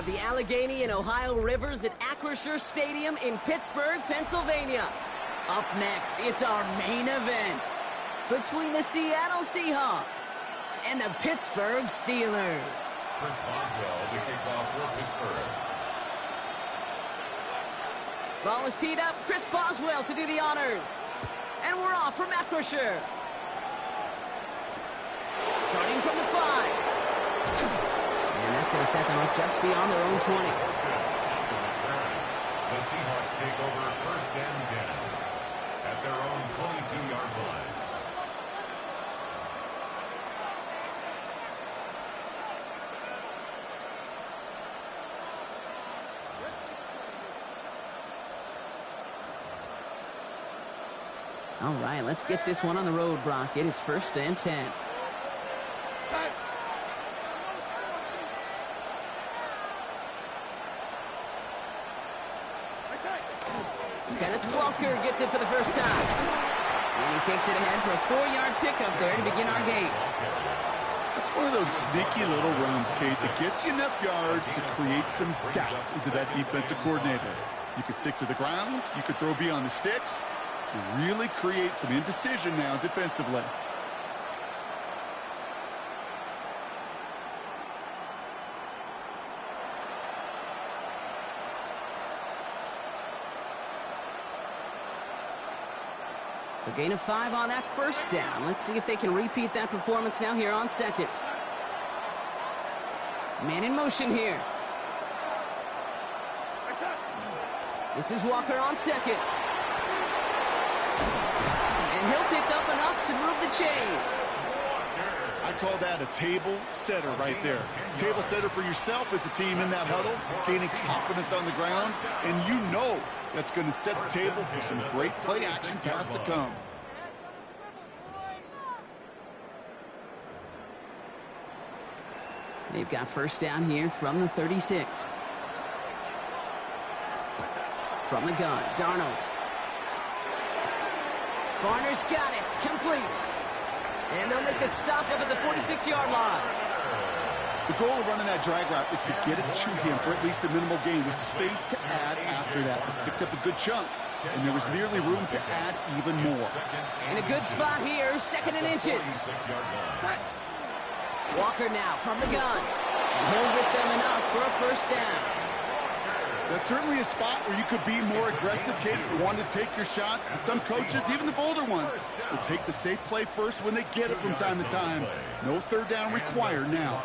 of the Allegheny and Ohio Rivers at Acrisure Stadium in Pittsburgh, Pennsylvania. Up next, it's our main event between the Seattle Seahawks and the Pittsburgh Steelers. Chris Boswell to kick off for Pittsburgh. Ball is teed up. Chris Boswell to do the honors. And we're off from Acrisure. Starting from the 5. And that's going to set them up just beyond their own 20. The Seahawks take over first and 10 at their own 22-yard line. All right, let's get this one on the road, Brock. It is first and 10. Kenneth Walker gets it for the first time. And he takes it ahead for a 4-yard pickup there to begin our game. That's one of those sneaky little runs, Kate, that gets you enough yards to create some doubt into that defensive coordinator. You could stick to the ground. You could throw beyond the sticks. You really create some indecision now defensively. So gain of 5 on that first down. Let's see if they can repeat that performance now here on second. Man in motion here. This is Walker on second. And he'll pick up enough to move the chains. I call that a table setter right there. Table setter for yourself as a team in that huddle, gaining confidence on the ground, and you know that's going to set the table for some great play action pass to come. They've got first down here from the 36. From the gun, Darnold. Barner's got it, complete. And they'll make the stop up at the 46-yard line. The goal of running that drag route is to get it to him for at least a minimal gain with space to add after that. They picked up a good chunk, and there was nearly room to add even more. In a good spot here, second and inches. Walker now from the gun. And he'll get them enough for a first down. That's certainly a spot where you could be more aggressive, Kate, if you wanted to take your shots. And some coaches, even the bolder ones, will take the safe play first when they get it from time to time. No third down required now.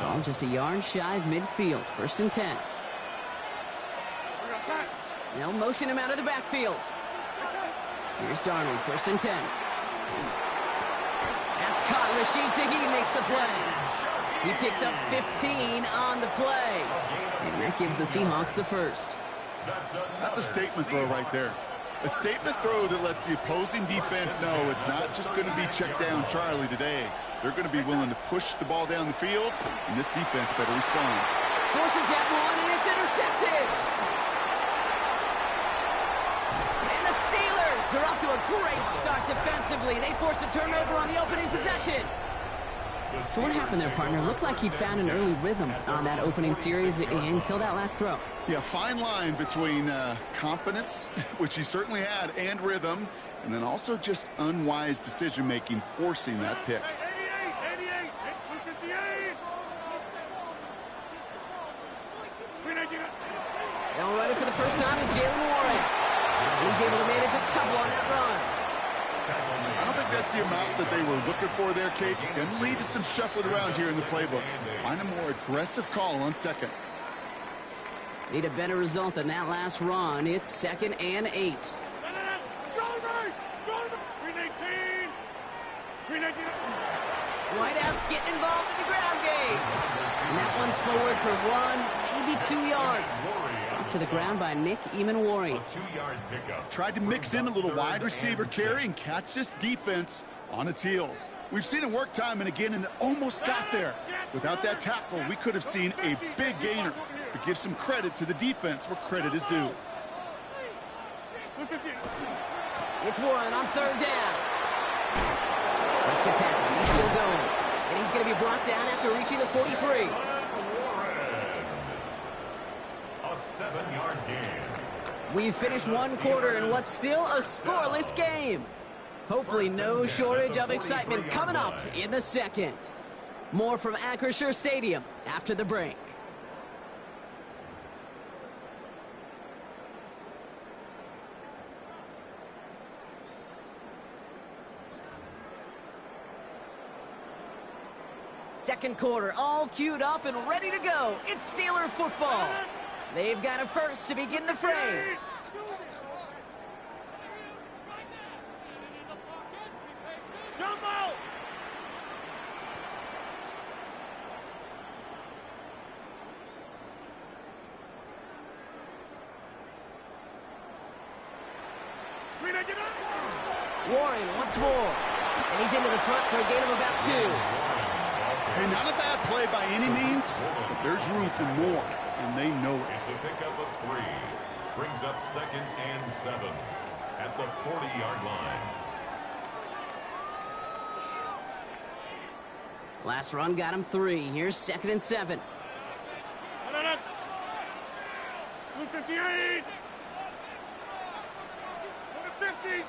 Ball just a yard shy of midfield. First and 10. They'll motion him out of the backfield. Here's Darnold, first and 10. That's caught. Rashid Shaheed makes the play. He picks up 15 on the play. And that gives the Seahawks the first. That's a statement throw right there. A statement throw that lets the opposing defense know it's not just going to be check down Charlie today. They're going to be willing to push the ball down the field, and this defense better respond. Forces that one, and it's intercepted. And the Steelers, they're off to a great start defensively. They forced a turnover on the opening possession. So what happened there, partner? Looked like he found an early rhythm on that opening series until that last throw. Yeah, fine line between confidence, which he certainly had, and rhythm, and then also just unwise decision-making, forcing that pick. They'll run it for the first time with Jalen Warren. He's able to manage a couple on that run. I don't think that's the amount that they were looking for there, Kate. Can lead to some shuffling around here in the playbook. Find a more aggressive call on second. Need a better result than that last run. It's second and 8. Whiteout's getting involved in the ground game. And that one's forward for 1, maybe 2 yards. Up to the ground by Nick Eamon-Wari. Tried to mix in a little wide receiver carry and catch this defense on its heels. We've seen it work time and again, and it almost got there. Without that tackle, we could have seen a big gainer. But give some credit to the defense where credit is due. It's Warren on third down. Breaks a tackle. He's still going. And he's going to be brought down after reaching the 43. 7-yard gain. We've finished one quarter in what's still a scoreless game. Hopefully no shortage of excitement coming up in the second. More from Acrisure Stadium after the break. Second quarter, all queued up and ready to go. It's Steeler football. They've got a first to begin the fray. Warren once more. And he's into the front for a gain of about 2. Hey, not a bad play by any means, but there's room for more, and they know it. It's a pickup of 3. Brings up 2nd and 7 at the 40-yard line. Last run got him 3. Here's 2nd and 7. 258. 50.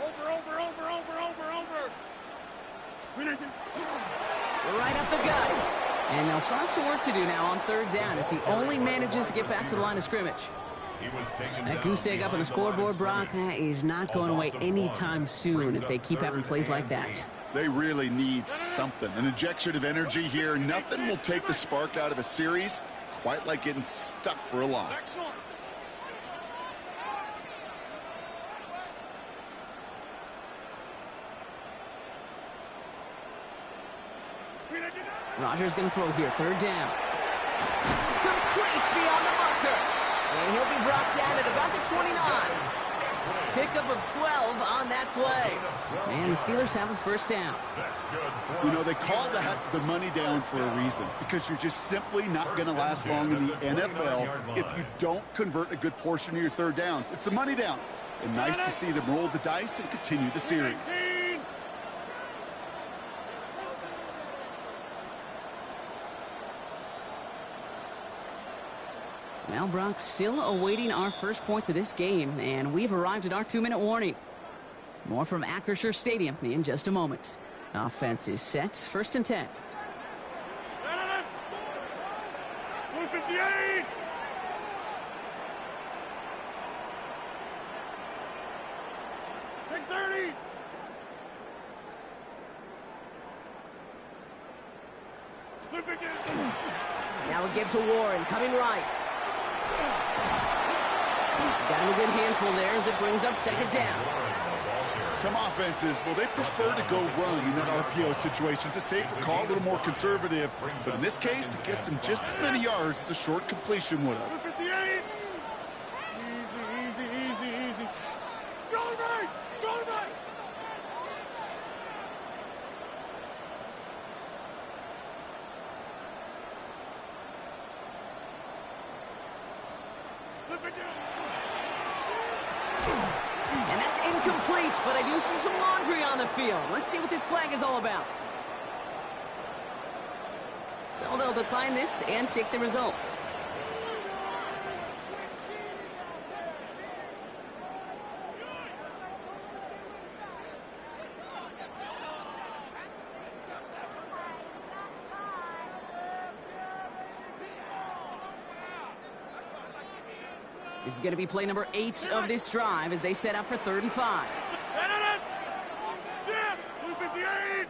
Over. Right up the gut. And they'll start some work to do now on 3rd down as he only manages to get back to the line of scrimmage. That goose egg up on the scoreboard, Brock, is not going away anytime soon if they keep having plays like that. They really need something, an injection of energy here. Nothing will take the spark out of a series quite like getting stuck for a loss. Rogers going to throw here, 3rd down. Complete beyond the marker. And he'll be brought down at about the 29. Pickup of 12 on that play. And the Steelers have a 1st down. You know, they call that the money down for a reason, because you're just simply not going to last long in the NFL if you don't convert a good portion of your 3rd downs. It's the money down. And nice to see them roll the dice and continue the series. Well, Brock, still awaiting our first points of this game, and we've arrived at our 2-minute warning. More from Acrisure Stadium in just a moment. Offense is set, 1st and 10. 158. Take 30. Flip again. Now we give to Warren, coming right. Got him a good handful there as it brings up 2nd down. Some offenses, well, they prefer to go run in that RPO situations. It's safe to call, a little more conservative. But in this case, it gets him just as many yards as a short completion would have. 58. Easy. Go right. And that's incomplete, but I do see some laundry on the field. Let's see what this flag is all about. So they'll decline this and take the result. This is going to be play number 8 of this drive as they set up for 3rd and 5. 258.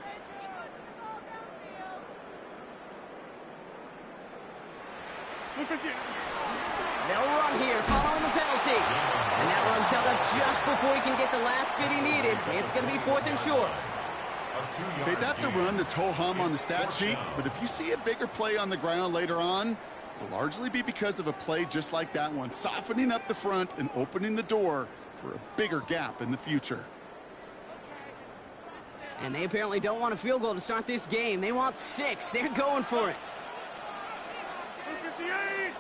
They'll run here following the penalty. And that run's held up just before he can get the last bit he needed. It's going to be 4th and short. Okay, that's a run that's ho-hum on the stat sheet, but if you see a bigger play on the ground later on, it'll largely be because of a play just like that one, softening up the front and opening the door for a bigger gap in the future. And they apparently don't want a field goal to start this game. They want 6. They're going for it. 258.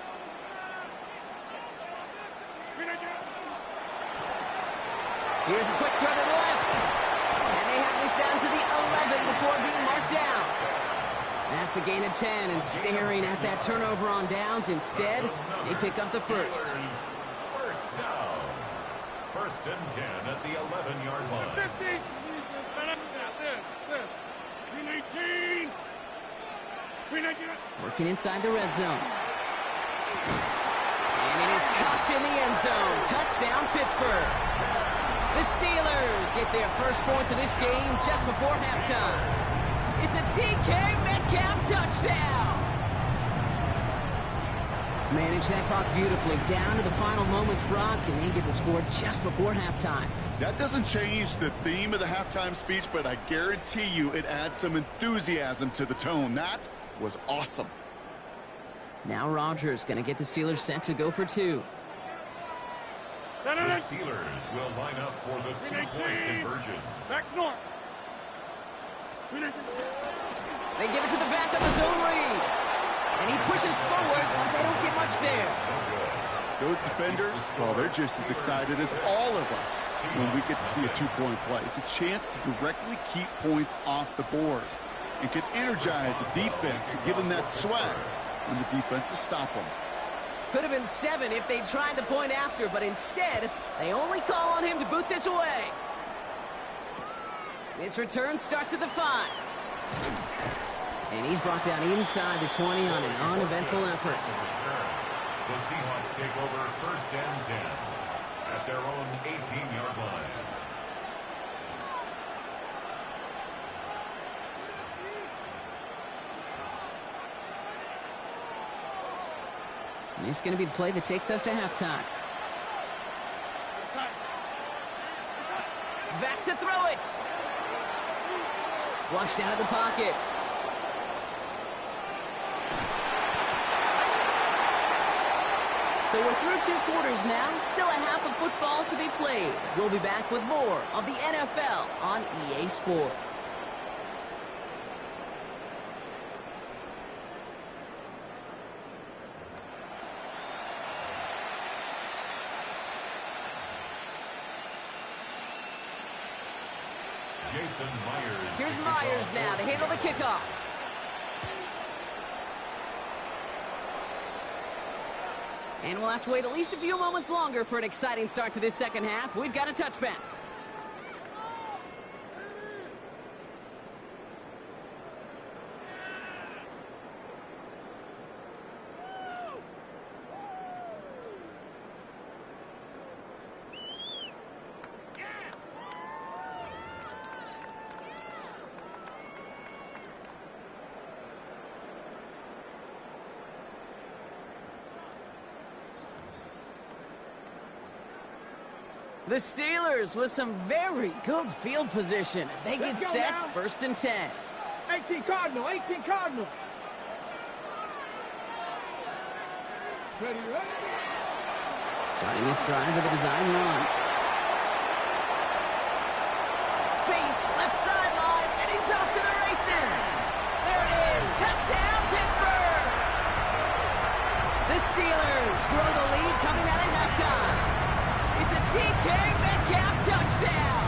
Here's a quick throw to the left. And they have this down to the 11 before being marked down. That's It's a gain of 10, and staring at that turnover on downs instead, they pick up the first. First down. First and 10 at the 11-yard line. 50. Screen 18. Screen 18. Working inside the red zone. And it is caught in the end zone. Touchdown, Pittsburgh. The Steelers get their first points of this game just before halftime. It's a DK Metcalf touchdown. Manage that clock beautifully down to the final moments, Brock, and they get the score just before halftime. That doesn't change the theme of the halftime speech, but I guarantee you it adds some enthusiasm to the tone. That was awesome. Now Rodgers going to get the Steelers set to go for two. The Steelers will line up for the two-point conversion. Back north. They give it to the back of his own read. And he pushes forward, but they don't get much there. Those defenders, well, they're just as excited as all of us when we get to see a two-point play. It's a chance to directly keep points off the board and can energize a defense and give them that swag when the defenses stop them. Could have been 7 if they tried the point after, but instead, they only call on him to boot this away. This return starts at the 5. And he's brought down inside the 20 on an uneventful effort. The Seahawks take over first and 10 at their own 18-yard line. And this is going to be the play that takes us to halftime. Back to throw it. Flushed out of the pocket. So we're through 2 quarters now. Still a half of football to be played. We'll be back with more of the NFL on EA Sports. Jason Myers. Here's Myers now to handle the kickoff. And we'll have to wait at least a few moments longer for an exciting start to this second half. We've got a touchback. The Steelers with some very good field position as they get set now. first and 10. 18 Cardinal, 18 Cardinal. Ready, ready. Starting this drive with a design run. Space, left sideline, and he's off to the races. There it is, touchdown Pittsburgh. The Steelers grow the lead coming out at halftime. It's a DK Metcalf touchdown.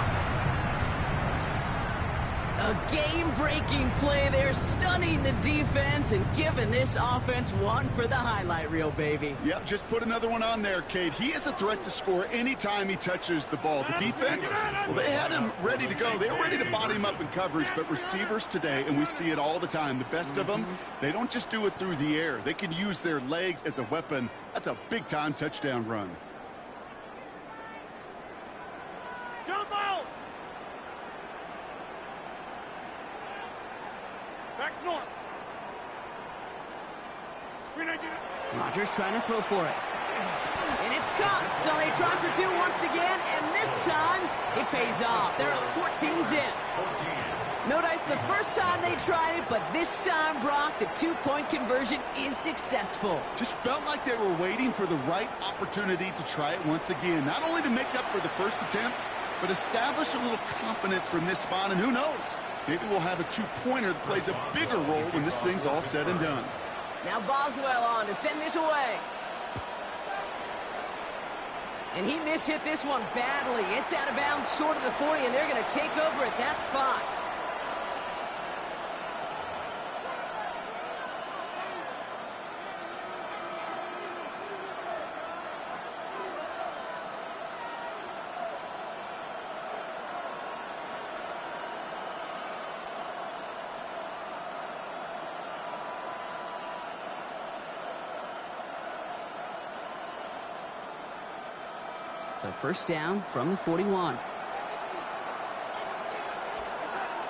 A game-breaking play there, stunning the defense and giving this offense one for the highlight reel, baby. Yep, just put another one on there, Kate. He is a threat to score anytime he touches the ball. The defense, well, they had him ready to go. They were ready to body him up in coverage, but receivers today, and we see it all the time, the best of them, they don't just do it through the air. They can use their legs as a weapon. That's a big-time touchdown run. Jump out. Back north. Screen again. Rodgers trying to throw for it. And it's caught. So they try for 2 once again, and this time it pays off. They're up 14-zip. No dice the first time they tried it, but this time, Brock, the 2-point conversion is successful. Just felt like they were waiting for the right opportunity to try it once again. Not only to make up for the first attempt, but establish a little confidence from this spot, and who knows? Maybe we'll have a 2-pointer that plays a bigger role when this thing's all said and done. Now Boswell on to send this away. And he mishit this one badly. It's out of bounds short of the 40, and they're going to take over at that spot. So first down from the 41.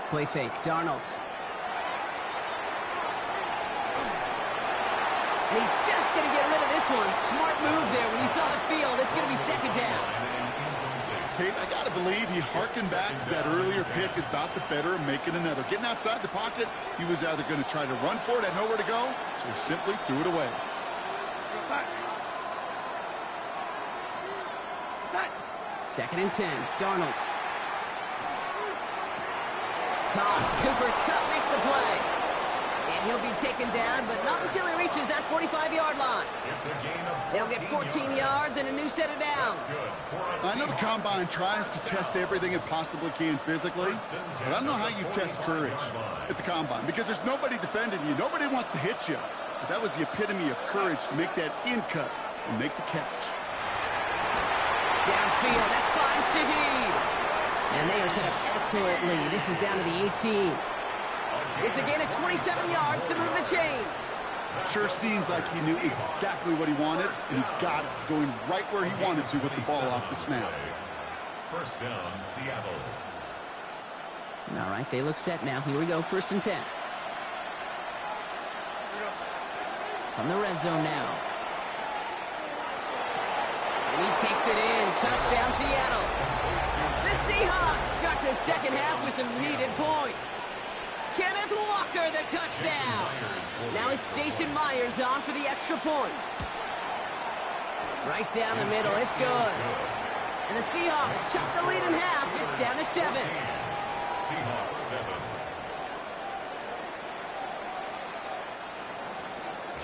Play fake, Darnold. And he's just going to get rid of this one. Smart move there. When you saw the field, it's going to be second down. Kate, I got to believe he harkened back to that earlier pick and thought the better of making another. Getting outside the pocket, he was either going to try to run for it, had nowhere to go, so he simply threw it away. Second and 10, Darnold. Caught. Cooper Kupp makes the play. And he'll be taken down, but not until he reaches that 45-yard line. They'll get 14 yards and a new set of downs. I know the Combine tries to test everything it possibly can physically, but I don't know how you test courage at the Combine, because there's nobody defending you. Nobody wants to hit you. But that was the epitome of courage to make that in cut and make the catch. Downfield, that finds Shaheed. And they are set up excellently. This is down to the 18. It's a gain of 27 yards to move the chains. Sure seems like he knew exactly what he wanted, and he got it, going right where he wanted to with the ball off the snap. First down, Seattle. All right, they look set now. Here we go, first and 10. From the red zone now. And he takes it in. Touchdown, Seattle. The Seahawks start the second half with some needed points. Kenneth Walker, the touchdown. Now it's Jason Myers on for the extra point. Right down the middle, it's good. And the Seahawks chop the lead in half. It's down to 7. Seahawks 7.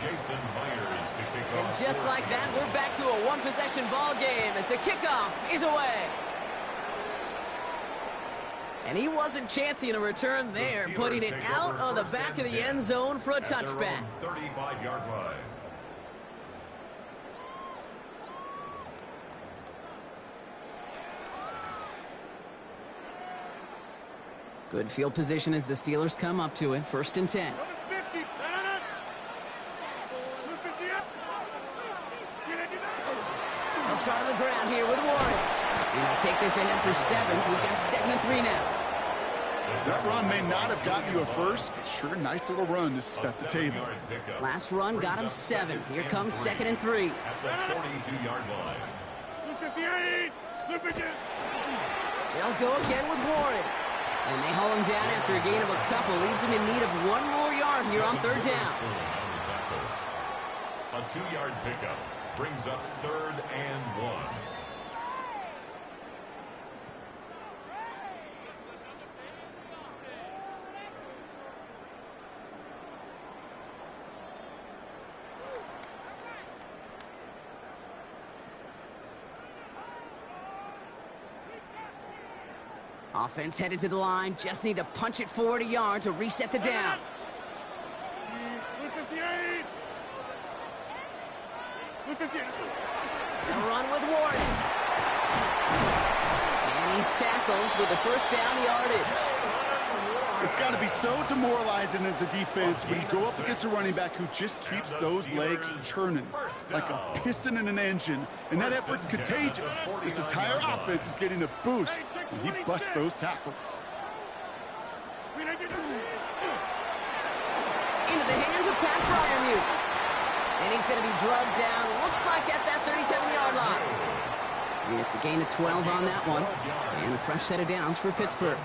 Jason Myers to kick off. And just like that, we're back to a one-possession ball game as the kickoff is away. And he wasn't chancing a return there, putting it out of the back of the end zone for a touchback. 35-yard line. Good field position as the Steelers come up to it. First and 10. They'll start on the ground here with Warren. They'll take this ahead for 7. We've got 2nd and 3 now. That run may not have gotten you a first, but sure, nice little run to set the table. Last run got him 7. Here comes 2nd and 3. At the 42-yard line. They'll go again with Warren. And they haul him down after a gain of a couple. Leaves him in need of 1 more yard here on third down. A 2-yard pickup brings up 3rd and 1. Offense headed to the line. Just need to punch it forward a yard to reset the downs. They'll run with Warren. And he's tackled with the first down yardage. It's got to be so demoralizing as a defense when you go up against a running back who just keeps those legs churning like a piston in an engine, and that effort's contagious. This entire offense is getting a boost when he busts those tackles. Into the hands of Pat Fryermuth. And he's going to be drugged down, looks like at that 37-yard line. It's a gain of 12 on that one. And a fresh set of downs for Pittsburgh.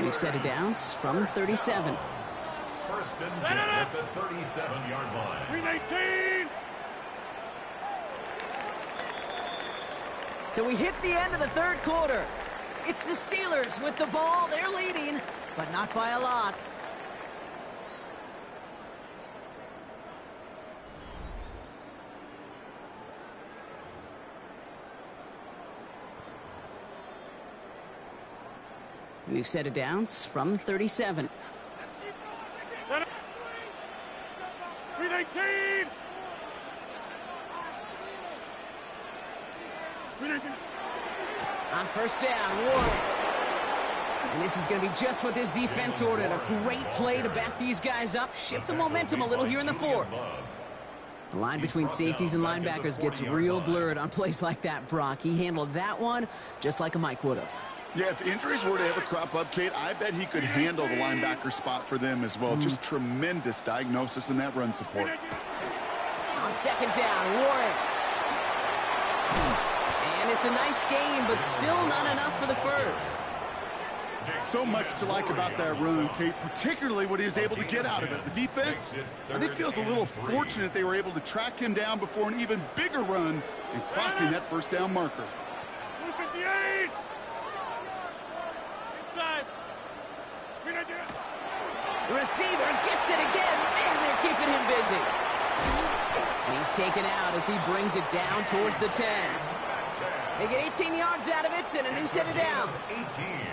New set of downs from the 37. First and 10 at the 37-yard line. 319. So we hit the end of the third quarter. It's the Steelers with the ball. They're leading, but not by a lot. New set of downs from the 37. 319. On first down, Warren. And this is going to be just what this defense ordered. A great play to back these guys up, shift the momentum a little here in the fourth. The line between safeties and linebackers gets real blurred on plays like that, Brock. He handled that one just like a Mike would have. Yeah, if injuries were to ever crop up, Kate, I bet he could handle the linebacker spot for them as well. Just tremendous diagnosis in that run support. On second down, Warren. And it's a nice game, but still not enough for the first. So much to like about that run, Kate, particularly what he was able to get out of it. The defense, I think, feels a little fortunate they were able to track him down before an even bigger run and crossing that first down marker. 58! Inside. The receiver gets it again. Man, they're keeping him busy. He's taken out as he brings it down towards the 10. They get 18 yards out of it and a new set of downs.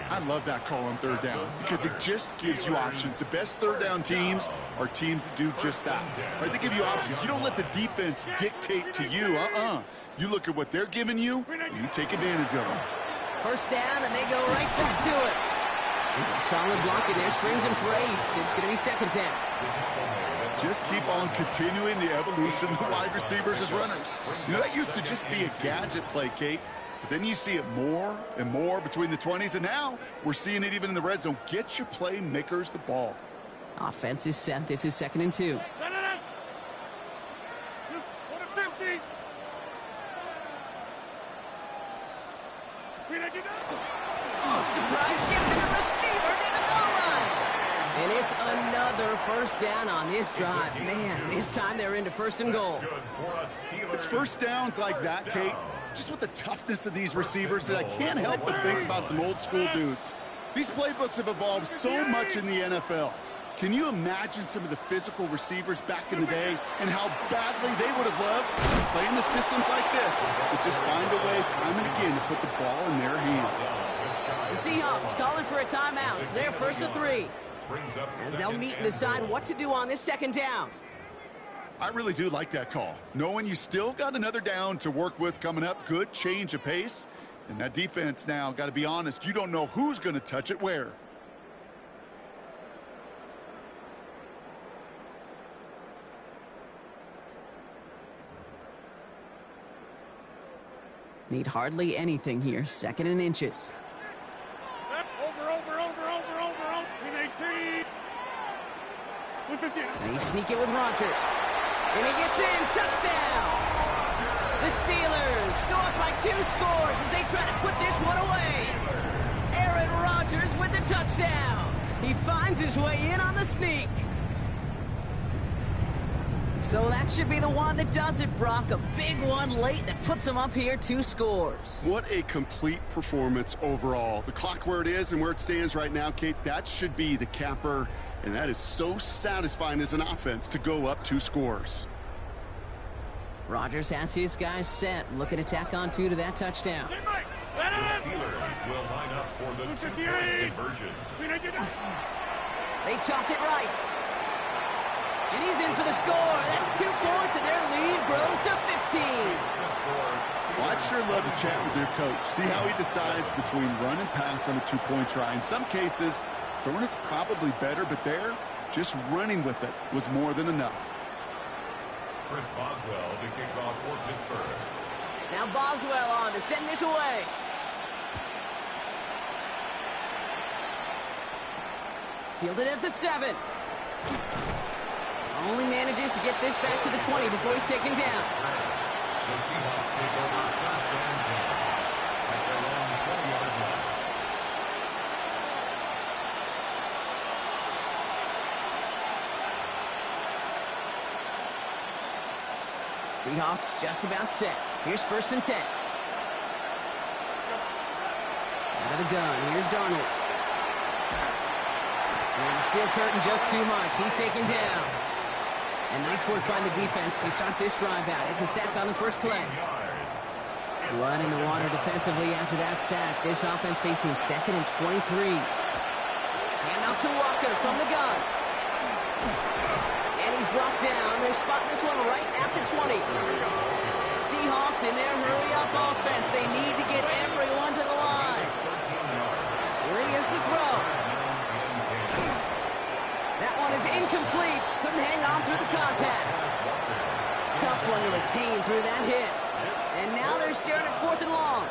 I love that call on third down because it just gives you options. The best third down teams are teams that do just that. Right? They give you options. You don't let the defense dictate to you. You look at what they're giving you, and you take advantage of them. First down, and they go right back to it. It's a solid block in there, springs him for 8. It's going to be second down. Just keep on continuing the evolution of the wide receivers as runners. You know, that used to just be a gadget play, Kate. But then you see it more and more between the 20s, and now we're seeing it even in the red zone. Get your playmakers the ball. Offense is set. This is 2nd and 2. Oh, surprise gift to the receiver near the goal line. And it's another first down on this drive. Man, this time they're into 1st and goal. It's first downs like that, Kate, just with the toughness of these receivers, that I can't help but think about some old school dudes. These playbooks have evolved so much in the NFL. Can you imagine some of the physical receivers back in the day and how badly they would have loved playing the systems like this and just find a way time and again to put the ball in their hands? The Seahawks calling for a timeout. So they're 1st and 3. As they'll meet and decide what to do on this 2nd down. I really do like that call. Knowing you still got another down to work with coming up, good change of pace. And that defense now, got to be honest, you don't know who's going to touch it where. Need hardly anything here. 2nd and inches. And he sneak it with Rodgers. And he gets in. Touchdown. The Steelers go up by 2 scores as they try to put this one away. Aaron Rodgers with the touchdown. He finds his way in on the sneak. So that should be the one that does it, Brock. A big one late that puts him up here, 2 scores. What a complete performance overall. The clock where it is and where it stands right now, Kate, that should be the capper. And that is so satisfying as an offense to go up 2 scores. Rodgers has his guys set. Looking to tack on 2 to that touchdown. The Steelers will line up for the 2-point conversions. They toss it right. And he's in for the score. That's 2 points, and their lead grows to 15. Well, I'd sure love to chat with their coach. See how he decides between run and pass on a 2-point try. In some cases, throwing it's probably better, but there, just running with it was more than enough. Chris Boswell to kick off for Pittsburgh. Now Boswell on to send this away. Fielded at the 7. Only manages to get this back to the 20 before he's taken down. The Seahawks take over 1st and 10 at their own 20-yard line. Seahawks just about set. Here's 1st and 10. Out of the gun. Here's Darnold. And the steel curtain just too much. He's taken down. And nice work by the defense to start this drive out. It's a sack on the first play. Blood in the water defensively after that sack. This offense facing 2nd and 23. Handoff to Walker from the gun. And he's brought down. They're spotting this one right at the 20. Seahawks in their hurry-up offense. They need to get everyone to the line. Here he is to throw. That one is incomplete. Couldn't hang on through the contact. Tough one to retain through that hit. And now they're staring at 4th and long.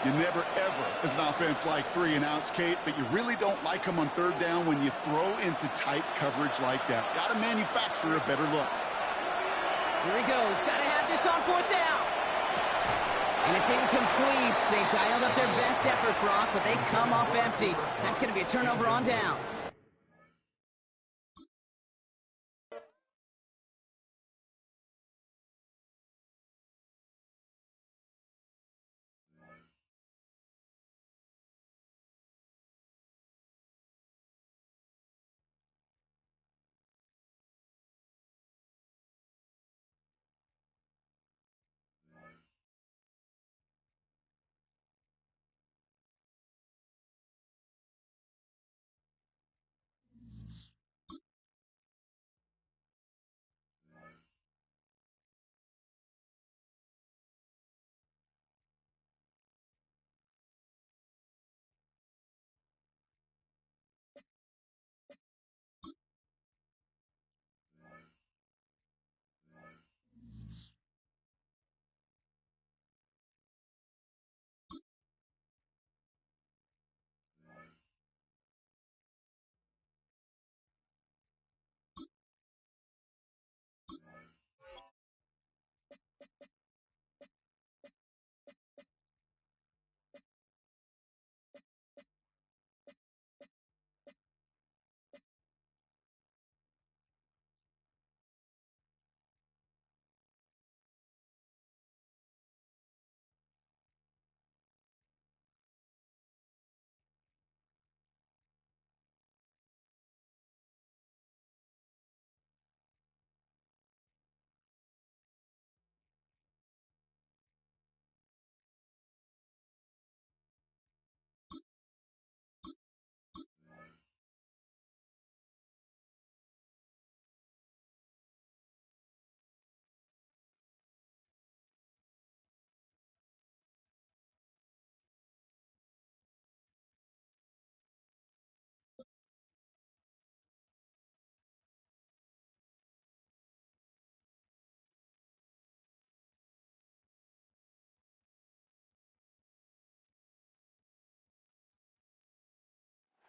You never, ever, as an offense, like 3 and outs, Kate, but you really don't like them on 3rd down when you throw into tight coverage like that. Got to manufacture a better look. Here he goes. Got to have this on 4th down. And it's incomplete. They dialed up their best effort, Brock, but they come up empty. That's going to be a turnover on downs.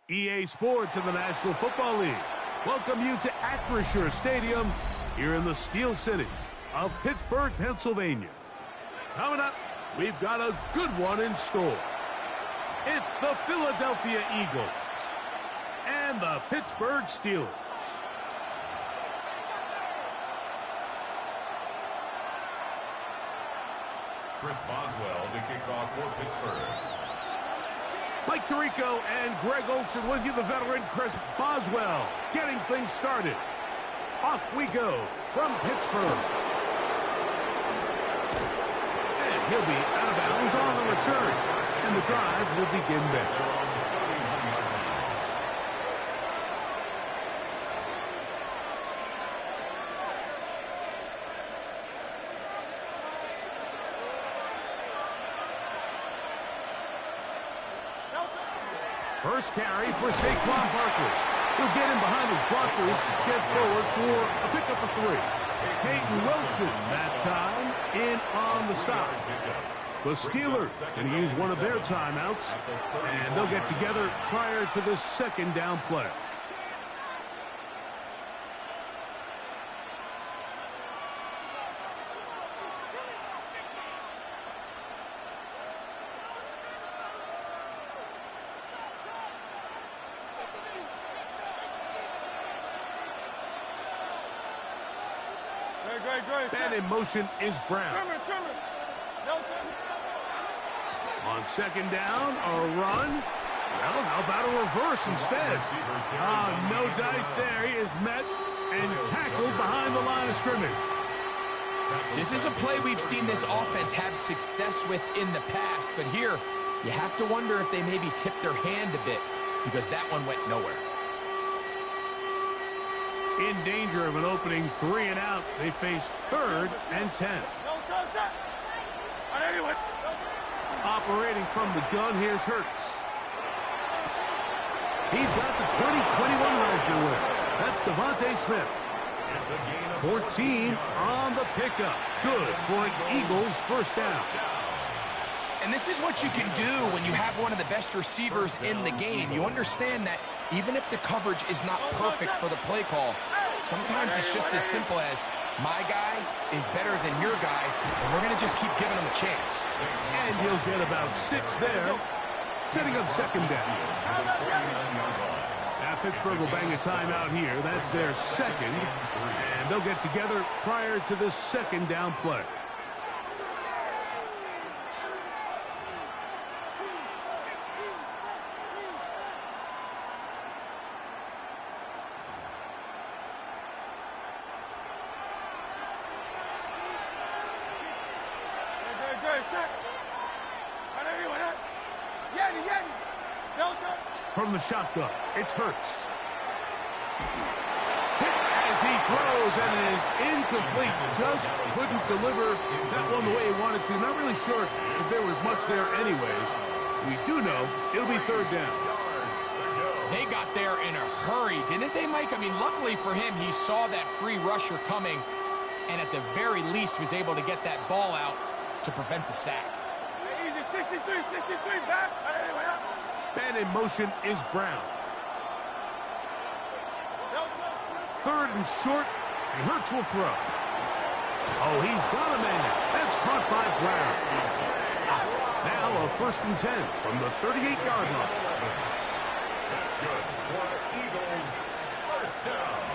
EA Sports and the National Football League welcome you to Acrisure Stadium here in the Steel City of Pittsburgh, Pennsylvania. Coming up, we've got a good one in store. It's the Philadelphia Eagles and the Pittsburgh Steelers. Chris Boswell to kick off for Pittsburgh. Mike Tirico and Greg Olsen with you, the veteran Chris Boswell, getting things started. Off we go from Pittsburgh. And he'll be out of bounds on the return. And the drive will begin there. First carry for Saquon Barkley. He'll get in behind his blockers, get forward for a pickup of 3. Peyton Wilson that time in on the stop. The Steelers going to use one of their timeouts, and they'll get together prior to the second down play. And in motion is Brown. On second down, a run. Well, how about a reverse instead? No dice there. He is met and tackled behind the line of scrimmage. This is a play we've seen this offense have success with in the past, but here you have to wonder if they maybe tipped their hand a bit because that one went nowhere. In danger of an opening 3 and out, they face 3rd and 10. Operating from the gun, here's Hurts. He's got the 2021 Heisman winner. That's Devontae Smith. It's a gain of 14 on the pickup. Good for an Eagles first down. And this is what you can do when you have one of the best receivers in the game. You understand that even if the coverage is not perfect for the play call, sometimes it's just as simple as my guy is better than your guy, and we're going to just keep giving him a chance. And you'll get about 6 there, setting up second down. Now Pittsburgh will bang a timeout here. That's their second, and they'll get together prior to the second down play. From the shotgun, it's Hurts. Hit as he throws, and it is incomplete. Just couldn't deliver that one the way he wanted to. Not really sure if there was much there anyways. We do know it'll be third down. They got there in a hurry, didn't they, Mike? I mean, luckily for him, he saw that free rusher coming, and at the very least was able to get that ball out to prevent the sack. Easy, 63, back. Man in motion is Brown. Third and short, and Hurts will throw. Oh, he's got a man. That's caught by Brown. Now a 1st and 10 from the 38-yard line. That's good for Eagles first down.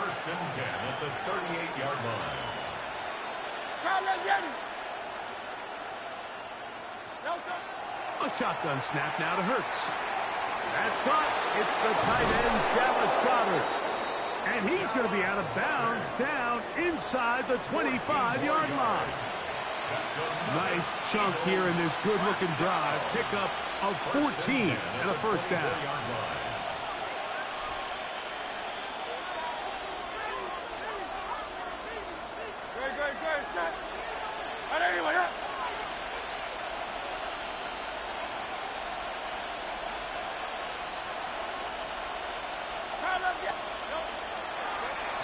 1st and 10 at the 38-yard line. A shotgun snap now to Hurts. That's caught. It's the tight end, Dallas Goedert. And he's going to be out of bounds down inside the 25-yard line. Nice chunk here in this good-looking drive. Pickup of 14 and a first down.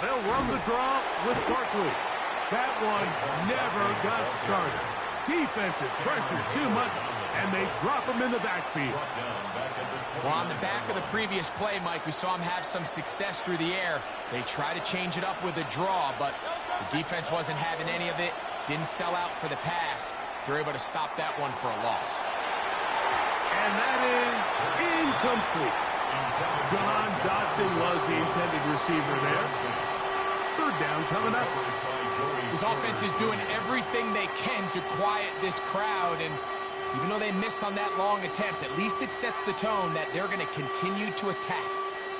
They'll run the draw with Barkley. That one never got started. Defensive pressure too much, and they drop him in the backfield. Well, on the back of the previous play, Mike, we saw him have some success through the air. They try to change it up with a draw, but the defense wasn't having any of it. Didn't sell out for the pass. They're able to stop that one for a loss. And that is incomplete. John Dotson was the intended receiver there. Third down coming up. This offense is doing everything they can to quiet this crowd, and even though they missed on that long attempt, at least it sets the tone that they're going to continue to attack.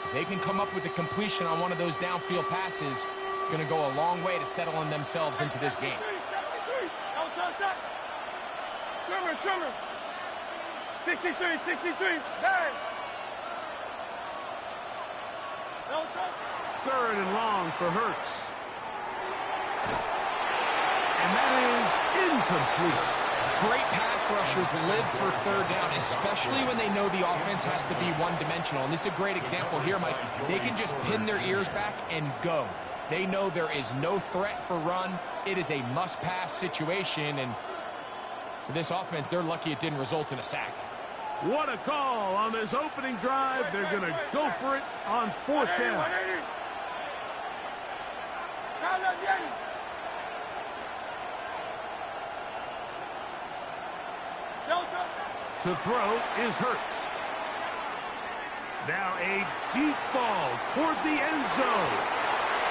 If they can come up with a completion on one of those downfield passes, it's going to go a long way to settling themselves into this game. Trimmer. 63. Nice. Third and long for Hurts. And that is incomplete. Great pass rushers live for third down, especially when they know the offense has to be one-dimensional. And this is a great example here, Mike. They can just pin their ears back and go. They know there is no threat for run. It is a must-pass situation, and for this offense, they're lucky it didn't result in a sack. What a call on this opening drive. They're going to go for it on 4th down. To throw is Hurts. Now a deep ball toward the end zone.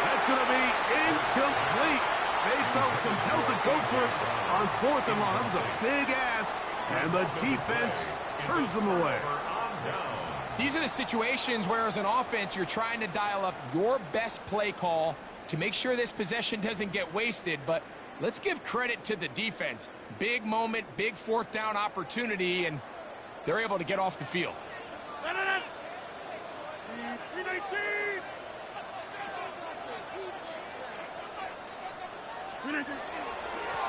That's going to be incomplete. They felt compelled to go for it on 4th and long. That was a big ask, and the defense turns them away. These are the situations where, as an offense, you're trying to dial up your best play call to make sure this possession doesn't get wasted, but let's give credit to the defense. Big moment, big 4th down opportunity, and they're able to get off the field.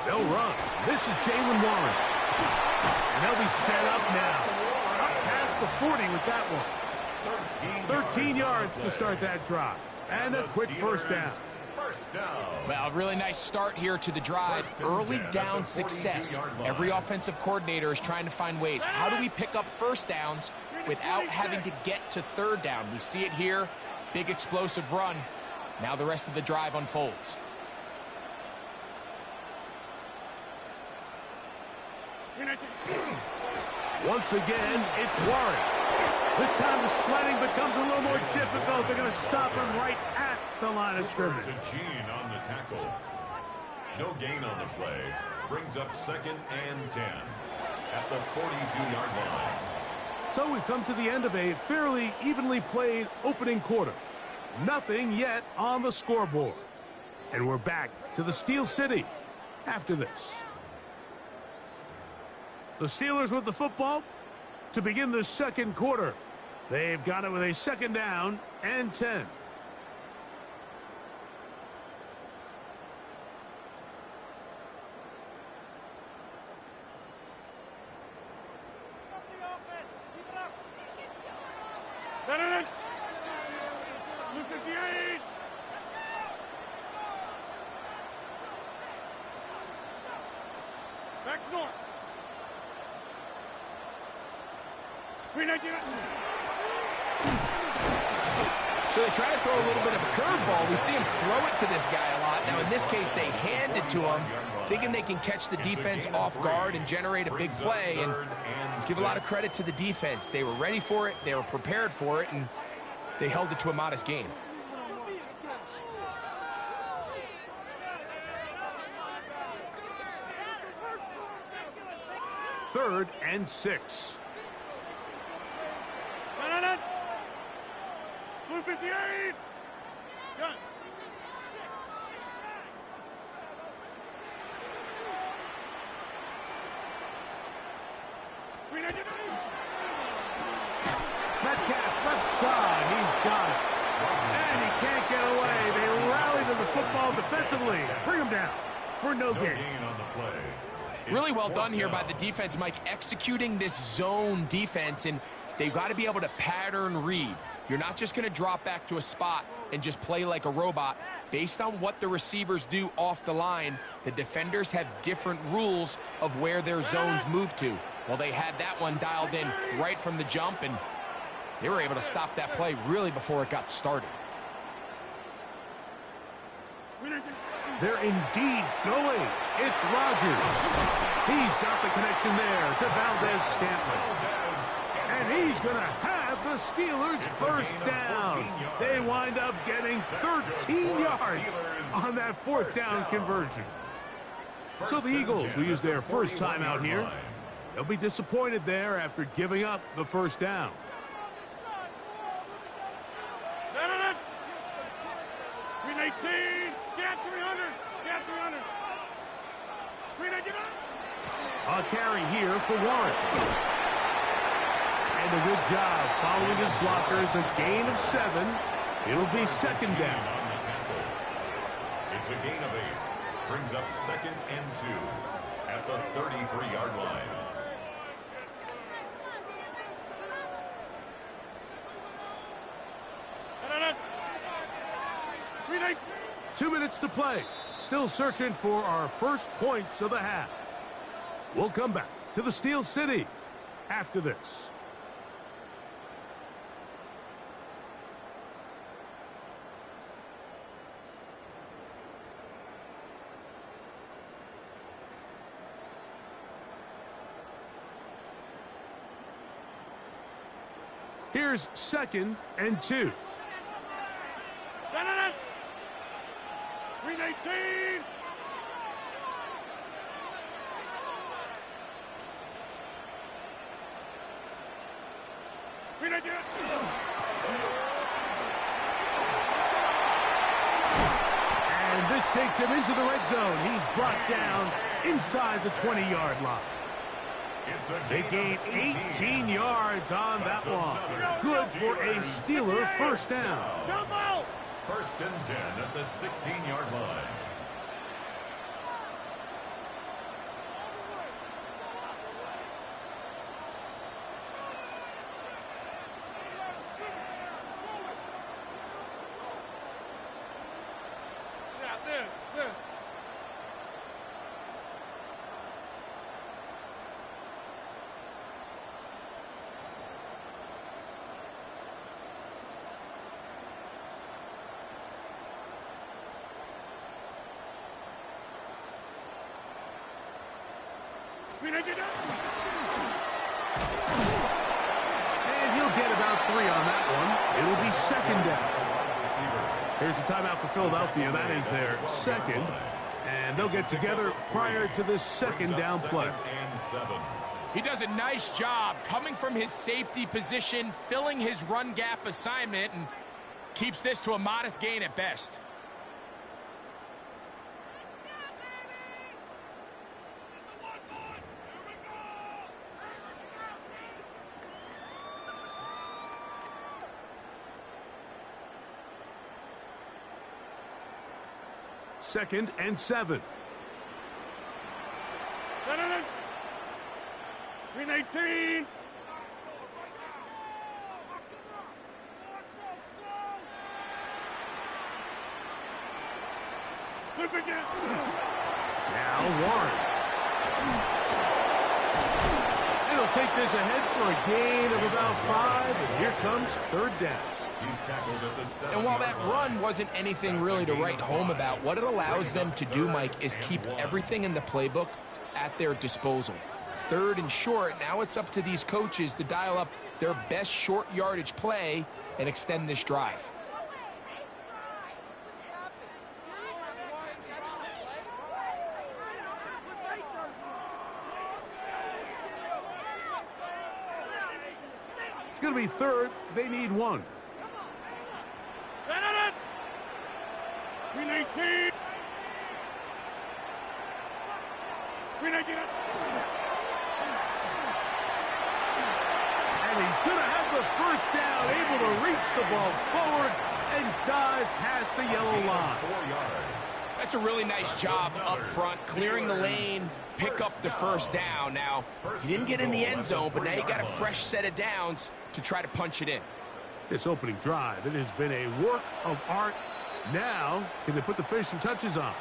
They'll run. This is Jalen Warren. And they'll be set up now. Up past the 40 with that one. 13 yards to start that drive. And a quick first down. First down. Well, a really nice start here to the drive. Early down success. Every offensive coordinator is trying to find ways. How do we pick up first downs without having to get to third down? We see it here. Big explosive run. Now the rest of the drive unfolds. Once again, it's Warren. This time the sledding becomes a little more difficult. They're going to stop him right at the line of scrimmage. To Gene on the tackle. No gain on the play. Brings up 2nd and 10 at the 42-yard line. So we've come to the end of a fairly evenly played opening quarter. Nothing yet on the scoreboard. And we're back to the Steel City after this. The Steelers with the football to begin the second quarter. They've got it with a 2nd down and 10. Back north. So they try to throw a little bit of a curveball. We see him throw it to this guy a lot. Now, in this case, they hand it to him, thinking they can catch the defense off guard and generate a big play. And give a lot of credit to the defense. They were ready for it, they were prepared for it, and they held it to a modest gain. Third and 6. Blue 58. Gun. Metcalf left side. He's got it. And he can't get away. They rally to the football defensively. Bring him down for no gain. On the play. Really well done here by the defense, Mike, executing this zone defense, and they've got to be able to pattern read. You're not just going to drop back to a spot and just play like a robot. Based on what the receivers do off the line, the defenders have different rules of where their zones move to. Well, they had that one dialed in right from the jump, and they were able to stop that play really before it got started. They're indeed going. It's Rodgers. He's got the connection there to Valdez-Scantling. And he's going to have the Steelers first down. They wind up getting 13 yards on that 4th down conversion. So the Eagles will use their first time out here. They'll be disappointed there after giving up the first down. Screen 18. Get 300. Get 300. Screen 18. A carry here for Warren. And a good job following his blockers. A gain of 7. It'll be 2nd down. It's a gain of 8. Brings up 2nd and 2 at the 33-yard line. Screen 8. 2 minutes to play. Still searching for our first points of the half. We'll come back to the Steel City after this. Here's 2nd and 2. Green 18. Green 18. And this takes him into the red zone. He's brought down inside the 20-yard line. They gain 18 yards on that one. Good for a Steeler first down. Jump out. 1st and 10 at the 16-yard line. this. And he'll get about 3 on that one. It'll be second down. Here's a timeout for Philadelphia. That is their second. And they'll get together prior to this second down play. He does a nice job coming from his safety position, filling his run gap assignment, and keeps this to a modest gain at best. Second and 7. 18. Slip again. Now Warren. It'll take this ahead for a gain of about 5, and here comes third down. He's tackled at the 7-yard And while that line. run wasn't anything really to write home about, what it allows them to do, Mike, is keep everything in the playbook at their disposal. Third and short, now it's up to these coaches to dial up their best short yardage play and extend this drive. It's going to be third. They need 1. 18. Screen again. And he's going to have the first down, able to reach the ball forward and dive past the yellow line. 4 yards. That's a really nice job up front, clearing the lane, pick up the first down. Now, he didn't get in the end zone, but now you got a fresh set of downs to try to punch it in. This opening drive, it has been a work of art. Now, can they put the finishing touches on?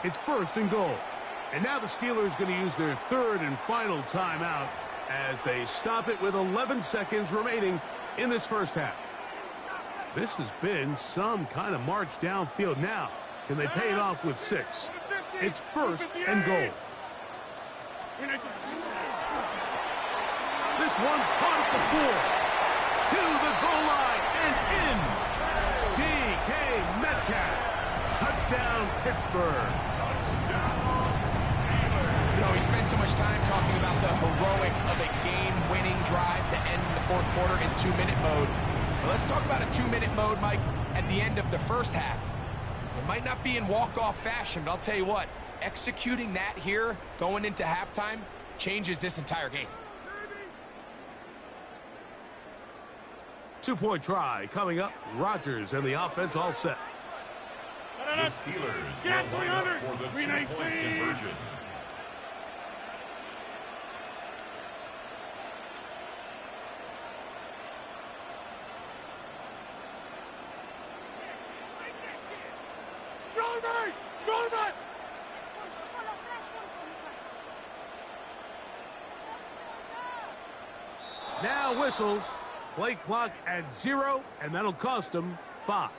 It's first and goal. And now the Steelers going to use their third and final timeout as they stop it with 11 seconds remaining in this first half. This has been some kind of march downfield now. Can they pay it off with 6? It's first and goal. This one caught at the 4. To the goal line and in. DK Metcalf. Touchdown, Pittsburgh. You know, we spent so much time talking about the heroics of a game-winning drive to end the fourth quarter in 2-minute mode. Well, let's talk about a 2-minute mode, Mike, at the end of the first half. It might not be in walk-off fashion, but I'll tell you what, executing that here going into halftime changes this entire game. 2-point try coming up. Rodgers and the offense all set. The Steelers will line up for the 2-point conversion. Now whistles. Play clock at 0, and that'll cost them 5.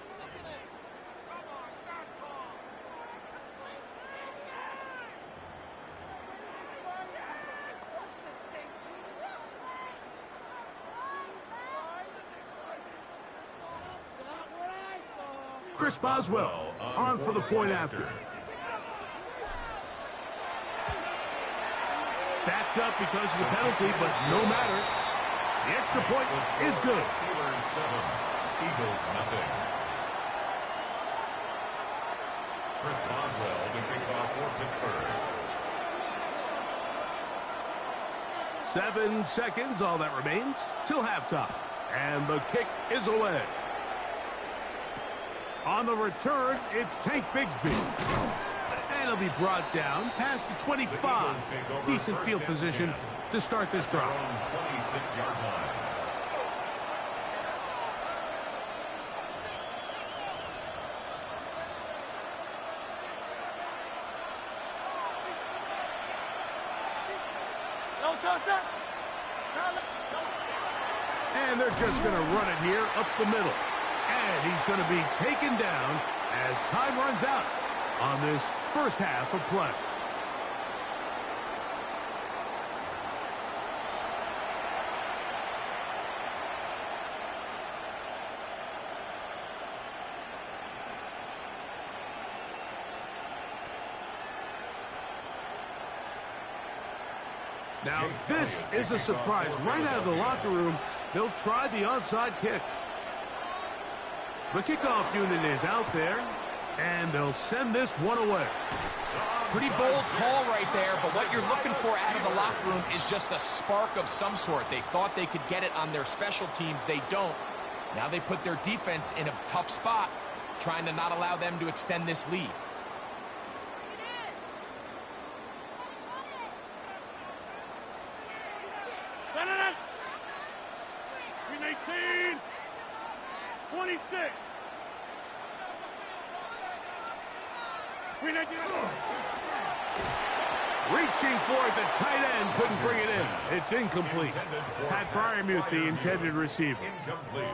Chris Boswell on for the point after. Backed up because of the penalty, but no matter. The extra point is good. Steelers 7, Eagles nothing. Chris Boswell to kick off for Pittsburgh. 7 seconds, all that remains, till halftime. And the kick is away. On the return, it's Tank Bigsby. And he'll be brought down past the 25. Decent field position to start this drive. 26-yard line. And they're just going to run it here up the middle. And he's going to be taken down as time runs out on this first half of play. Now, this is a surprise. Right out of the locker room, they'll try the onside kick. The kickoff unit is out there, and they'll send this one away. Pretty bold call right there, but what you're looking for out of the locker room is just a spark of some sort. They thought they could get it on their special teams. They don't. Now they put their defense in a tough spot, trying to not allow them to extend this lead. Green 18, 26. Green 19. Reaching for it, the tight end couldn't bring it in. It's incomplete. Pat Fryermuth, the intended receiver. Incomplete.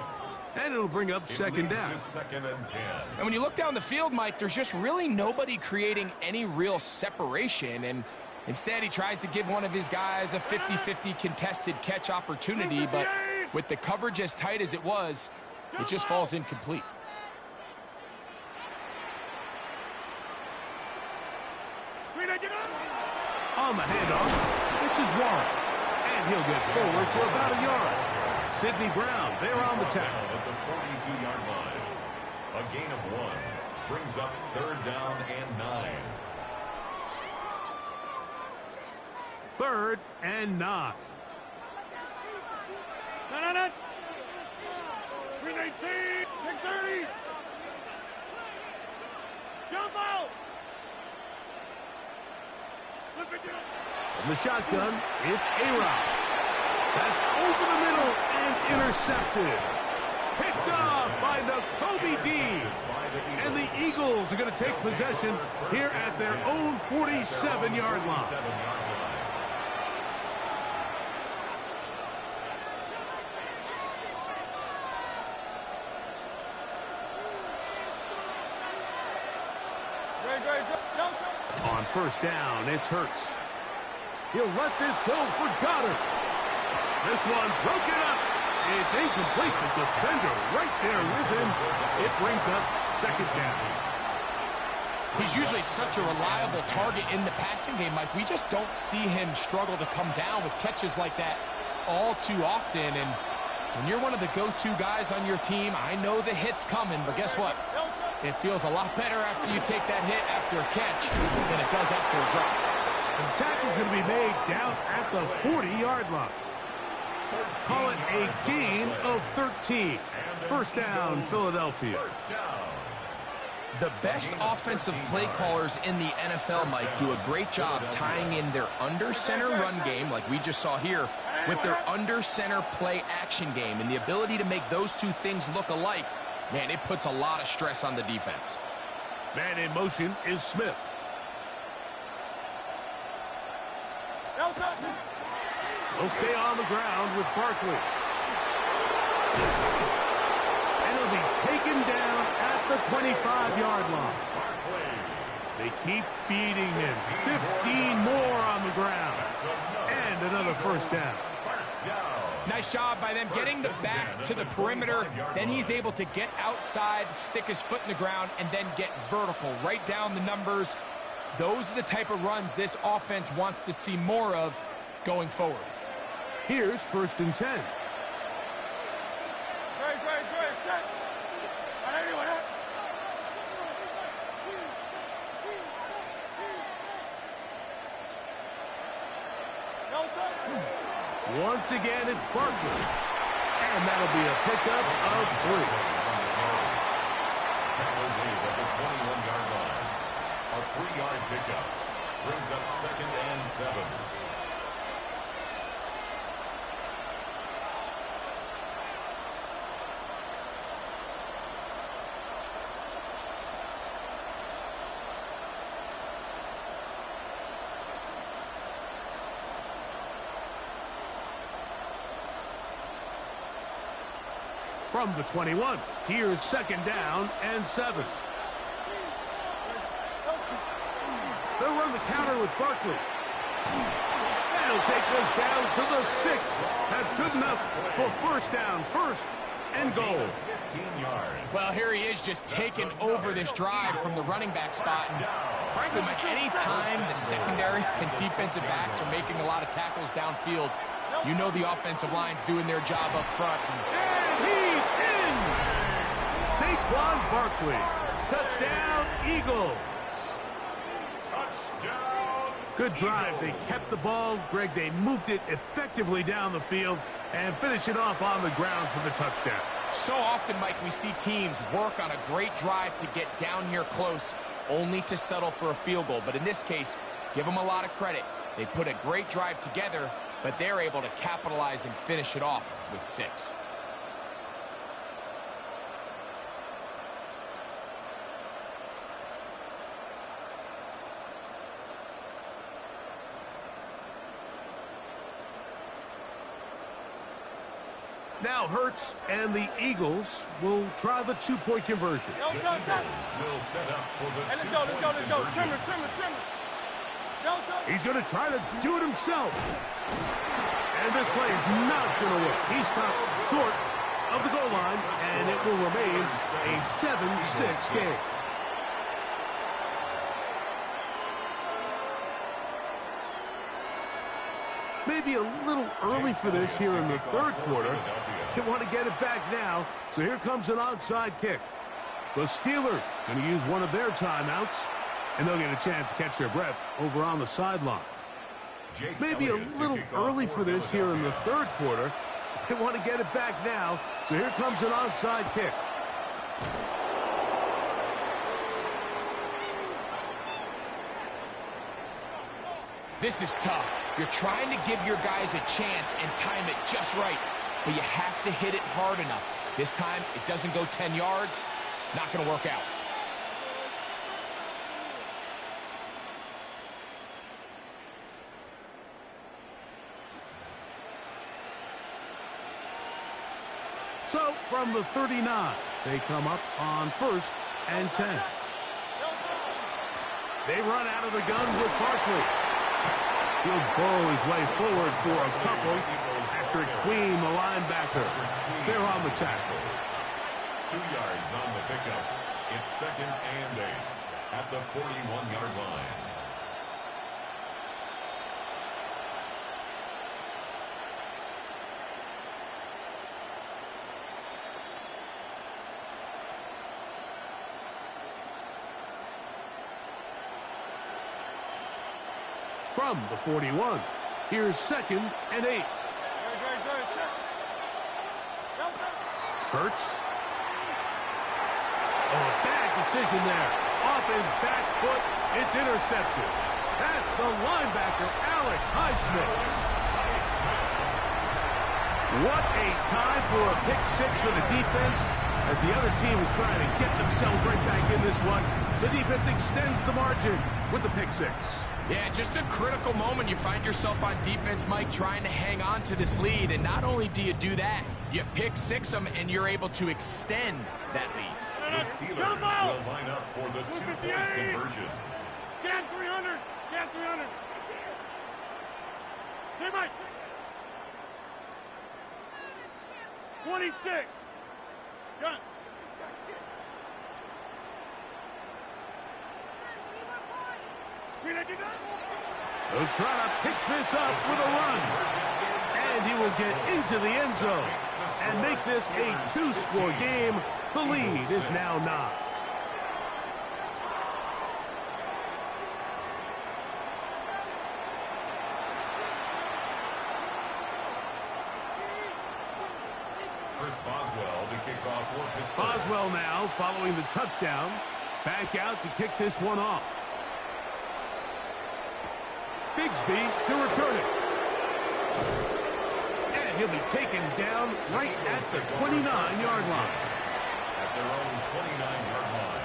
And it'll bring up second down. Second and 10. And when you look down the field, Mike, there's just really nobody creating any real separation. And instead, he tries to give one of his guys a 50-50 contested catch opportunity. But with the coverage as tight as it was, it just falls incomplete. On the handoff, this is Warren. And he'll get forward for about a yard. Sidney Brown, they're on the tackle. At the 42-yard line. A gain of 1 brings up third down and 9. 3rd and 9. No. Green 18, 630. Jump out. From the shotgun, it's A-Rod. That's over the middle and intercepted. Picked off by the Kobe D. And the Eagles are going to take possession here at their own 47-yard line. On first down, it's Hurts. He'll let this go for Goddard. This one broken up. It's incomplete. The defender right there with him. It brings up second down. He's usually such a reliable target in the passing game, Mike. We just don't see him struggle to come down with catches like that all too often. And when you're one of the go-to guys on your team, I know the hit's coming, but guess what? It feels a lot better after you take that hit after a catch than it does after a drop. And the tackle's going to be made down at the 40-yard line. Call it a gain of 13. First down, Philadelphia. The best offensive play callers in the NFL, Mike, do a great job tying in their under-center run game, like we just saw here, with their under-center play action game. And the ability to make those two things look alike, man, it puts a lot of stress on the defense. Man in motion is Smith. He'll stay on the ground with Barkley. And he'll be taken down at the 25-yard line. They keep feeding him. 15 more on the ground. And another first down. Nice job by them getting the back to the perimeter. Then he's able to get outside, stick his foot in the ground, and then get vertical. Right down the numbers. Those are the type of runs this offense wants to see more of going forward. Here's first and 10. Once again, it's Barkley. And that'll be a pickup of 3. Tackle made at the 21-yard line. A 3-yard pickup brings up second and 7. from the 21. Here's second down and 7. They'll run the counter with Barkley. They'll take this down to the 6. That's good enough for first down, first and goal. 15 yards. Well, here he is just taking over this drive from the running back spot. And frankly, Mike, any time the secondary and defensive backs are making a lot of tackles downfield, you know the offensive line's doing their job up front. And he's in! Saquon Barkley. Touchdown, Eagles. Touchdown. Good drive. They kept the ball. Greg, they moved it effectively down the field and finish it off on the ground for the touchdown. So often, Mike, we see teams work on a great drive to get down here close, only to settle for a field goal. But in this case, give them a lot of credit. They put a great drive together, but they're able to capitalize and finish it off with 6. Now Hurts and the Eagles will try the 2-point conversion. The Eagles will set up for the Let's two-point go. conversion. Trimmer. He's going to try to do it himself. And this play is not going to work. He stopped short of the goal line, and it will remain a 7-6 game. Maybe a little early for this here in the third quarter. They want to get it back now, so here comes an onside kick. The Steelers going to use one of their timeouts, and they'll get a chance to catch their breath over on the sideline. Maybe a little early for this here in the third quarter. They want to get it back now, so here comes an onside kick. This is tough. You're trying to give your guys a chance and time it just right, but you have to hit it hard enough. This time, it doesn't go 10 yards. Not going to work out. So, from the 39, they come up on 1st and 10. They run out of the gun with Barkley. He'll burrow his way forward for a couple. Patrick Queen, the linebacker. They're on the tackle. 2 yards on the pickup. It's 2nd and 8 at the 41-yard line. From the 41, here's 2nd and 8. Hurts. Oh, a bad decision there. Off his back foot, it's intercepted. That's the linebacker, Alex Highsmith. What a time for a pick 6 for the defense. As the other team is trying to get themselves right back in this one, the defense extends the margin with the pick 6. Yeah, just a critical moment. You find yourself on defense, Mike, trying to hang on to this lead. And not only do you do that, you pick 6 them, and you're able to extend that lead. The Steelers will line up for the 2-point conversion. Scan 300. Scan 300. Hey, Mike. 26. Gun. He'll try to pick this up with a run. And he will get into the end zone and make this a 2-score game. The lead is now 9. Chris Boswell to kick off for Pittsburgh. Boswell now following the touchdown. Back out to kick this one off. Bigsby to return it. And he'll be taken down right at the 29-yard line. At their own 29-yard line.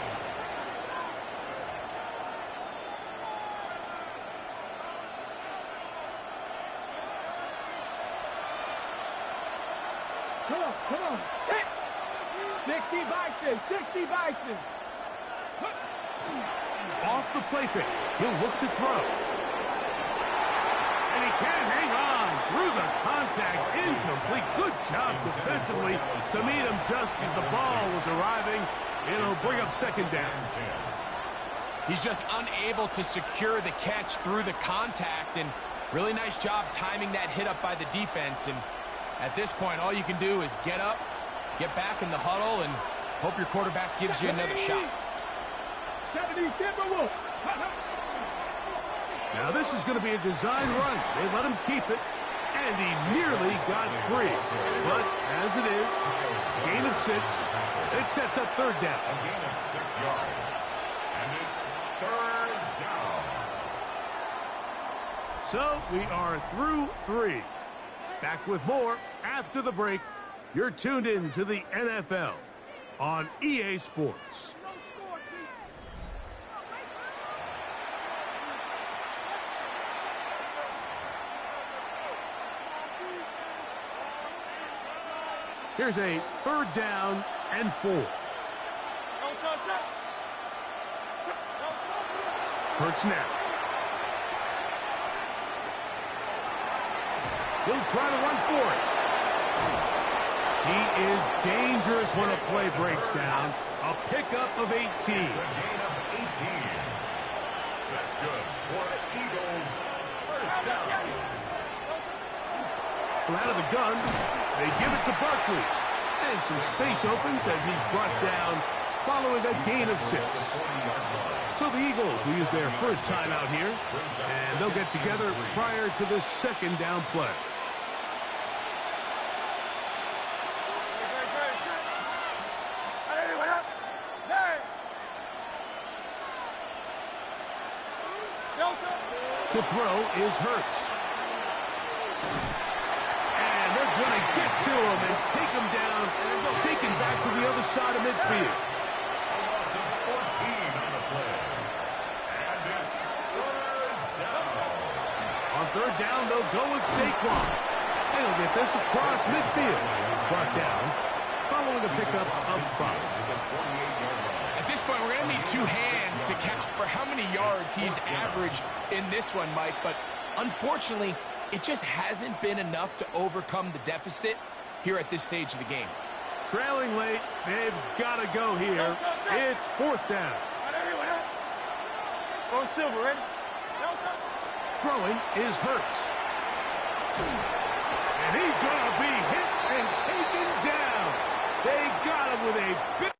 Come on. Hit. 60 bikes, 60 bikes. Off the play fake. He'll look to throw. And he can't hang on through the contact. Incomplete. Good job defensively to meet him just as the ball was arriving. It'll bring up second down. He's just unable to secure the catch through the contact, and really nice job timing that hit up by the defense. And at this point, all you can do is get up, get back in the huddle, and hope your quarterback gives you another shot. Now this is going to be a design run. They let him keep it, and he nearly got free. But as it is, gain of 6, it sets up third down. A gain of 6 yards. And it's third down. So we are through 3. Back with more after the break. You're tuned in to the NFL on EA Sports. Here's a third down and 4. Hurts now. He'll try to run for it. He is dangerous when a play breaks down. A pickup of 18. It's a gain of 18. That's good for the Eagles. First down. From out of the gun, they give it to Barkley. And some space opens as he's brought down following a gain of 6. So the Eagles will use their first time out here, and they'll get together prior to this second down play. To throw is Hurts. And they're going to get to him and take him down, taken back to the other side of midfield. A loss of 14 on the play. And it's third down. On third down, they'll go with Saquon. And he'll get this across midfield. He's brought down following a pickup of 5. At this point, we're going to need 2 hands to count for how many yards he's averaged in this one, Mike. But unfortunately, it just hasn't been enough to overcome the deficit here at this stage of the game. Trailing late, they've got to go here. It's fourth down. Go Silver, ready? Throwing is Hurts. And he's going to be hit and taken down. They got him with a big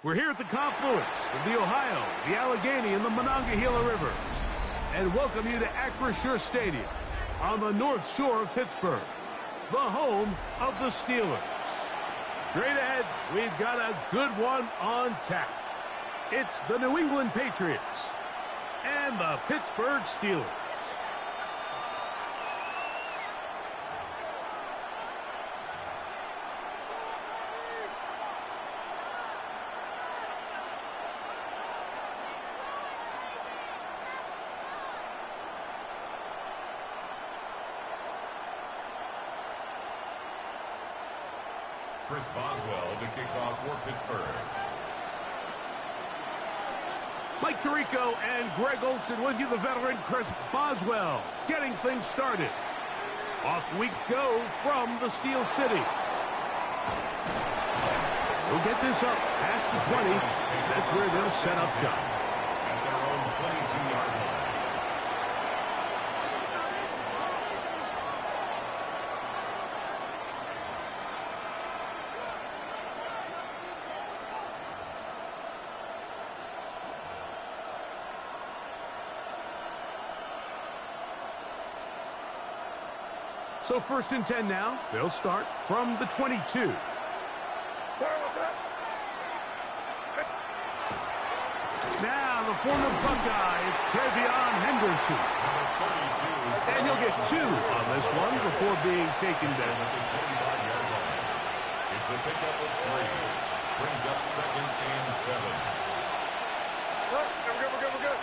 We're here at the confluence of the Ohio, the Allegheny, and the Monongahela Rivers, and welcome you to Acrisure Stadium on the North Shore of Pittsburgh, the home of the Steelers. Straight ahead, we've got a good one on tap. It's the New England Patriots and the Pittsburgh Steelers. Chris Boswell to kick off for Pittsburgh. Mike Tirico and Greg Olson with you, the veteran Chris Boswell, getting things started. Off we go from the Steel City. We'll get this up past the 20. That's where they'll set up shop. At their own 22-yard line. So 1st and 10 now. They'll start from the 22. Now the former Buckeye, it's Travion Henderson. And he'll get 2 on this one before being taken down. It's a pickup of 3. Brings up 2nd and 7. We're good.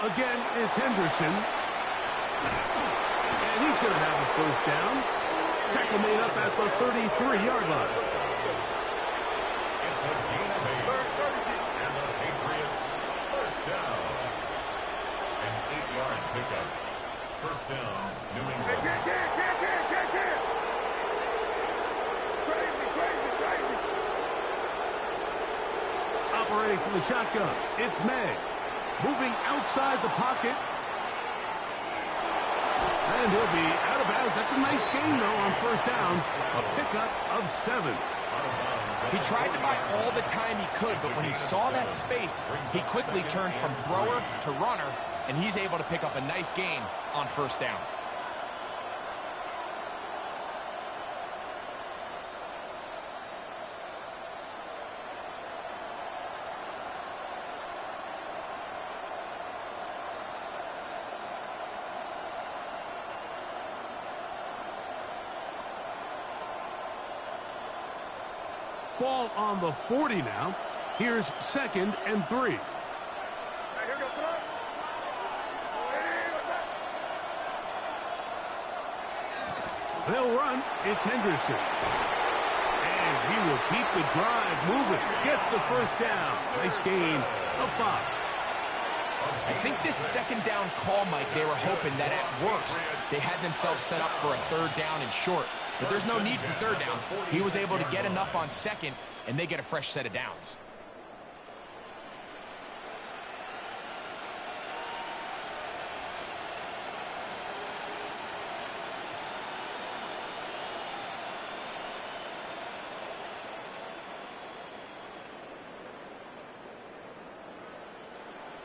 Again, it's Henderson. And he's going to have a 1st down. Tackle made up at the 33-yard line. It's a gain of 8. And the Patriots, 1st down. An 8-yard pickup. 1st down, New England. Crazy. Operating from the shotgun, it's May. Moving outside the pocket. And he'll be out of bounds. That's a nice gain, though, on 1st down. A pickup of 7. He tried to buy all the time he could, but when he saw that space, he quickly turned from thrower to runner, and he's able to pick up a nice gain on 1st down. Ball on the 40 now. Here's 2nd and 3. Here goes tonight. They'll run. It's Henderson. And he will keep the drive moving. Gets the 1st down. Nice gain of 5. I think this 2nd down call, Mike, they were hoping that at worst they had themselves set up for a 3rd down and short. But there's no need for 3rd down. He was able to get enough on 2nd, and they get a fresh set of downs.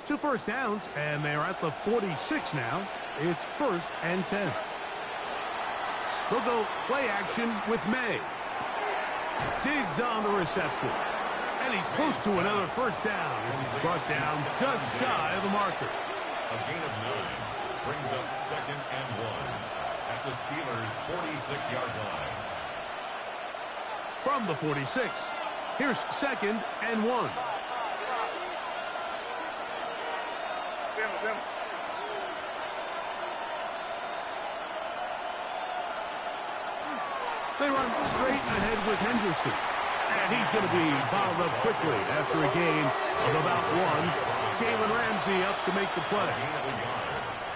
Two 1st downs, and they're at the 46 now. It's 1st and 10. They'll go play action with May. Diggs on the reception. And he's close to another 1st down as he's brought down just shy of the marker. A gain of 9 brings up 2nd and 1 at the Steelers' 46-yard line. From the 46, here's 2nd and 1. They run straight ahead with Henderson. And he's going to be fouled up quickly after a gain of about 1. Jalen Ramsey up to make the play.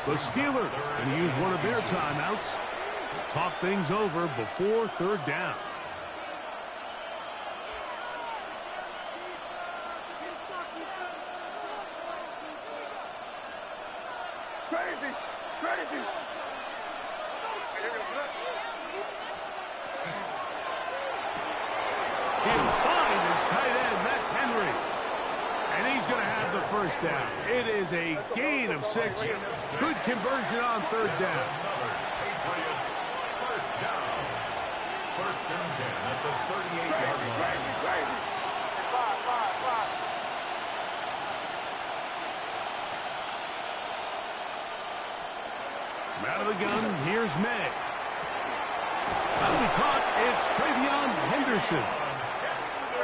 The Steelers going to use one of their timeouts to talk things over before 3rd down. Crazy. He'll find his tight end. That's Henry. And he's going to have the first down. It is a gain of 6. Good conversion on third down. Patriots first down. First and 10 at the 38-yard line. Out of the gun, here's May. That'll be caught. It's Travion Henderson.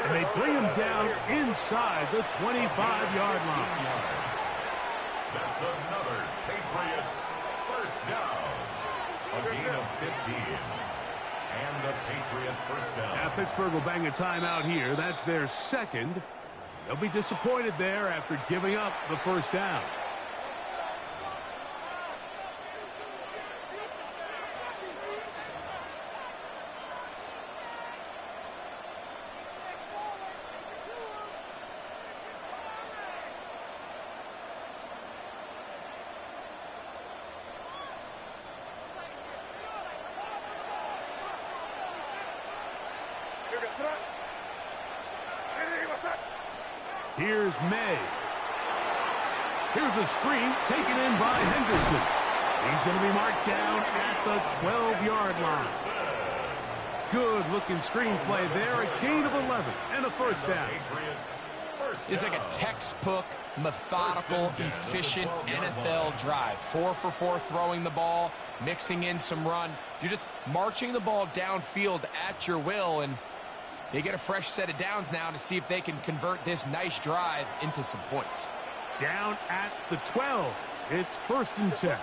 And they bring him down inside the 25-yard line. That's another Patriots first down. A gain of 15. And the Patriot first down. Now Pittsburgh will bang a timeout here. That's their second. They'll be disappointed there after giving up the first down. Here's May. Here's a screen taken in by Henderson. He's going to be marked down at the 12-yard line. Good-looking screenplay there. A gain of 11 and a first down. It's like a textbook, methodical, efficient NFL drive. 4 for 4 throwing the ball, mixing in some run. You're just marching the ball downfield at your will, and they get a fresh set of downs now to see if they can convert this nice drive into some points. Down at the 12. It's first and 10.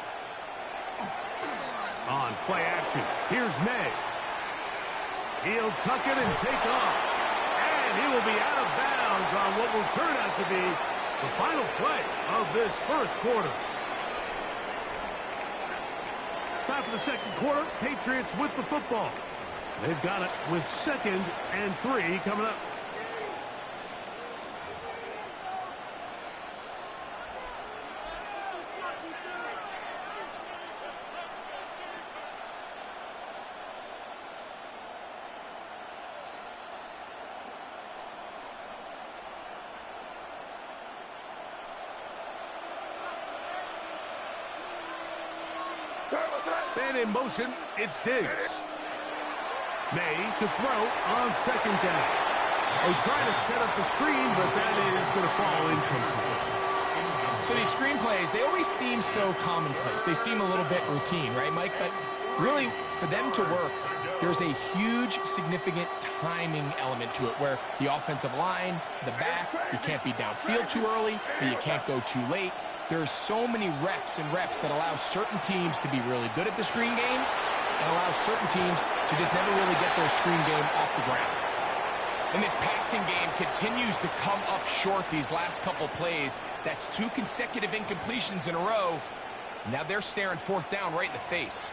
On play action, here's May. He'll tuck it and take off. And he will be out of bounds on what will turn out to be the final play of this first quarter. Time for the second quarter. Patriots with the football. They've got it with 2nd and 3 coming up. And in motion, it's Diggs. May to throw on 2nd down. They try to set up the screen, but that is going to fall incomplete. So these screenplays, they always seem so commonplace. They seem a little bit routine, right, Mike? But really, for them to work, there's a huge, significant timing element to it where the offensive line, the back, you can't be downfield too early, but you can't go too late. There's so many reps and reps that allow certain teams to be really good at the screen game and allow certain teams to just never really get their screen game off the ground. And this passing game continues to come up short these last couple plays. That's 2 consecutive incompletions in a row. Now they're staring 4th down right in the face.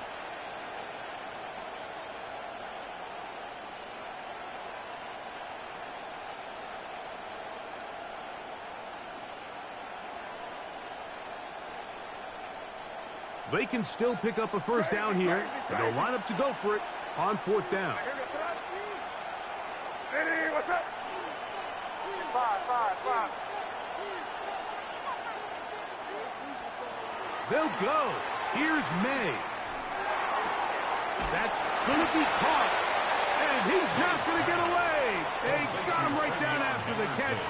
They can still pick up a first down here, and they'll line up to go for it on 4th down. What's up? 5. They'll go. Here's May. That's going to be caught. And he's not going to get away. They got him right down after the catch.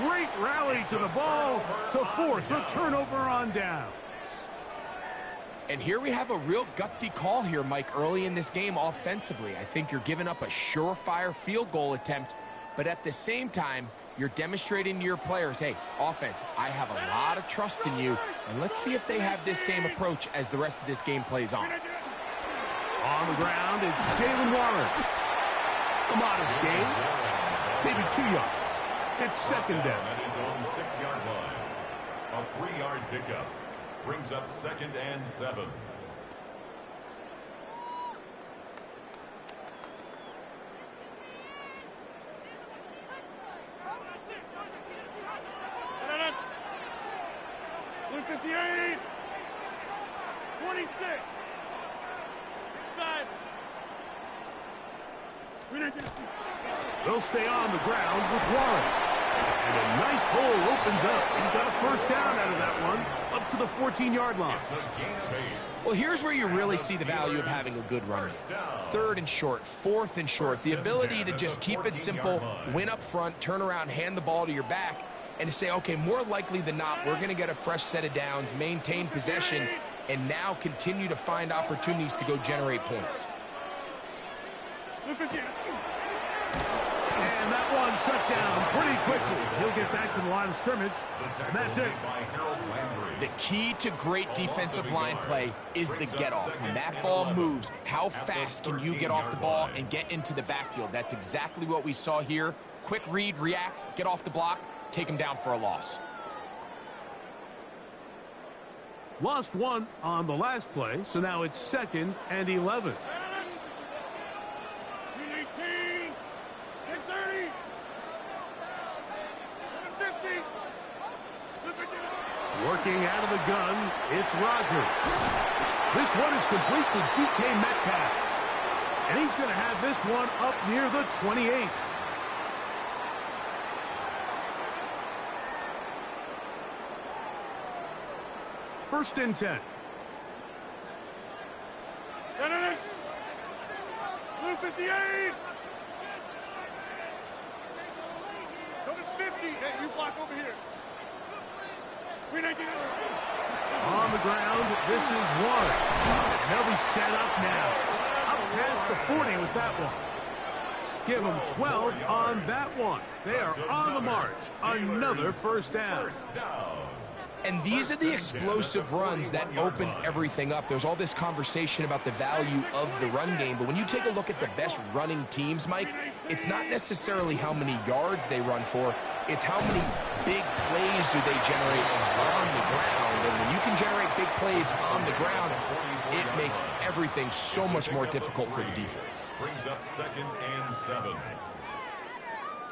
Great rally to the ball to force a turnover on down. And here we have a real gutsy call here, Mike, early in this game offensively. I think you're giving up a surefire field goal attempt, but at the same time, you're demonstrating to your players, hey, offense, I have a lot of trust in you, and let's see if they have this same approach as the rest of this game plays on. On the ground, it's Jalen Warren. A modest gain, maybe 2 yards. It's 2nd down. That is on the 6-yard line. A 3-yard pickup brings up 2nd and 7. Blue 58. 26. Inside. They'll stay on the ground with Warren. And a nice hole opens up. He's got a first down out of that one, up to the 14-yard line. Well, here's where you really see the value of having a good run. Third and short, fourth and short, the ability to just keep it simple, win up front, turn around, hand the ball to your back, and to say, okay, more likely than not, we're going to get a fresh set of downs, maintain possession, and now continue to find opportunities to go generate points. And that one shut down pretty quickly. He'll get back to the line of scrimmage, and that's it. The key to great defensive line play is the get-off. When that ball moves, how fast can you get off the ball and get into the backfield? That's exactly what we saw here. Quick read, react, get off the block, take him down for a loss. Lost one on the last play, so now it's 2nd and 11. Working out of the gun, it's Rogers. This one is complete to DK Metcalf. And he's going to have this one up near the 28. First and 10. Blue 58. Go to 50. Hey, you block over here. On the ground, this is Warren. They'll be set up now. Up past the 40 with that one. Give them 12 on that one. They are on the march. Another first down. And these are the explosive runs that open everything up. There's all this conversation about the value of the run game, but when you take a look at the best running teams, Mike, it's not necessarily how many yards they run for, it's how many big plays do they generate on the ground. And when you can generate big plays on the ground, it makes everything so much more difficult for the defense. Brings up 2nd and 7.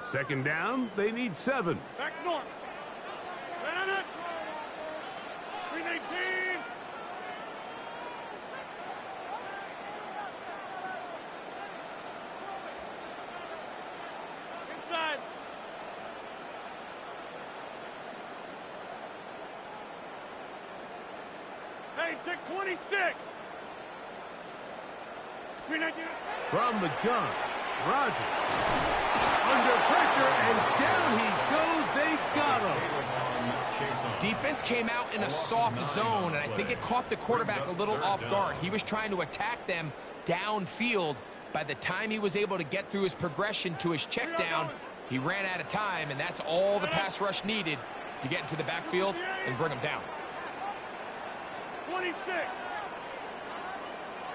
Second down, they need 7. Back north. 319. Inside. Hey, take 26. From the gun, Rogers. Under pressure, and down he goes. They got him. Defense came out in a soft zone, and I think it caught the quarterback a little off guard. He was trying to attack them downfield. By the time he was able to get through his progression to his check down, he ran out of time, and that's all the pass rush needed to get into the backfield and bring him down. 26.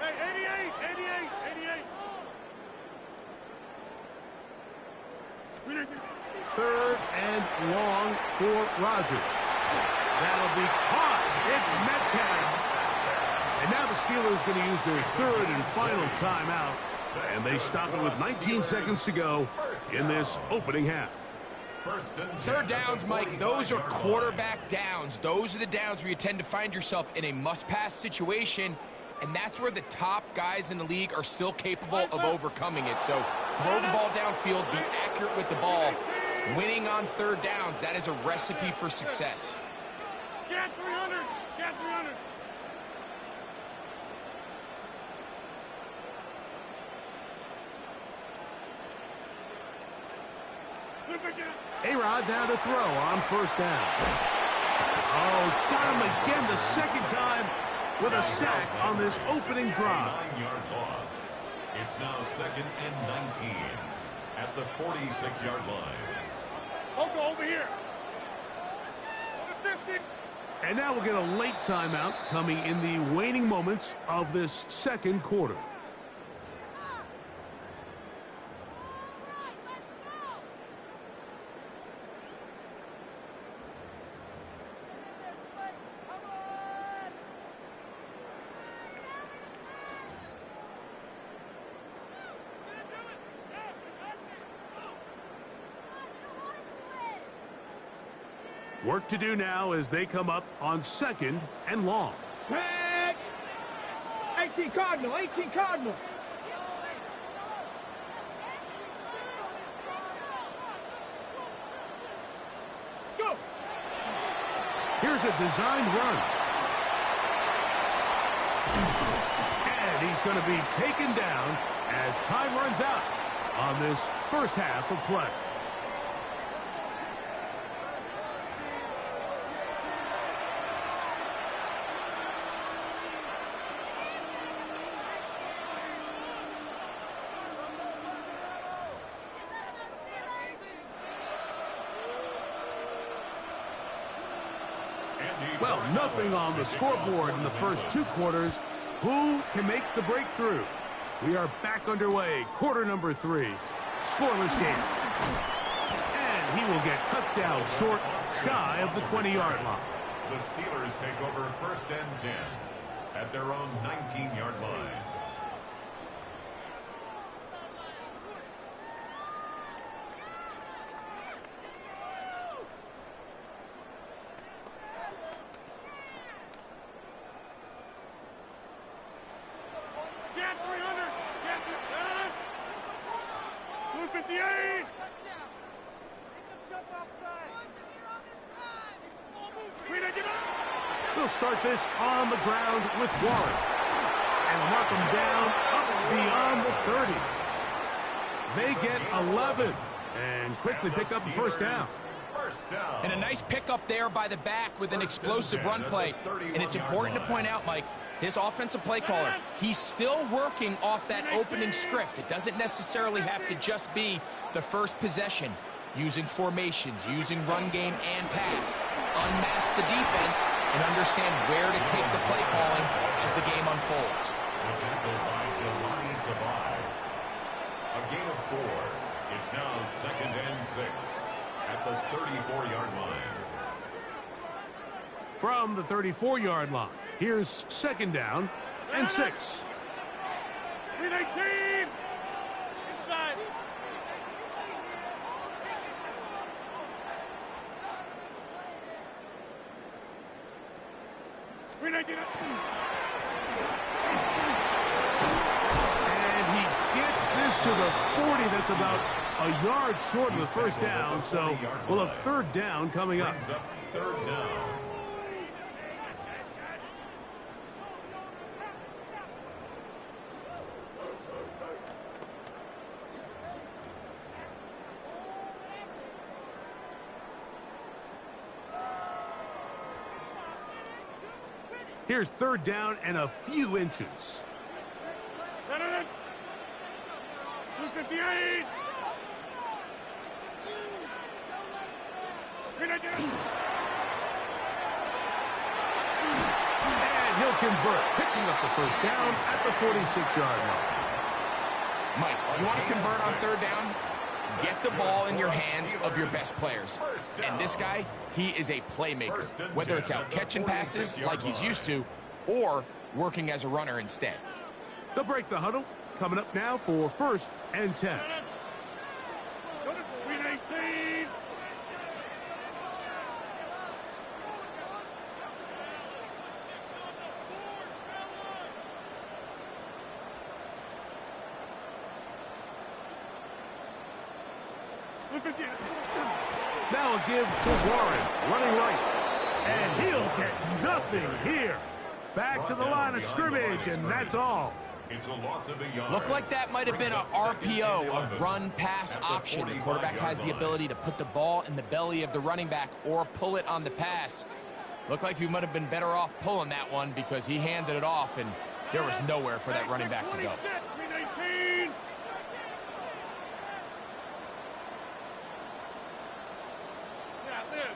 Hey, 88, 88, 88. Third and long for Rogers. That'll be caught. It's Metcalf. And now the Steelers going to use their third and final timeout. And they stop it with 19 seconds to go in this opening half. Third downs, Mike, those are quarterback downs. Those are the downs where you tend to find yourself in a must-pass situation, and that's where the top guys in the league are still capable of overcoming it. So throw the ball downfield, be accurate with the ball. Winning on third downs, that is a recipe for success. Get 300. Get 300. A-Rod now to throw on first down. Oh, got him again the second time with a sack on this opening drive. 9-yard loss. It's now 2nd and 19 at the 46-yard line. Go over here. Go to 50. And now we'll get a late timeout coming in the waning moments of this second quarter. Work to do now as they come up on 2nd and long. 18 Cardinal, 18 Cardinal. Here's a designed run. And he's going to be taken down as time runs out on this first half of play. Well, nothing on the scoreboard in the first 2 quarters. Who can make the breakthrough? We are back underway. Quarter number 3. Scoreless game. And he will get cut down short, shy of the 20-yard line. The Steelers take over 1st and 10 at their own 19-yard line. Get 300. Get 258. We'll start this on the ground with Warren. And mark him down up beyond the 30. They get 11 and quickly pick up the first down. And a nice pickup there by the back with an explosive run play. And it's important to point out, Mike, his offensive play caller, he's still working off that opening script. It doesn't necessarily have to just be the first possession. Using formations, using run game and pass. Unmask the defense and understand where to take the play calling as the game unfolds. The tackle by Jelani Tabai. A gain of 4. It's now 2nd and 6 at the 34-yard line. From the 34-yard line, here's 2nd down and 6. 319. Inside. And he gets this to the 40. That's about a yard short of the first down, so we'll have 3rd down coming up. Brings up 3rd down. Here's 3rd down and a few inches. 258. And he'll convert, picking up the first down at the 46-yard line. Mike, you want to convert on 3rd down? Get the ball in your hands of your best players. And this guy, he is a playmaker. Whether it's out catching passes like he's used to, or working as a runner instead. They'll break the huddle. Coming up now for 1st and 10. 319. Now a give to Warren, running right. And he'll get nothing here. Back to the line of scrimmage, and that's all. It's a loss of a yard. Looked like that might have been an RPO, a run-pass option. The quarterback has the ability to put the ball in the belly of the running back or pull it on the pass. Looked like he might have been better off pulling that one because he handed it off, and there was nowhere for that running back to go. 319. Yeah, live.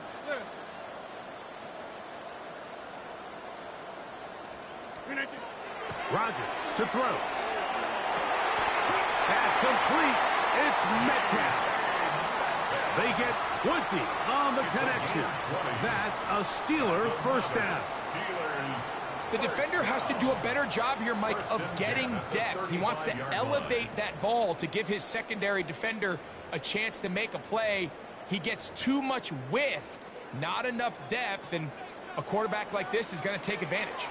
Rodgers to throw. That's complete. It's Metcalf. They get 20 on the connection. That's a Steeler first down. The defender has to do a better job here, Mike, of getting depth. He wants to elevate that ball to give his secondary defender a chance to make a play. He gets too much width, not enough depth, and a quarterback like this is going to take advantage.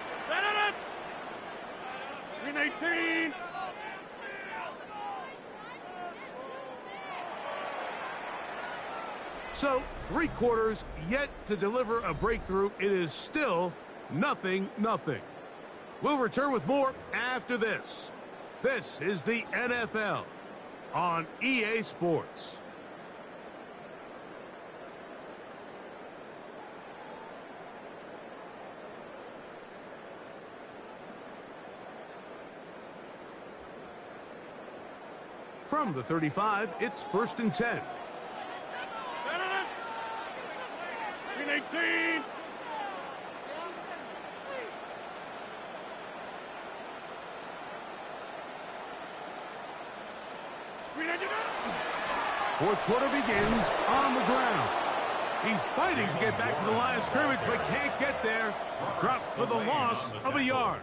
319. So, 3 quarters yet to deliver a breakthrough. It is still 0-0. We'll return with more after this. This is the NFL on EA Sports. From the 35, it's 1st and 10. 18. Fourth quarter begins on the ground. He's fighting to get back to the line of scrimmage, but can't get there. Dropped for the loss of a yard.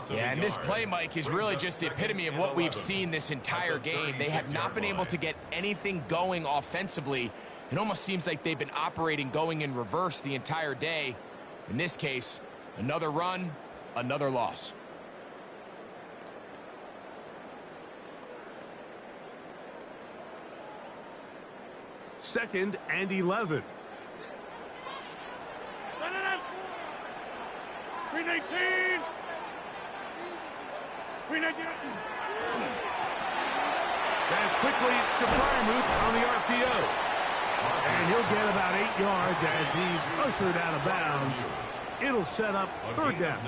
Yeah, and this play, Mike, is really just the epitome of what we've seen this entire game. They have not been able to get anything going offensively. It almost seems like they've been operating going in reverse the entire day. In this case, another run, another loss. Second and 11. Screen 18. Screen 18. That's quickly to Fryermuth on the RPO. And he'll get about 8 yards as he's ushered out of bounds. It'll set up 3rd down.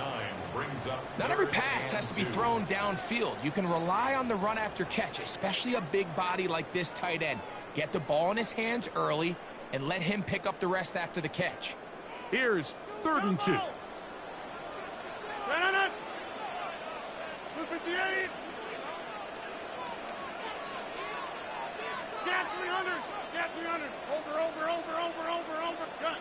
Not every pass has to be thrown downfield. You can rely on the run after catch, especially a big body like this tight end. Get the ball in his hands early and let him pick up the rest after the catch. Here's 3rd and 2. 258. Get 300. Get 300. Over. Gun.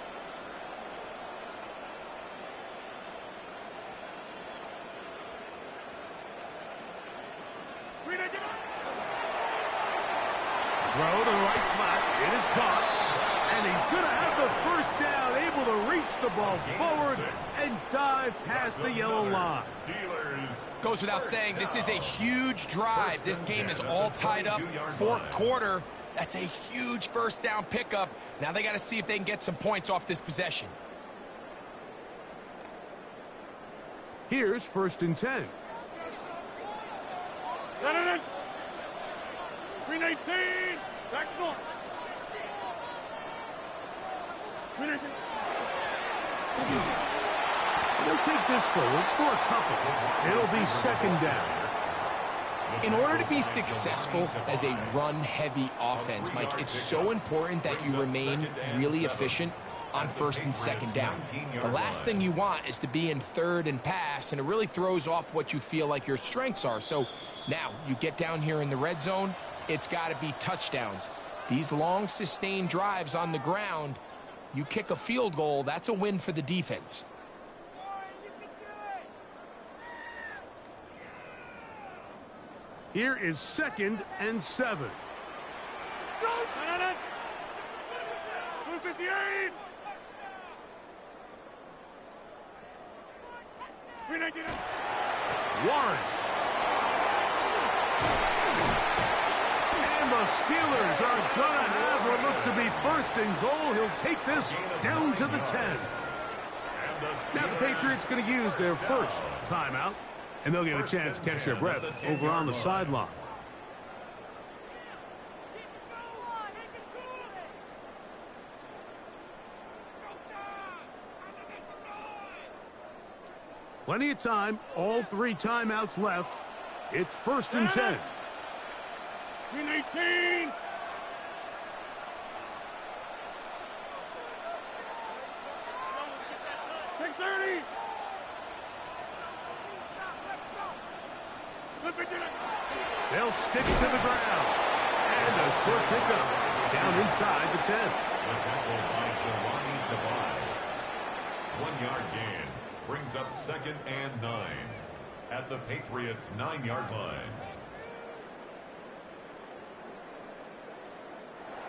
Throw to the right flat. It is caught. And he's going to have the 1st down, able to reach the ball forward and dive past the yellow line. Goes without saying, this is a huge drive. This game is all tied up. 4th quarter, that's a huge 1st down pickup. Now they got to see if they can get some points off this possession. Here's 1st and 10. Screen 18. Back door. Screen 18. They'll take this forward for a couple. It'll be 2nd down. In order to be successful as a run-heavy offense, Mike, it's so important that you remain really efficient on 1st and 2nd down. The last thing you want is to be in 3rd and pass, and it really throws off what you feel like your strengths are. So now you get down here in the red zone, it's got to be touchdowns. These long, sustained drives on the ground, you kick a field goal, that's a win for the defense. Here is 2nd and 7. 258. Screen 18. Warren. And the Steelers are going to have what looks to be 1st and goal. He'll take this down to the 10s. Now the Patriots going to use their 1st timeout, and they'll get a chance to catch their breath over on the sideline. Plenty of time, all 3 timeouts left. It's 1st and 10. Screen 18. Take 30. They'll stick to the ground. And a short pickup down inside the 10. The tackle by Giovanni Tavai. 1-yard gain brings up 2nd and 9 at the Patriots' 9-yard line.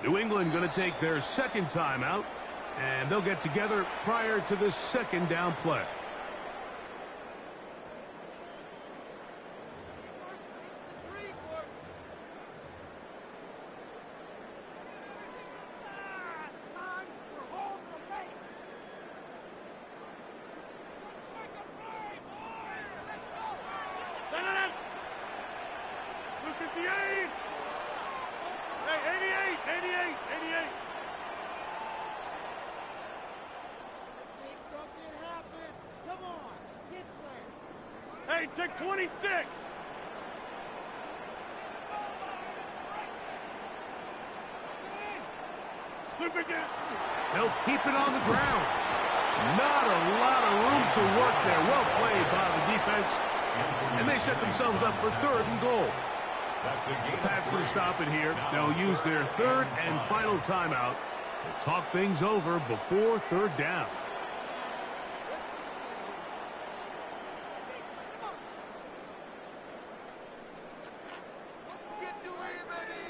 New England going to take their 2nd timeout, and they'll get together prior to this 2nd down play. 58. Hey, 88, 88, 88. Let's make something happen. Come on, get clear. Hey, take 26. Scoop again. They'll keep it on the ground. Not a lot of room to work there. Well played by the defense. And they set themselves up for 3rd and goal. The Pats going to stop it here. They'll use their 3rd and final timeout to talk things over before 3rd down. Get to it, baby.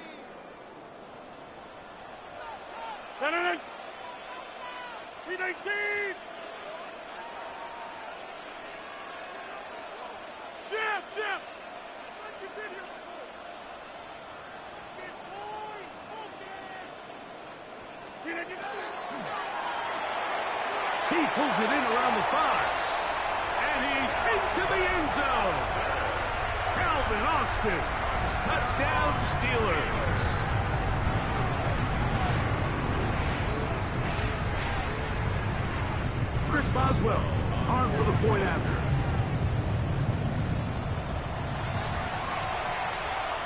No. 319. Jim. He pulls it in around the 5. And he's into the end zone. Calvin Austin. Touchdown Steelers. Chris Boswell on for the point after.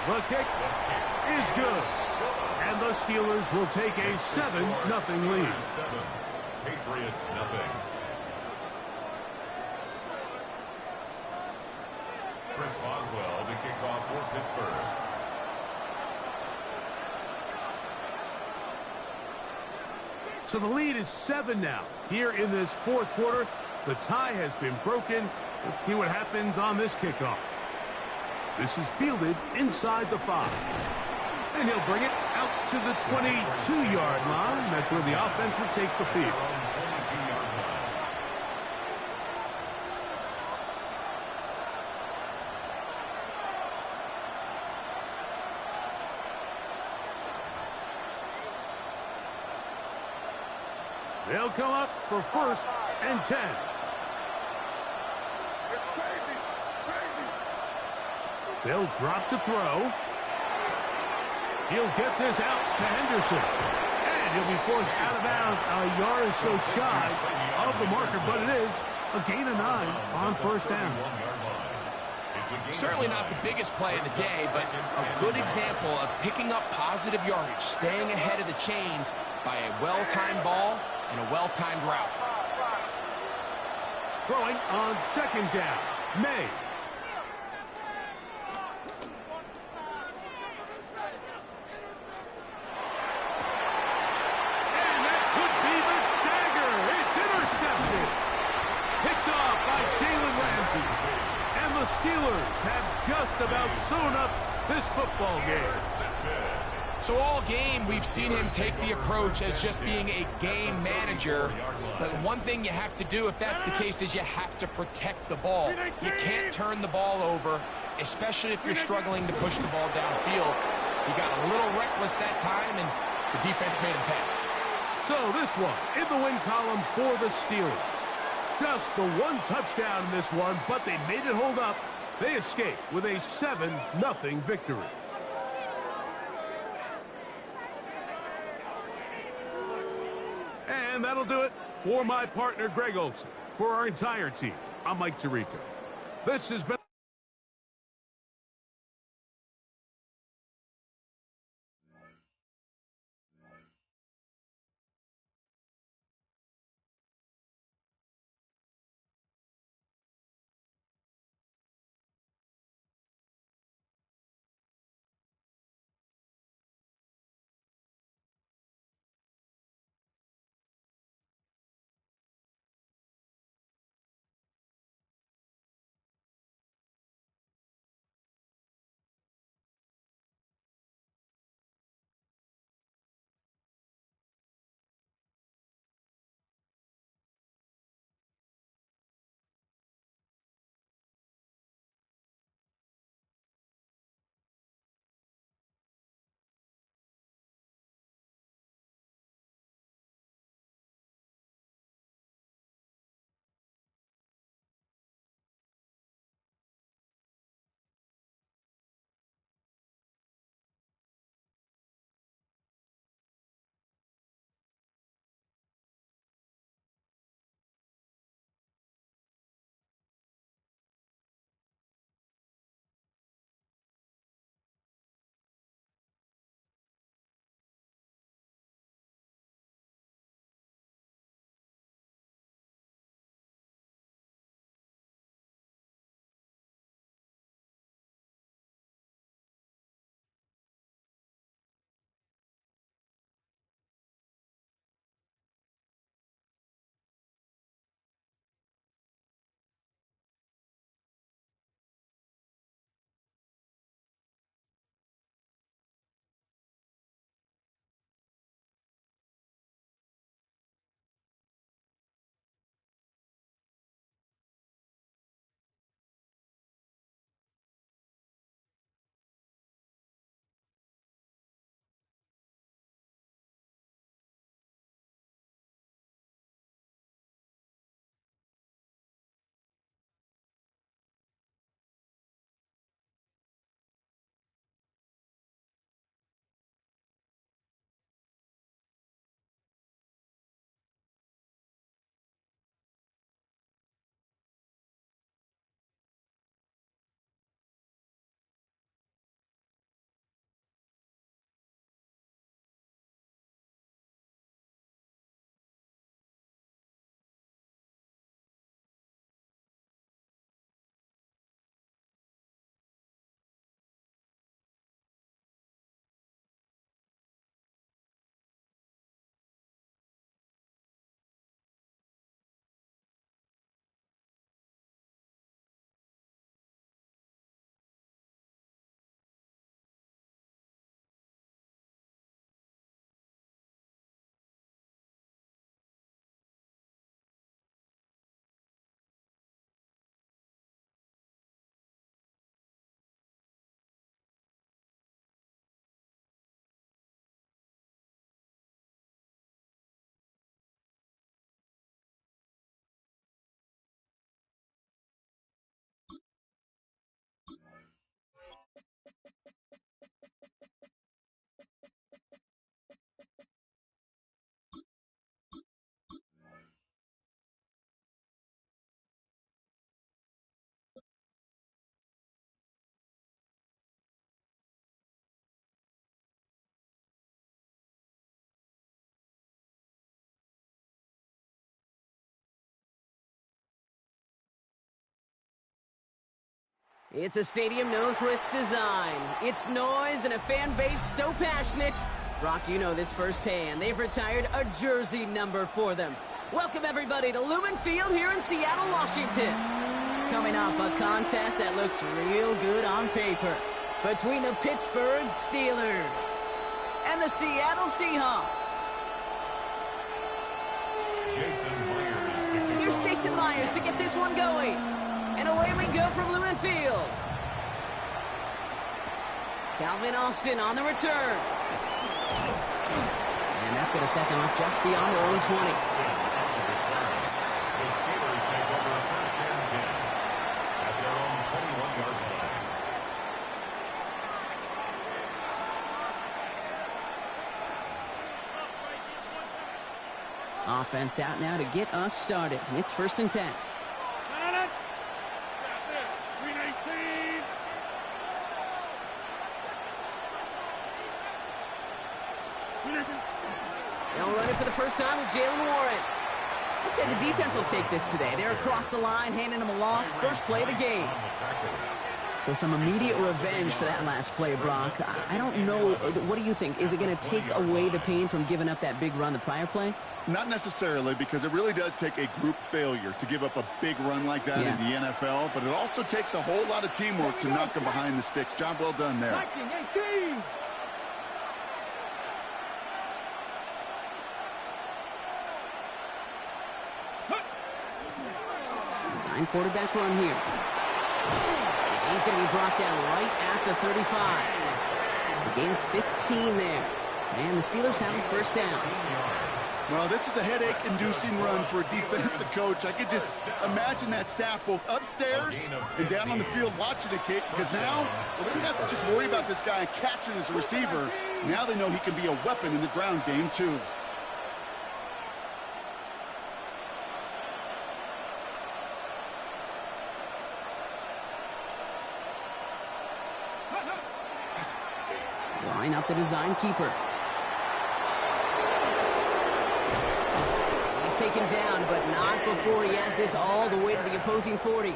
The kick is good. And the Steelers will take a 7-0 lead. Patriots nothing. Chris Boswell to kick off for Pittsburgh. So the lead is 7 now. Here in this 4th quarter, the tie has been broken. Let's see what happens on this kickoff. This is fielded inside the 5. And he'll bring it out to the 22-yard line. That's where the offense will take the field. They'll come up for 1st and 10. They'll drop to throw. He'll get this out to Henderson. And he'll be forced out of bounds. A yard or so shy of the marker, but it is a gain of 9 on 1st down. Certainly not the biggest play of the day, but a good example of picking up positive yardage, staying ahead of the chains by a well-timed ball and a well-timed route. Throwing on 2nd down. May. And that could be the dagger. It's intercepted. Picked off by Jalen Ramsey. And the Steelers have just about sewn up this football game. So all game, we've seen him take the approach as just being a game manager. But one thing you have to do, if that's the case, is you have to protect the ball. You can't turn the ball over, especially if you're struggling to push the ball downfield. He got a little reckless that time, and the defense made him pay. So this one in the win column for the Steelers. Just the 1 touchdown in this one, but they made it hold up. They escape with a 7-0 victory. And that'll do it for my partner, Greg Olson. For our entire team, I'm Mike Tirico. This has been It's a stadium known for its design, its noise, and a fan base so passionate. Brock, you know this firsthand. They've retired a jersey number for them. Welcome, everybody, to Lumen Field here in Seattle, Washington. Coming up, a contest that looks real good on paper between the Pittsburgh Steelers and the Seattle Seahawks. Here's Jason Myers to get this one going. And away we go from Lumen Field. Calvin Austin on the return. And that's going to set them up just beyond their own 20. The Steelers take over first and 10 at their own 21-yard line. Offense out now to get us started. It's first and 10. They'll run it for the first time with Jalen Warren. I'd say the defense will take this today. They're across the line, handing them a loss. First play of the game. So some immediate revenge for that last play, Brock. I don't know. What do you think? Is it going to take away the pain from giving up that big run the prior play? Not necessarily, because it really does take a group failure to give up a big run like that in the NFL, but it also takes a whole lot of teamwork to knock them behind the sticks. Job well done there. Design quarterback run here. He's going to be brought down right at the 35. A gain of 15 there. And the Steelers have a first down. Well, this is a headache-inducing run for a defensive coach. I could just imagine that staff both upstairs and down on the field watching it, Kate, because now they don't have to just worry about this guy catching as a receiver. Now they know he can be a weapon in the ground game, too. Line up the design keeper. He's taken down, but not before he has this all the way to the opposing 40.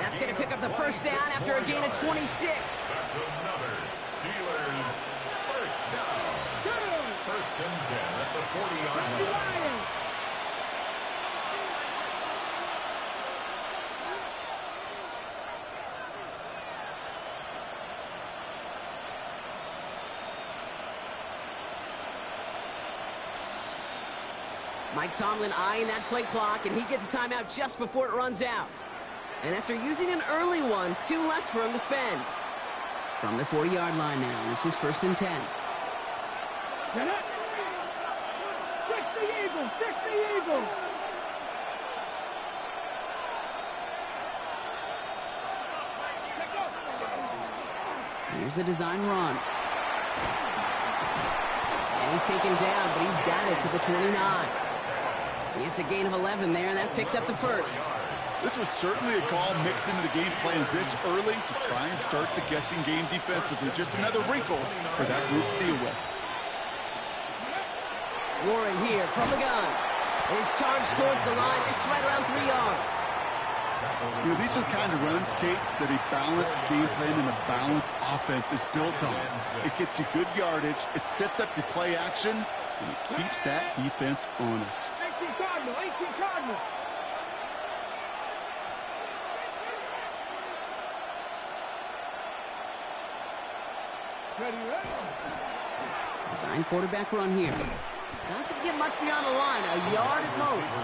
That's going to pick up the first down after a gain of 26. That's another Steelers first down. First and 10 at the 40-yard line. Mike Tomlin eyeing that play clock, and he gets a timeout just before it runs out. And after using an early one, 2 left for him to spend. From the 40-yard line now, this is first and 10. Fix the Eagle! Fix the Eagle! Here's the design run. And he's taken down, but he's got it to the 29. It's a gain of 11 there, and that picks up the first. This was certainly a call mixed into the game plan this early to try and start the guessing game defensively. Just another wrinkle for that group to deal with. Warren here from the gun. His charge towards the line. It's right around 3 yards. You know, these are the kind of runs, Kate, that a balanced game plan and a balanced offense is built on. It gets you good yardage, it sets up your play action, and it keeps that defense honest. 18 Cardinal! 18 Cardinal! Ready, ready? Design quarterback run here. Doesn't get much beyond the line, a yard at most.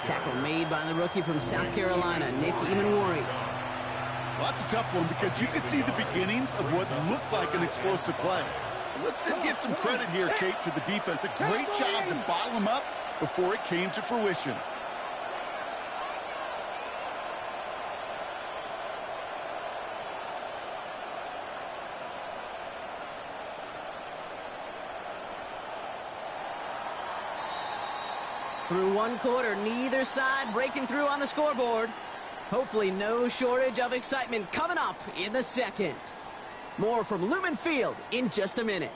Tackle made by the rookie from South Carolina, Nick Emanwari. Well, that's a tough one because you could see the beginnings of what looked like an explosive play. Let's give some credit here, Kate, to the defense. A great job to bottle him up before it came to fruition. Through one quarter, neither side breaking through on the scoreboard. Hopefully no shortage of excitement coming up in the second. More from Lumen Field in just a minute.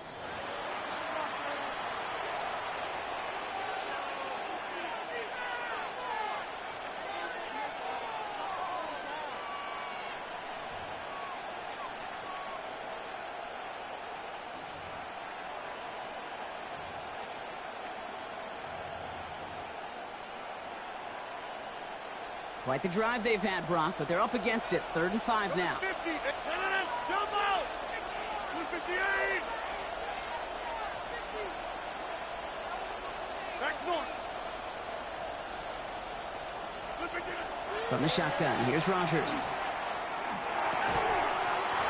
Quite the drive they've had, Brock, but they're up against it. 3rd and 5 now. 50. Jump out. 258. Back one. From the shotgun, here's Rodgers.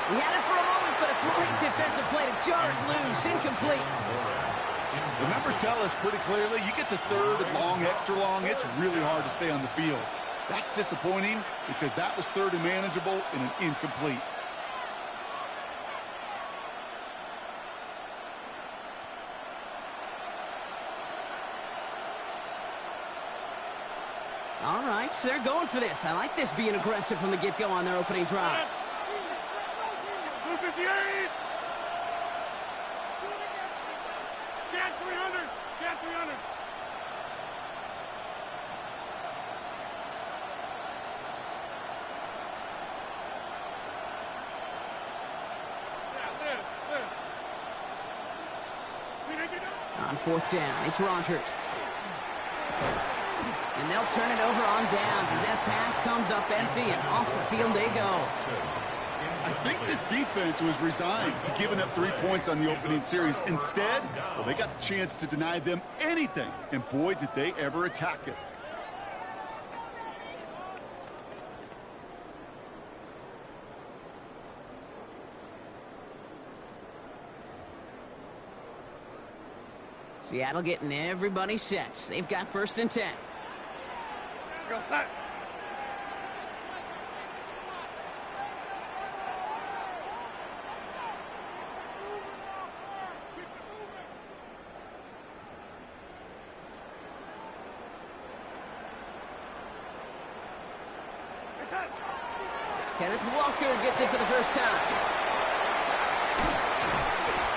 He had it for a moment, but a great defensive play to jar it loose. Incomplete. The numbers tell us pretty clearly, you get to 3rd and long, extra long, it's really hard to stay on the field. That's disappointing because that was 3rd and manageable and an incomplete. All right, so they're going for this. I like this being aggressive from the get-go on their opening drive. 258. Get 300. Get 300. On 4th down, it's Rodgers. And they'll turn it over on downs as that pass comes up empty and off the field they go. I think this defense was resigned to giving up 3 points on the opening series. Instead, well, they got the chance to deny them anything, and boy, did they ever attack it. Seattle getting everybody set. They've got 1st and 10. Go set. Kenneth Walker gets it for the first time.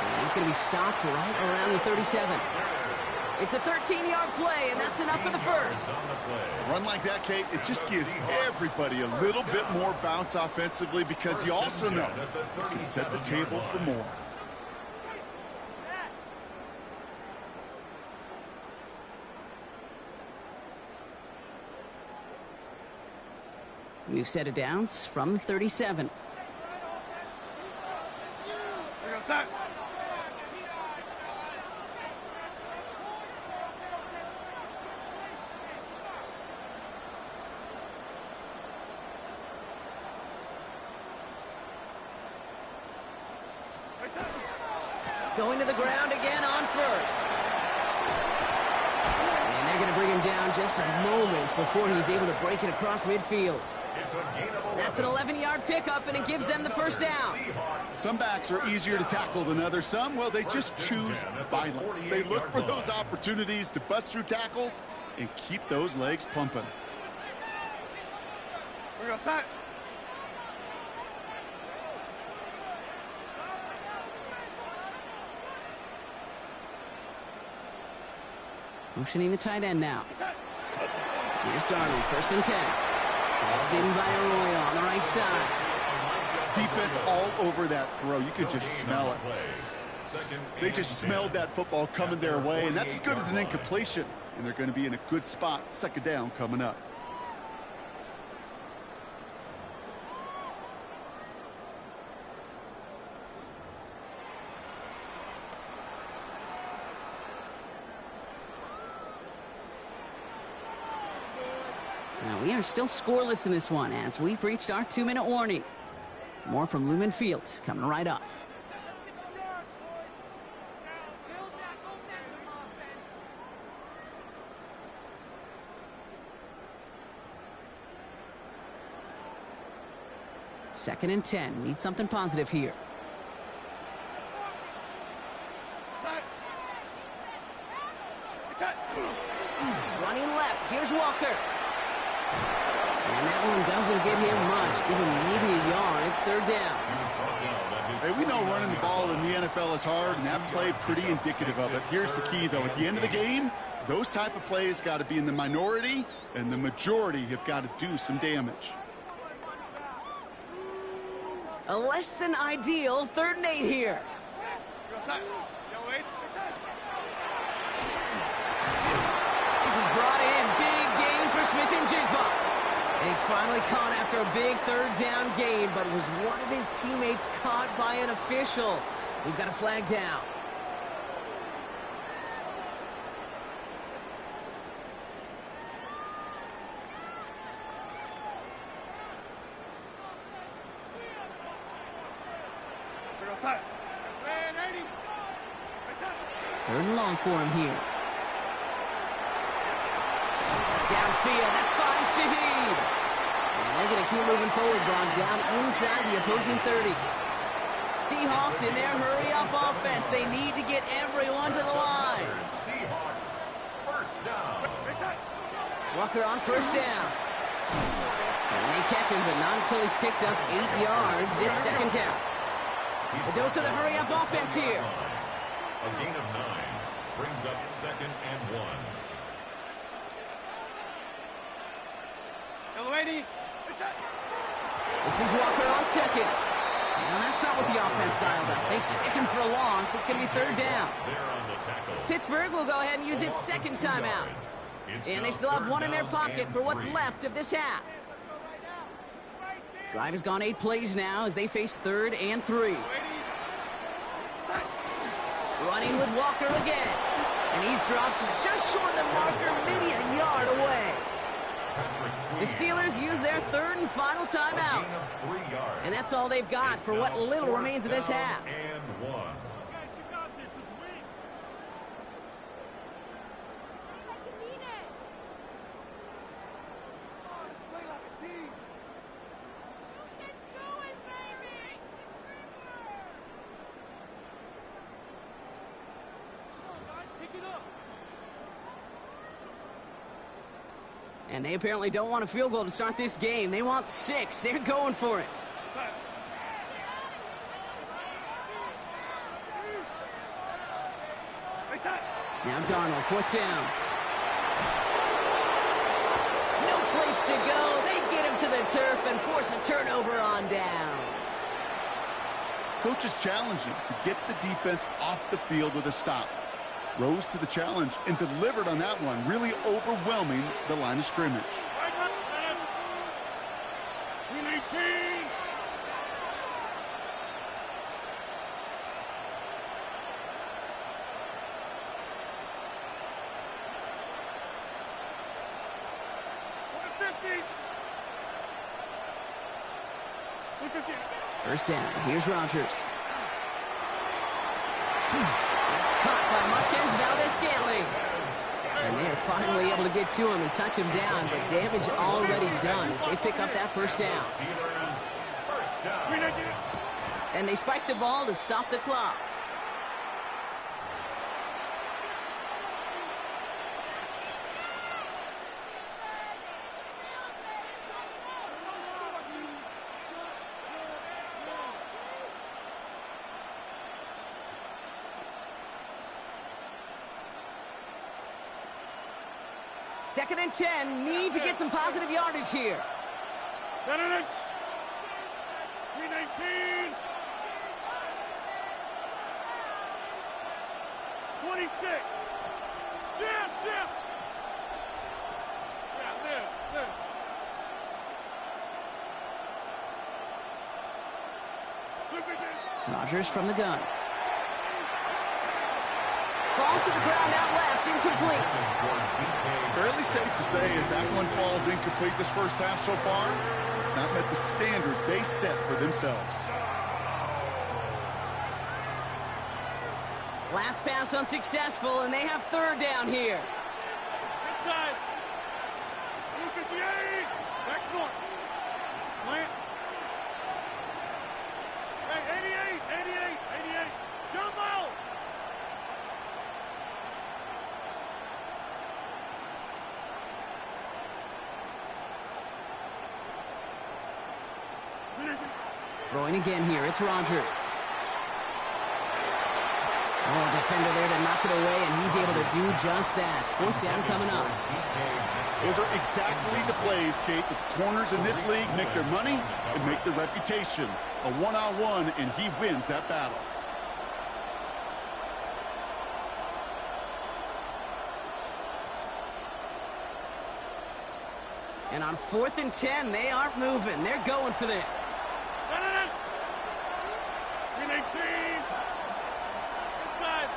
And he's going to be stopped right around the 37. It's a 13-yard play, and that's enough for the first. A run like that, Kate, it just gives everybody a little bit more bounce offensively because you also know you can set the table for more. New set of downs from the 37. Go set. Going to the ground again on 1st. And they're going to bring him down just a moment before he's able to break it across midfield. That's an 11-yard pickup, and it gives them the first down. Some backs are easier to tackle than others. Some, well, they just choose violence. They look for those opportunities to bust through tackles and keep those legs pumping. We're going to set. Motioning the tight end now. Here's Darnold, 1st and 10. Balled in by Arroyo on the right side. Defense all over that throw. You could just smell it. They just smelled that football coming their way, and that's as good as an incompletion. And they're going to be in a good spot, 2nd down coming up. Now, we are still scoreless in this one as we've reached our 2-minute warning. More from Lumen Fields coming right up. Second and 10. Need something positive here. Running left. Here's Walker. And that one doesn't get him much. Give him maybe a yard. It's 3rd down. Hey, we know running the ball in the NFL is hard, and that play pretty indicative of it. Here's the key, though. At the end of the game, those type of plays got to be in the minority, and the majority have got to do some damage. A less than ideal 3rd and 8 here. This is brought in. Big game for Smith and Jigba. And he's finally caught after a big third down gain, but was one of his teammates caught by an official? We've got a flag down. Third and long for him here. Downfield, that finds Shaheed. And they're going to keep moving forward, Braun, down inside the opposing 30. Seahawks in their hurry-up offense. They need to get everyone to the line. Seahawks, first down. Walker on first down. And they catch him, but not until he's picked up 8 yards. It's second down. The dose of the hurry-up offense here. A gain of 9 brings up second and 1. This is Walker on second. Now that's not what the offense dialed up. They stick him for a loss. It's going to be third down. There on the tackle. Pittsburgh will go ahead and use its second timeout. And they still have one in their pocket for what's left of this half. Drive has gone 8 plays now as they face third and 3. Running with Walker again. And he's dropped just short of the marker, maybe a yard away. The Steelers use their third and final timeout. And that's all they've got for what little remains of this half. And 1. And they apparently don't want a field goal to start this game. They want 6. They're going for it. Now Darnold, fourth down. No place to go. They get him to the turf and force a turnover on downs. Coach is challenging to get the defense off the field with a stop. Rose to the challenge and delivered on that one, really overwhelming the line of scrimmage. First down. Here's Rodgers. That's caught by Marquez Valdez-Scantling. And they're finally able to get to him and touch him down, but damage already done as they pick up that first down. And they spike the ball to stop the clock. Second and 10, need to get some positive yardage here. 319. Jim! Yeah, live. Rodgers from the gun. Falls to the ground out left, incomplete. Fairly safe to say as that one falls incomplete this first half so far, it's not met the standard they set for themselves. Last pass unsuccessful, and they have third down here. Inside. 258. Back front. Slant. Hey, 88. Jumbo. Throwing again here, it's Rodgers. Oh, defender there to knock it away, and he's able to do just that. Fourth down coming up. Those are exactly the plays, Kate, that the corners in this league make their money and make their reputation. A one-on-one, and he wins that battle. And on 4th and 10, they aren't moving. They're going for this. Green 18. Inside.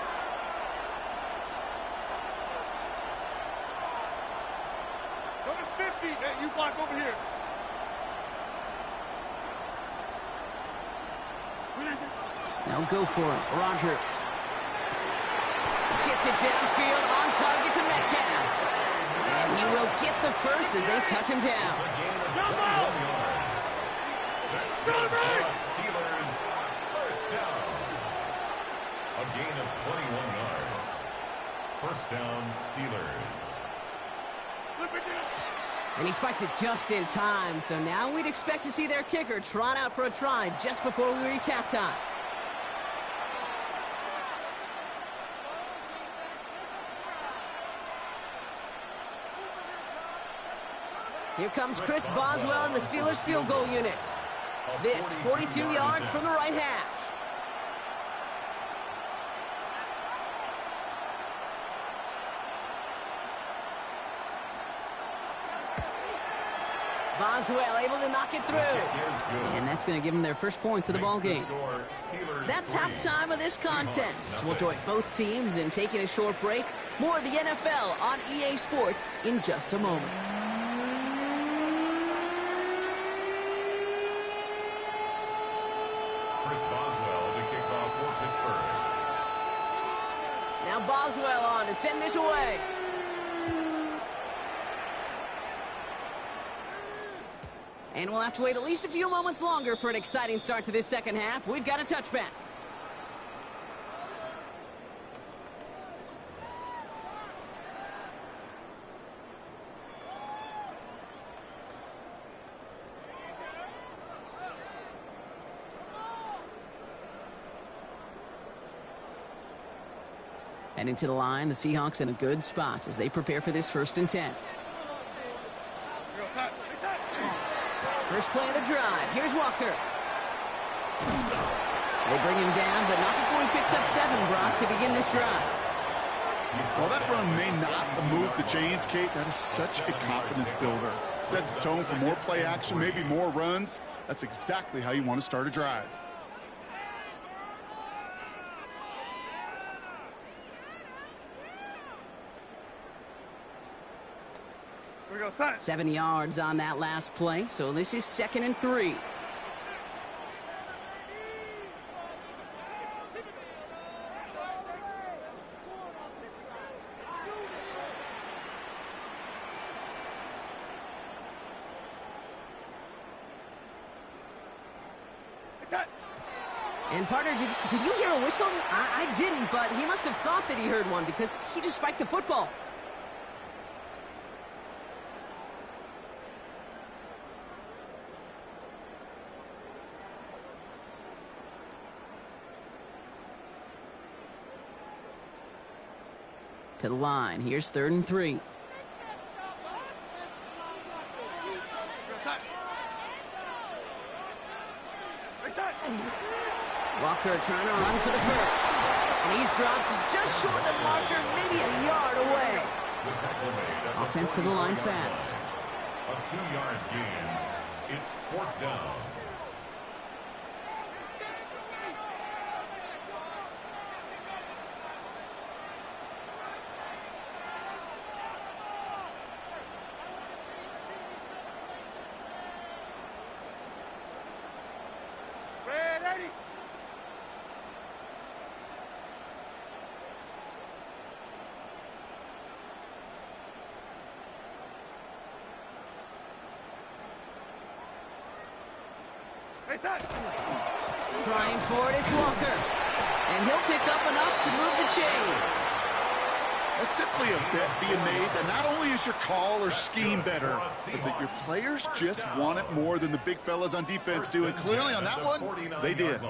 Number 50. Hey, you block over here. They'll go for it. Rodgers gets it downfield, on target to Metcalf. And he will get the first as they touch him down. Steelers first down. A gain of 21 yards. First down, Steelers. And he spiked it just in time, so now we'd expect to see their kicker trot out for a try just before we reach halftime. Here comes Chris Boswell in the Steelers field goal unit. This 42 yards from the right hash. Boswell able to knock it through. And that's going to give them their first points of the ball game. That's halftime of this contest. We'll join both teams in taking a short break. More of the NFL on EA Sports in just a moment. Chris Boswell to kick off for Pittsburgh. Now Boswell on to send this away. And we'll have to wait at least a few moments longer for an exciting start to this second half. We've got a touchback. And into the line, the Seahawks in a good spot as they prepare for this 1st and 10. First play of the drive. Here's Walker. They bring him down, but not before he picks up 7, Brock, to begin this drive. Well, that run may not move the chains, Kate. That is such a confidence builder. Sets the tone for more play action, maybe more runs. That's exactly how you want to start a drive. We go, son. 7 yards on that last play, so this is 2nd and 3. And partner, did you hear a whistle? I didn't, but he must have thought that he heard one because he just spiked the football. To the line. Here's 3rd and 3. Walker trying to run for the first. And he's dropped just short of the marker, maybe a yard away. Offense to the line fast. A 2-yard gain. It's 4th down. Trying for it, it's Walker. And he'll pick up enough to move the chains. That's simply a bet being made that not only is your call or scheme better, but that your players just want it more than the big fellas on defense do. And clearly on that one, they did.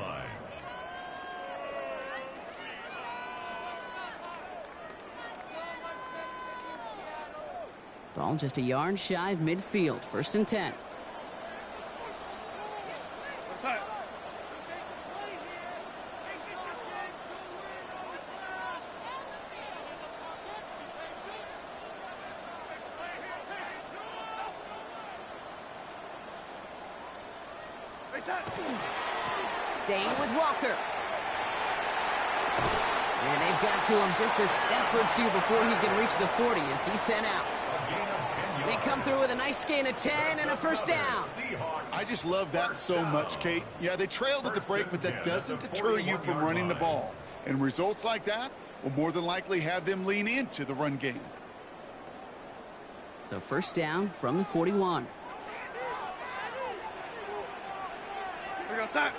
Ball just a yard shy of midfield. 1st and 10. Staying with Walker. And they've got to him just a step or two before he can reach the 40 as he's sent out. They come through with a nice gain of 10 and a first down. I just love that so much, Kate. Yeah, they trailed at the break, but that doesn't deter you from running the ball. And results like that will more than likely have them lean into the run game. So first down from the 41. We're going to start.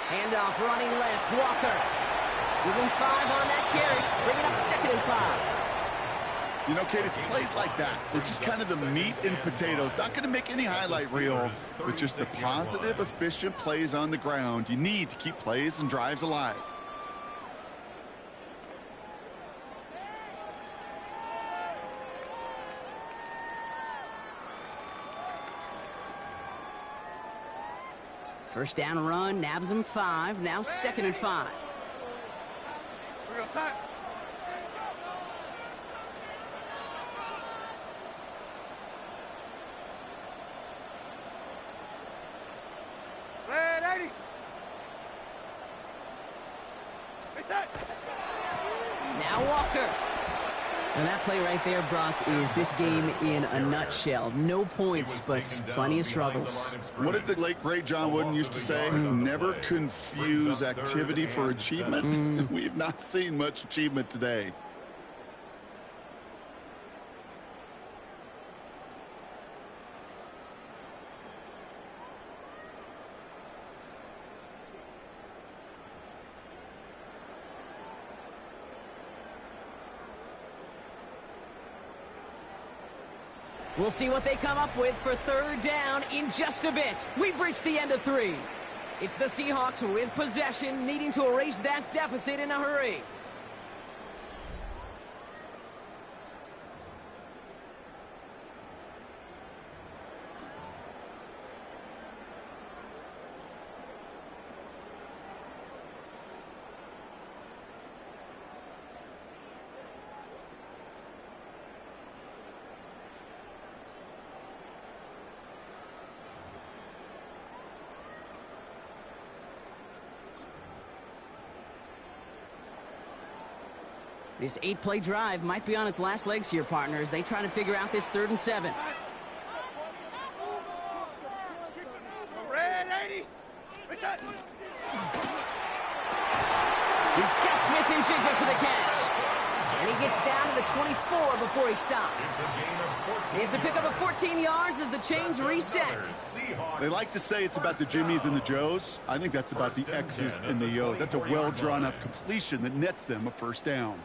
Handoff running left, Walker. Give him 5 on that carry, bringing up 2nd and 5. You know, Kate, it's plays like that. It's just kind of the meat and potatoes. Not going to make any highlight reel, but just the positive, efficient plays on the ground. You need to keep plays and drives alive. First down run, nabs him 5, now 2nd and 5. We're going to start. Red 80. Now Walker. And that play right there, Brock, is this game in a nutshell. No points, but plenty of struggles. What did the late, great John Wooden used to say? Never confuse activity for achievement. We've not seen much achievement today. We'll see what they come up with for third down in just a bit. We've reached the end of 3. It's the Seahawks with possession, needing to erase that deficit in a hurry. This 8-play drive might be on its last legs here, partners. They try to figure out this 3rd and 7. Red 80. He's got Smith and Jigba for the catch. And he gets down to the 24 before he stops. It's a pickup of 14 yards as the chains reset. They like to say it's about the Jimmies and the Joes. I think that's about the X's and the O's. That's a well-drawn-up completion that nets them a first down.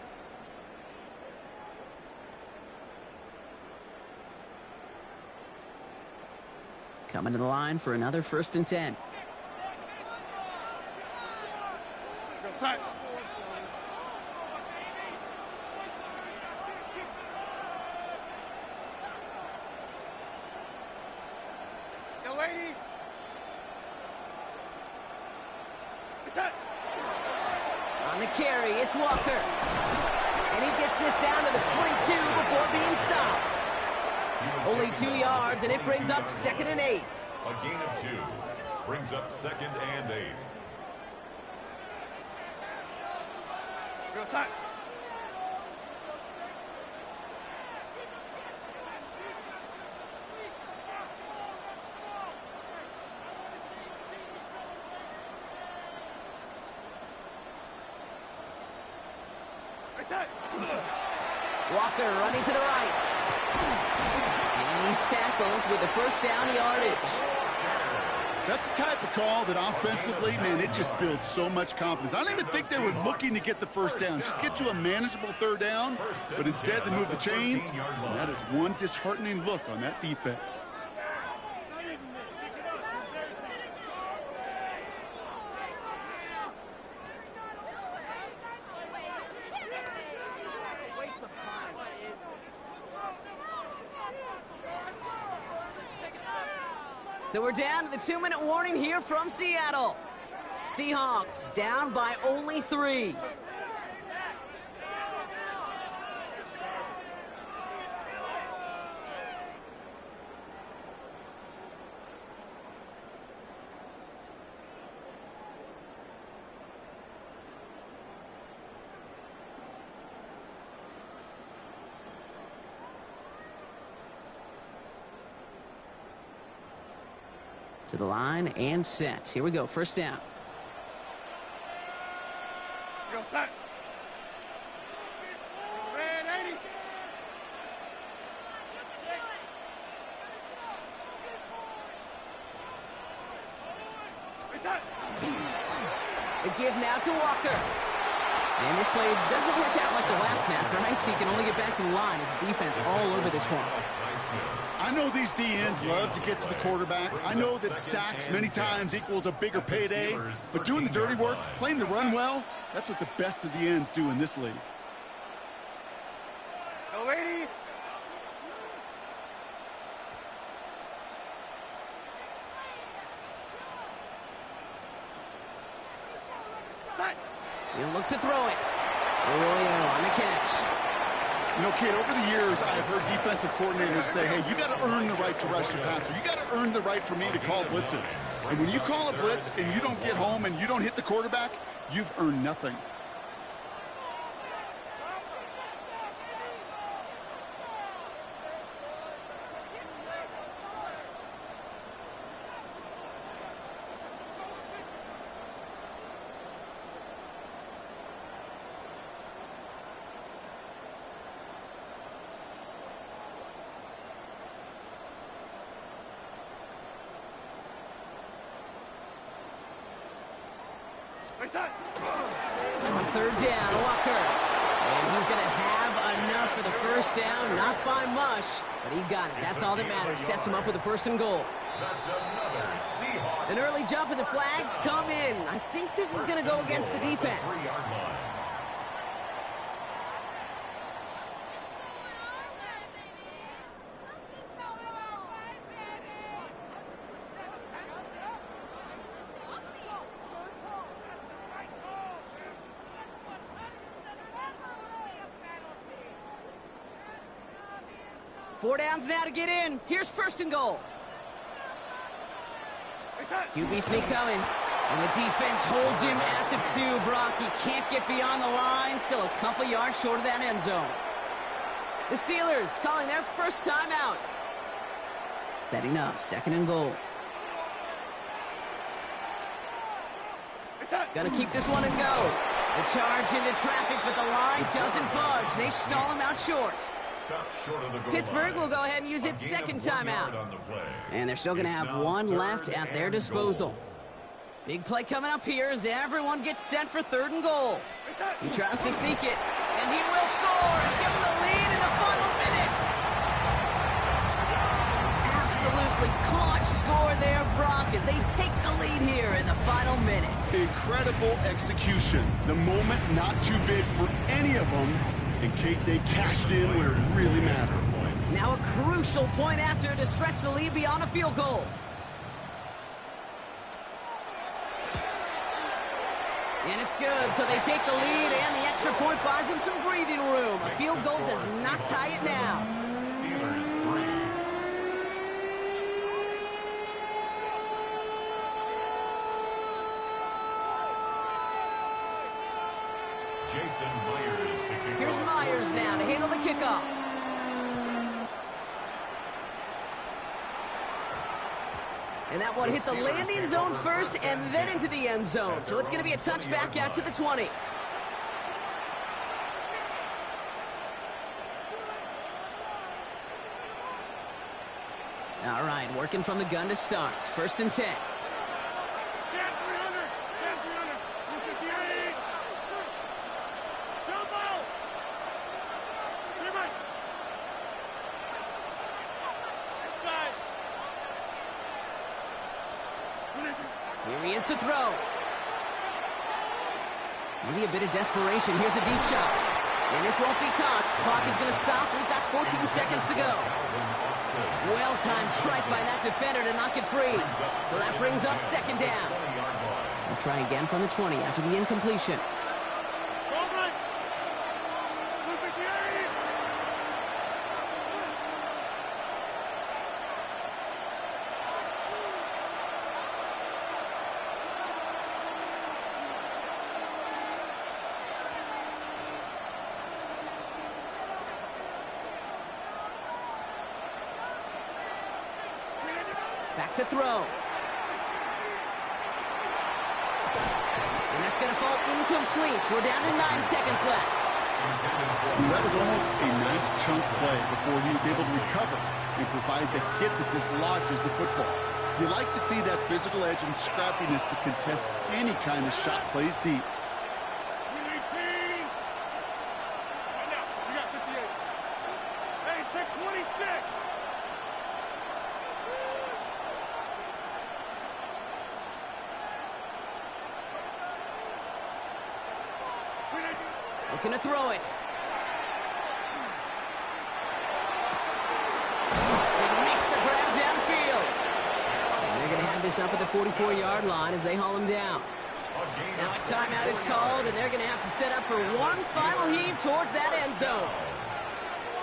Coming to the line for another 1st and 10. Go side. Yo, lady. On the carry, it's Walker. And he gets this down to the 22 before being stopped. Only 2 yards, and it brings up 2nd and 8. A gain of 2 brings up 2nd and 8. Go side. Walker running to the right. And he's tackled with the first down yardage. That's the type of call that offensively, man, it just builds so much confidence. I don't even think they were looking to get the first down. Just get to a manageable 3rd down, but instead they move the chains, and that is one disheartening look on that defense. So we're down to the 2-minute warning here from Seattle. Seahawks down by only 3. To the line and set. Here we go, first down. Yo, set. Man, 80. Hey, set. The give now to Walker. And this play doesn't work out like the last snap, right? So you can only get back to the line as the defense all over this one. I know these DNs love to get to the quarterback. I know that sacks many times equals a bigger payday. But doing the dirty work, playing to run well, that's what the best of the ends do in this league. Yo, 80. Set. He'll look to throw it. Arroyo on the catch. You know, kid, over the years, I've heard defensive coordinators say, hey, you got to earn the right to rush your passer. You got to earn the right for me to call blitzes. And when you call a blitz and you don't get home and you don't hit the quarterback, you've earned nothing. Hey, set. On third down, Walker. And he's going to have enough for the first down. Not by much, but he got it. That's all that matters. Sets him up with a first and goal. That's another Seahawks. An early jump and the flags come in. I think this is going to go against the defense. 3-yard line. Four downs now to get in. Here's first and goal. Hey, set. QB sneak coming. And the defense holds him at the 2. Brock, he can't get beyond the line. Still a couple yards short of that end zone. The Steelers calling their first timeout. Setting up, second and goal. Hey, set. Gonna keep this one and go. The charge into traffic, but the line doesn't budge. They stall him out short. Stopped short of the goal Pittsburgh line. will go ahead and use A its gain second of 1 yard timeout. on the play. And they're still going to It's have now one third left at their and disposal. goal. Big play coming up here as everyone gets set for third and goal. Hey, set. He tries to sneak it, and he will score and give him the lead in the final minute. Absolutely clutch score there, Brock, as they take the lead here in the final minute. Incredible execution. The moment not too big for any of them. And Kate, they cashed in where it really mattered. Now a crucial point after to stretch the lead beyond a field goal. And it's good, so they take the lead, and the extra point buys them some breathing room. A field goal does not tie it now. Steelers 3. Jason Myers to kick Here's off. Myers now to handle the kickoff. And that one hit the landing zone first and then into the end zone. So it's going to be a touchback out to the 20. All right, working from the gun to start. First and 10. Stand 300. Stand 300. 258. Jumbo. Three right. Inside. Here he is to throw. Maybe a bit of desperation. Here's a deep shot. And this won't be caught. Clock is going to stop. We've got 14 seconds to go. Well-timed strike by that defender to knock it free. So that brings up second down. They'll try again from the 20 after the incompletion. Back to throw. And that's going to fall incomplete. We're down to 9 seconds left. That was almost a nice chunk play before he was able to recover and provide the hit that dislodges the football. You like to see that physical edge and scrappiness to contest any kind of shot plays deep. Looking to throw it. Sting makes the grab downfield. And they're going to have this up at the 44-yard line as they haul him down. Now a timeout is called, and they're going to have to set up for one final heave towards that end zone.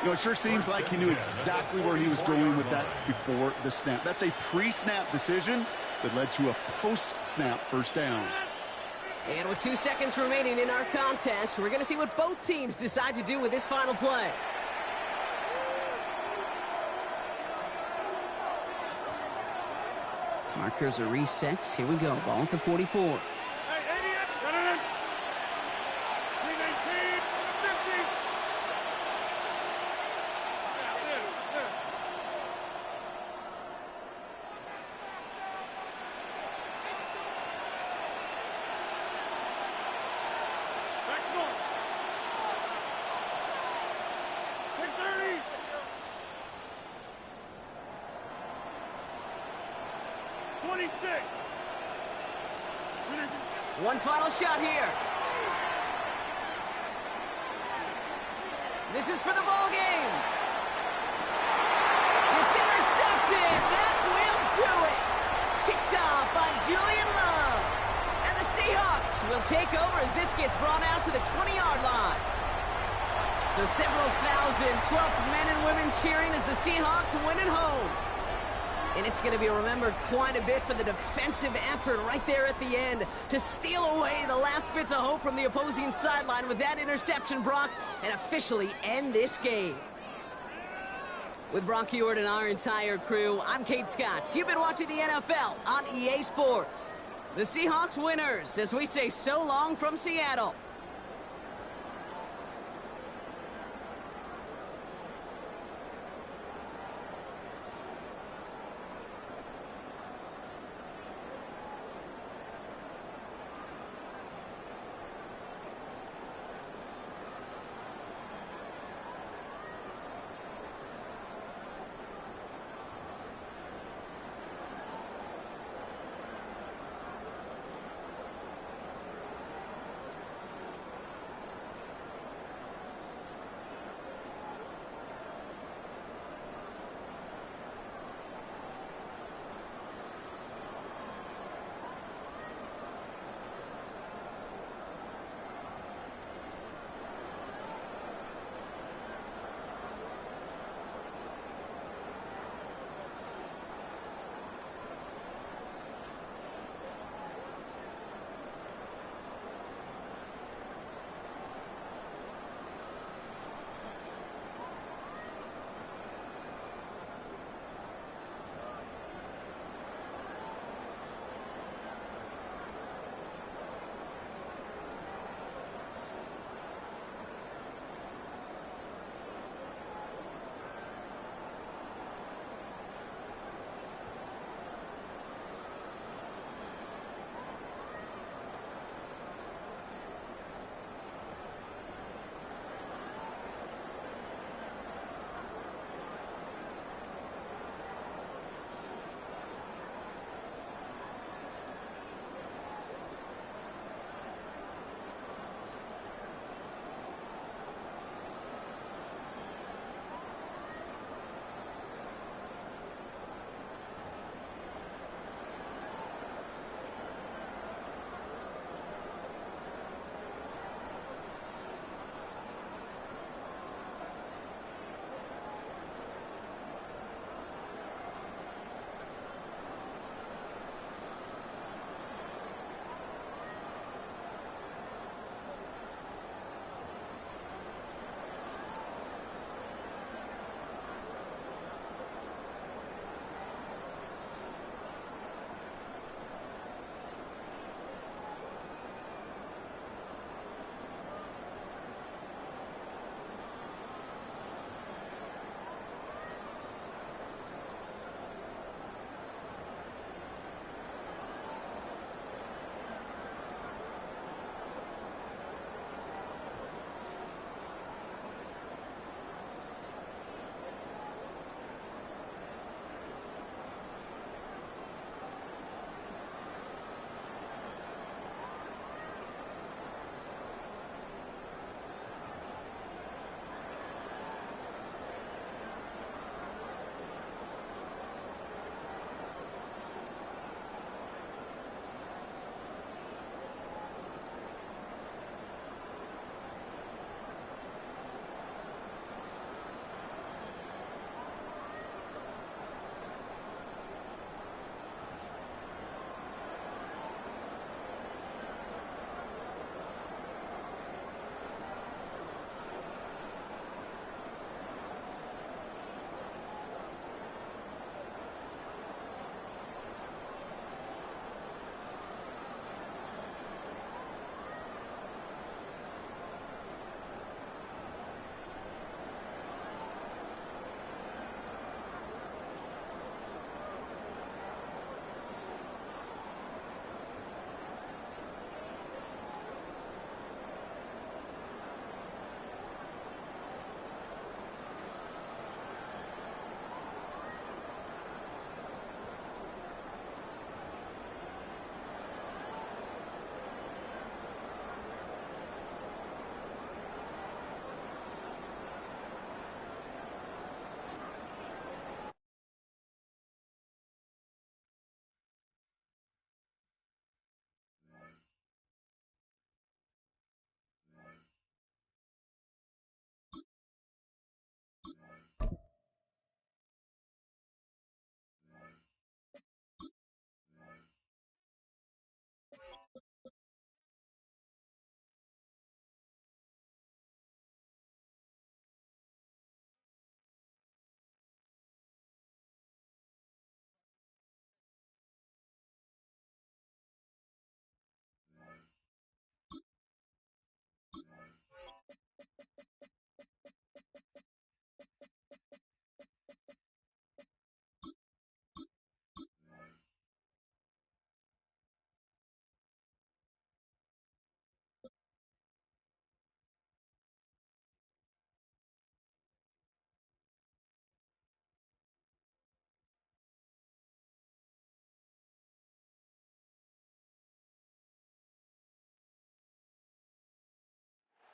You know, it sure seems like he knew exactly where he was going with that before the snap. That's a pre-snap decision that led to a post-snap first down. And with 2 seconds remaining in our contest, we're going to see what both teams decide to do with this final play. Markers are reset. Here we go. Ball at the 44. One final shot here. This is for the ball game. It's intercepted. That will do it. Picked off by Julian Love. And the Seahawks will take over as this gets brought out to the 20-yard line. So several thousand 12th men and women cheering as the Seahawks win at home. And it's going to be remembered quite a bit for the defensive effort right there at the end to steal away the last bits of hope from the opposing sideline with that interception, Brock, and officially end this game. With Brock Ewart and our entire crew, I'm Kate Scott. You've been watching the NFL on EA Sports. The Seahawks winners as we say so long from Seattle.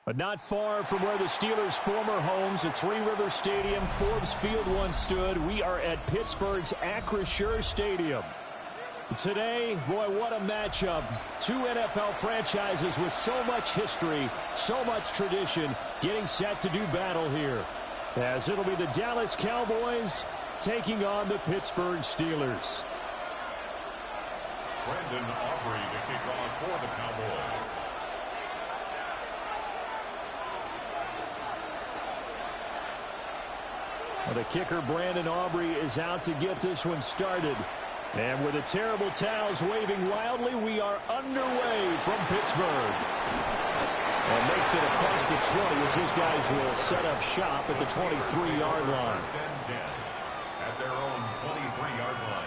But not far from where the Steelers' former homes at Three River Stadium, Forbes Field once stood, we are at Pittsburgh's Acrisure Stadium. Today, boy, what a matchup. Two NFL franchises with so much history, so much tradition, getting set to do battle here. As it'll be the Dallas Cowboys taking on the Pittsburgh Steelers. Brandon Aubrey to kick off for the Cowboys. Well, the kicker, Brandon Aubrey, is out to get this one started. And with the terrible towels waving wildly, we are underway from Pittsburgh. And makes it across the 20 as his guys will set up shop at the 23-yard line. First and 10 at their own 23-yard line.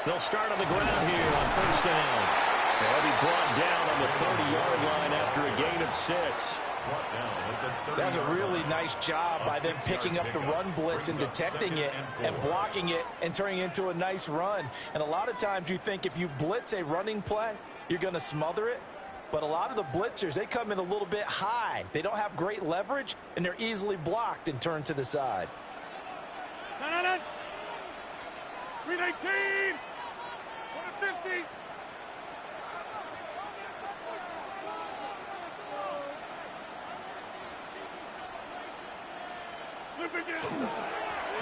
They'll start on the ground here on first down. They'll be brought down on the 30-yard line after a gain of 6. That's a really nice job by them picking up the run blitz and detecting it and blocking it and turning it into a nice run. And a lot of times you think if you blitz a running play, you're going to smother it. But a lot of the blitzers, they come in a little bit high. They don't have great leverage, and they're easily blocked and turned to the side. 319! 50!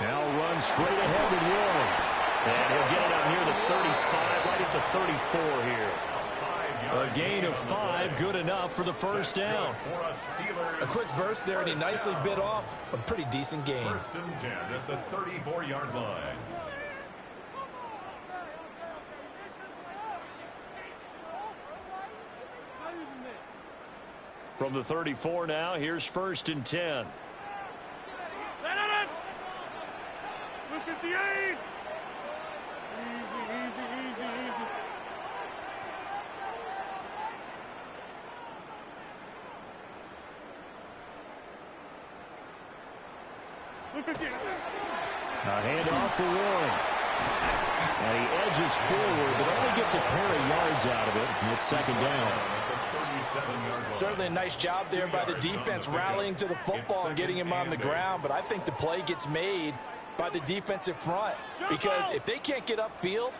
Now run straight ahead with Warren. And he'll get it out near the 35, right at the 34 here. A gain of 5, good enough for the first down. A quick burst there, and he nicely bit off a pretty decent gain. First and 10 at the 34-yard line. From the 34 now, here's first and 10. 58! A handoff for Warren. And he edges forward, but only gets a pair of yards out of it. And it's second down. Certainly a nice job there by the defense rallying to the football and getting him on the ground. But I think the play gets made by the defensive front. Because if they can't get upfield,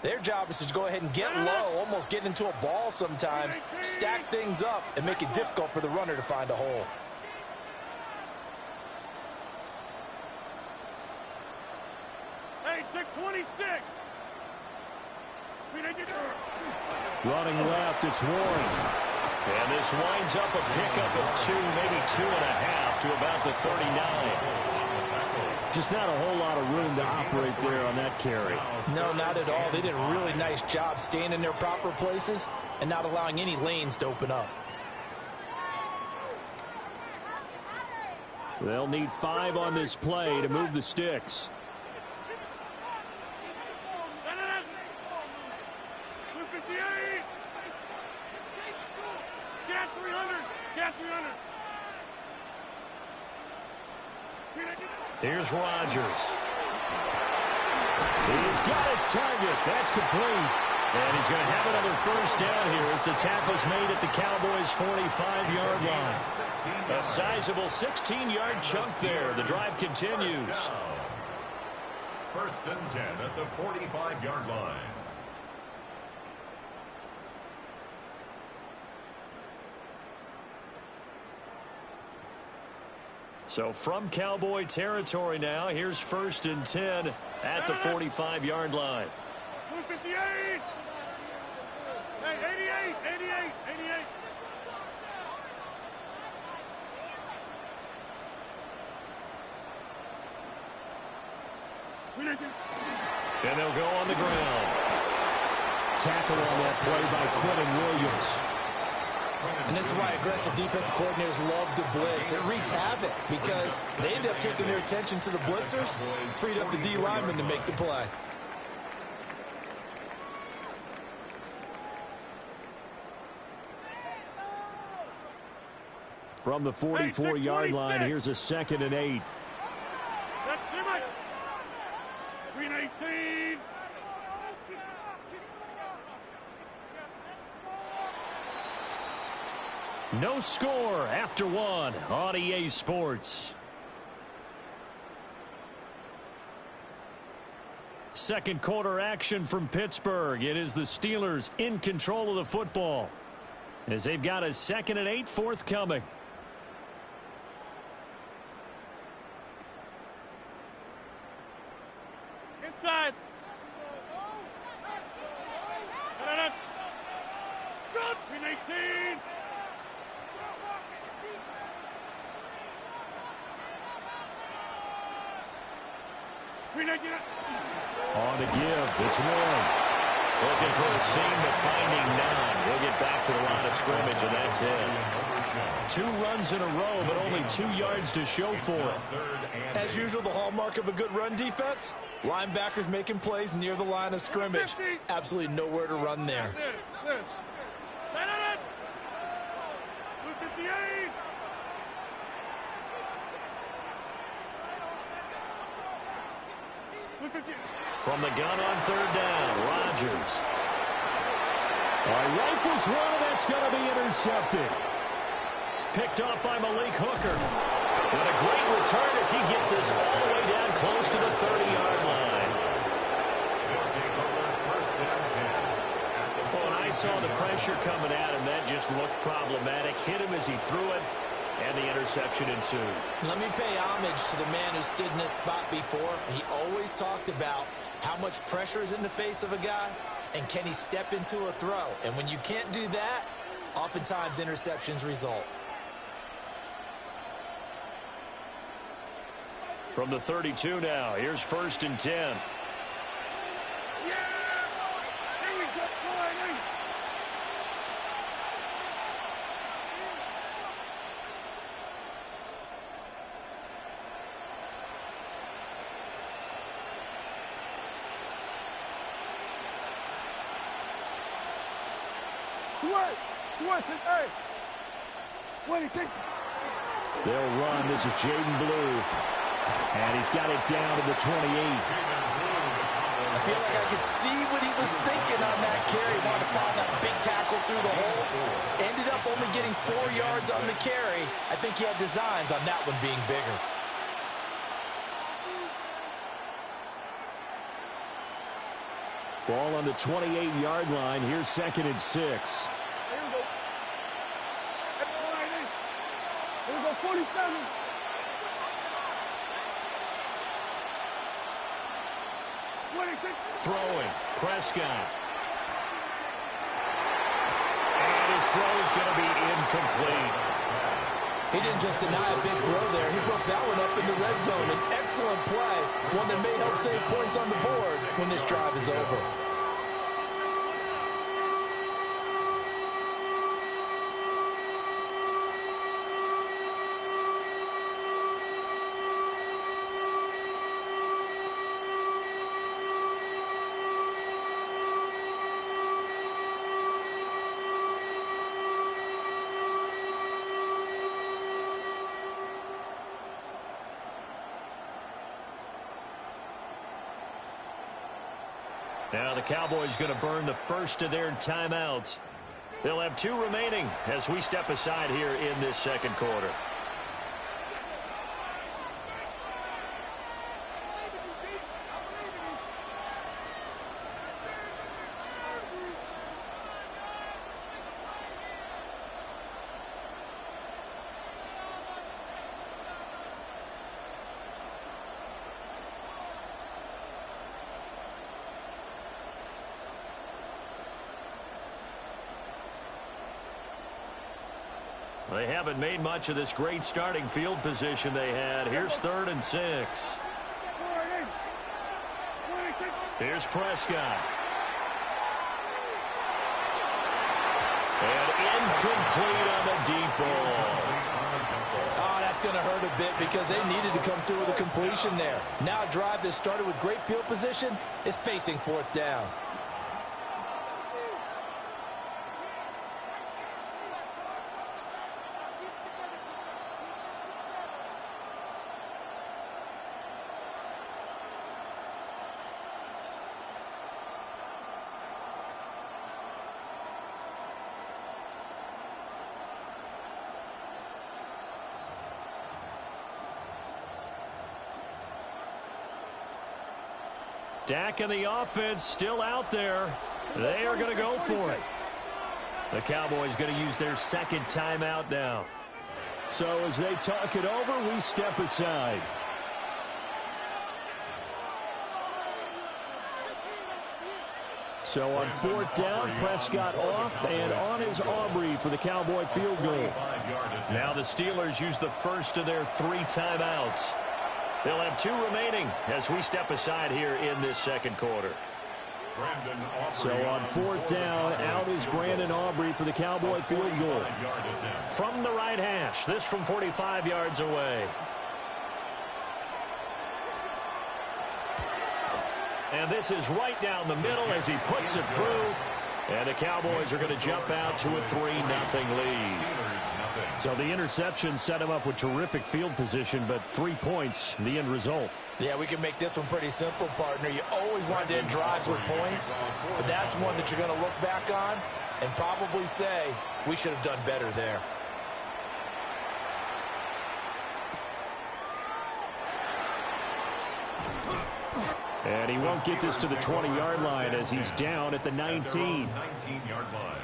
their job is to go ahead and get low, almost get into a ball sometimes, stack things up, and make it difficult for the runner to find a hole. Hey, check 26! Running left, it's Warren. And this winds up a pickup of 2, maybe 2.5 to about the 39. Just not a whole lot of room to operate there on that carry. No, not at all. They did a really nice job staying in their proper places and not allowing any lanes to open up. They'll need 5 on this play to move the sticks. Here's Rodgers. He's got his target. That's complete. And he's going to have another first down here as the tackle's made at the Cowboys' 45-yard line. A sizable 16-yard chunk there. The drive continues. First and 10 at the 45-yard line. So from Cowboy territory now, here's first and 10 at the 45-yard line. 158! Hey, 88! And they'll go on the ground. Tackle on that play by Quentin Williams. And this is why aggressive defensive coordinators love to blitz. It wreaks havoc because they end up taking their attention to the blitzers, freed up the D lineman to make the play. From the 44-yard line, here's a 2nd and 8. Green 18. No score after one on EA Sports. Second quarter action from Pittsburgh. It is the Steelers in control of the football as they've got a 2nd and 8 forthcoming. Inside. Good. Green 18. Green 18. On the give, it's Warren. Looking for a seam, but finding none. He'll get back to the line of scrimmage, and that's it. 2 runs in a row, but only 2 yards to show for it. As usual, the hallmark of a good run defense, linebackers making plays near the line of scrimmage. Absolutely nowhere to run there. From the gun on 3rd down, Rodgers. Rifles one, and that's going to be intercepted. Picked off by Malik Hooker. What a great return as he gets this all the way down close to the 30-yard line. Well, and I saw the pressure coming at him. That just looked problematic. Hit him as he threw it, and the interception ensued. Let me pay homage to the man who stood in this spot before. He always talked about how much pressure is in the face of a guy, and can he step into a throw? And when you can't do that, oftentimes interceptions result. From the 32 now, here's 1st and 10. Yeah! Here we go, boy. They'll run. This is Jaden Blue. And he's got it down to the 28. I feel like I could see what he was thinking on that carry. Wanted to find that big tackle through the hole. Ended up only getting 4 yards on the carry. I think he had designs on that one being bigger. Ball on the 28-yard line. Here's 2nd and 6. Here we go, 47. Throwing. Prescott. And his throw is going to be incomplete. He didn't just deny a big throw there. He broke that one up in the red zone. An excellent play. One that may help save points on the board when this drive is over. Now the Cowboys going to burn the first of their timeouts. They'll have 2 remaining as we step aside here in this 2nd quarter. They haven't made much of this great starting field position they had. Here's 3rd and 6. Here's Prescott. And incomplete on the deep ball. Oh, that's going to hurt a bit because they needed to come through with a completion there. Now a drive that started with great field position is facing fourth down. Dak and the offense still out there. They are going to go for it. The Cowboys going to use their second timeout now. So as they talk it over, we step aside. So on fourth down, Prescott off and on is Aubrey for the Cowboy field goal. Now the Steelers use the first of their 3 timeouts. They'll have 2 remaining as we step aside here in this second quarter. So on fourth down, out is Brandon Aubrey for the Cowboy field goal. From the right hash, this from 45 yards away. And this is right down the middle as he puts it through. And the Cowboys are going to jump out to a 3-0 lead. So the interception set him up with terrific field position, but 3 points, the end result. Yeah, we can make this one pretty simple, partner. You always want to end drives with points, but that's one that you're going to look back on and probably say, we should have done better there. And he won't get this to the 20-yard line as he's down at the 19. 19-yard line.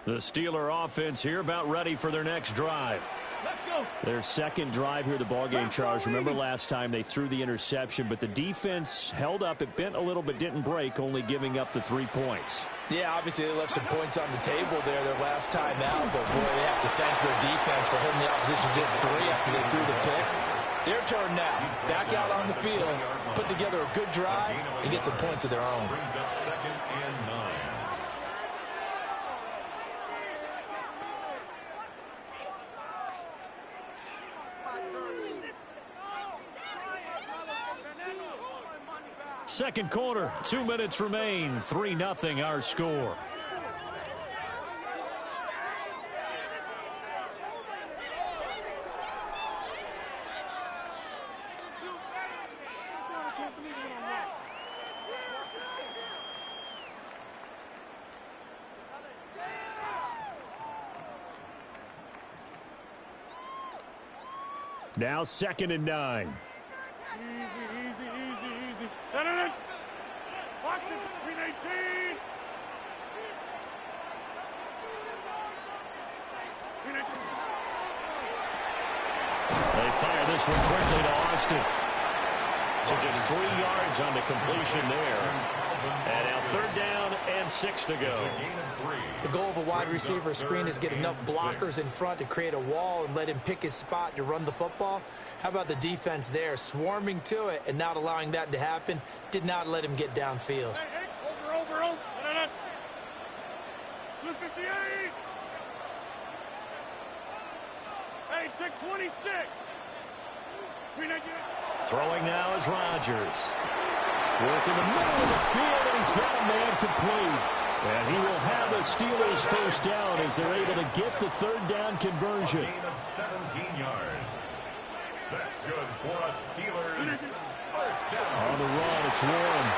The Steeler offense here about ready for their next drive. Their second drive here, the ballgame, Charles. Remember last time they threw the interception, but the defense held up. It bent a little but didn't break, only giving up the 3 points. Yeah, obviously they left some points on the table there their last time out, but boy, they have to thank their defense for holding the opposition just 3 after they threw the pick. Their turn now. Back out on the field, put together a good drive, and get some points of their own. Brings up 2nd and 9. Second quarter, 2 minutes remain. 3-0 our score. Now 2nd and 9. Easy. Watch it, Green 18. They fire this one quickly to Austin. So just 3 yards on the completion there. And now 3rd down and 6 to go. The goal of a wide receiver screen is get enough blockers in front to create a wall and let him pick his spot to run the football. How about the defense there, swarming to it and not allowing that to happen? Did not let him get downfield. Hey, over. 258. Hey, take 26. Throwing now is Rodgers. Work in the middle of the field, and he's got a man complete. And he will have the Steelers first down as they're able to get the 3rd down conversion. A gain of 17 yards. That's good for a Steelers first down. On the run, it's Warren.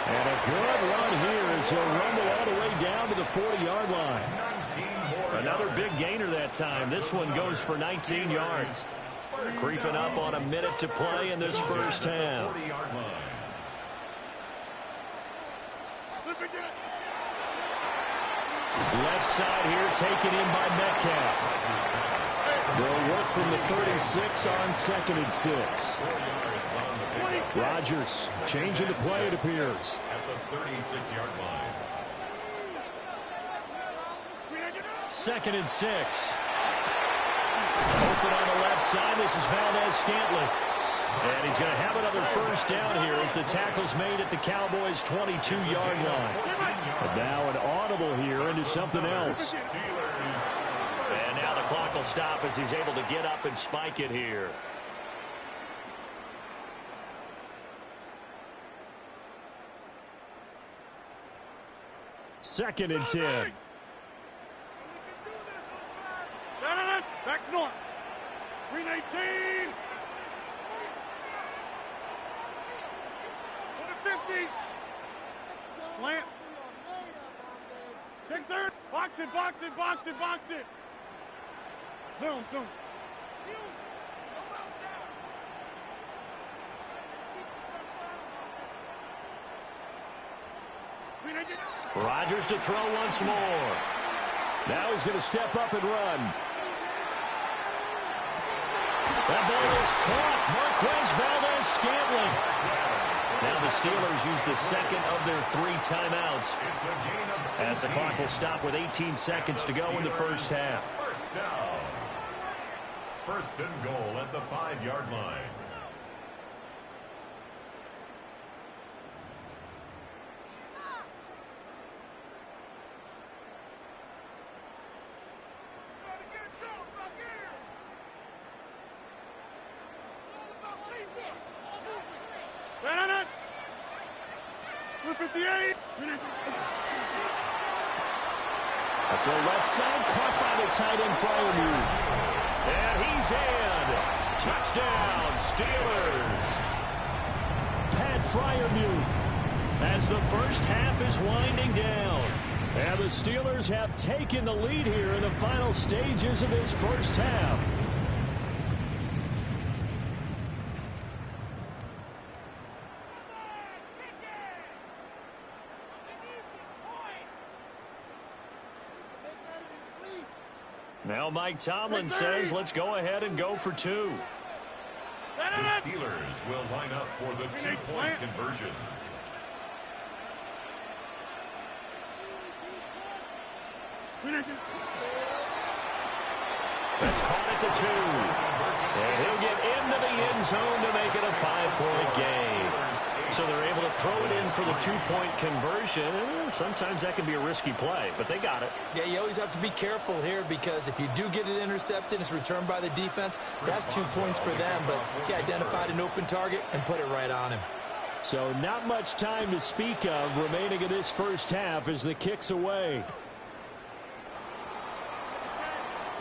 And a good run here as he'll rumble all the way down to the 40-yard line. Another big gainer that time. This one goes for 19 yards. Creeping up on a minute to play in this first half. Left side here taken in by Metcalf. They'll work from the 36 on 2nd and 6. Rodgers changing the play, it appears. At the 36-yard line. 2nd and 6. Open on the left side. This is Valdez-Scantling. And he's going to have another first down here as the tackle's made at the Cowboys' 22-yard line. And now an audible here into something else. And now the clock will stop as he's able to get up and spike it here. Second and 10. Back north. Green 18. 50. Plant. Check third. Box it, box it, box it, box it. Zoom, zoom. Rodgers to throw once more. Now he's going to step up and run. That ball is caught. Marquez Valdez-Scantling. Now the Steelers use the second of their 3 timeouts. As the clock will stop with 18 seconds to go in the first half. First down. First and goal at the 5-yard line. A throw left side, caught by the tight end Freiermuth. And he's in. Touchdown, Steelers. Pat Freiermuth as the first half is winding down. And the Steelers have taken the lead here in the final stages of this first half. Now Mike Tomlin says, let's go ahead and go for 2. The Steelers will line up for the 2-point conversion. That's caught at the 2. And he'll get into the end zone to make it a 5-point game. So they're able to throw it in for the 2-point conversion. Sometimes that can be a risky play, but they got it. Yeah, you always have to be careful here because if you do get it intercepted, it's returned by the defense. That's 2 points for them, but he identified an open target and put it right on him. So not much time to speak of remaining in this first half as the kick's away.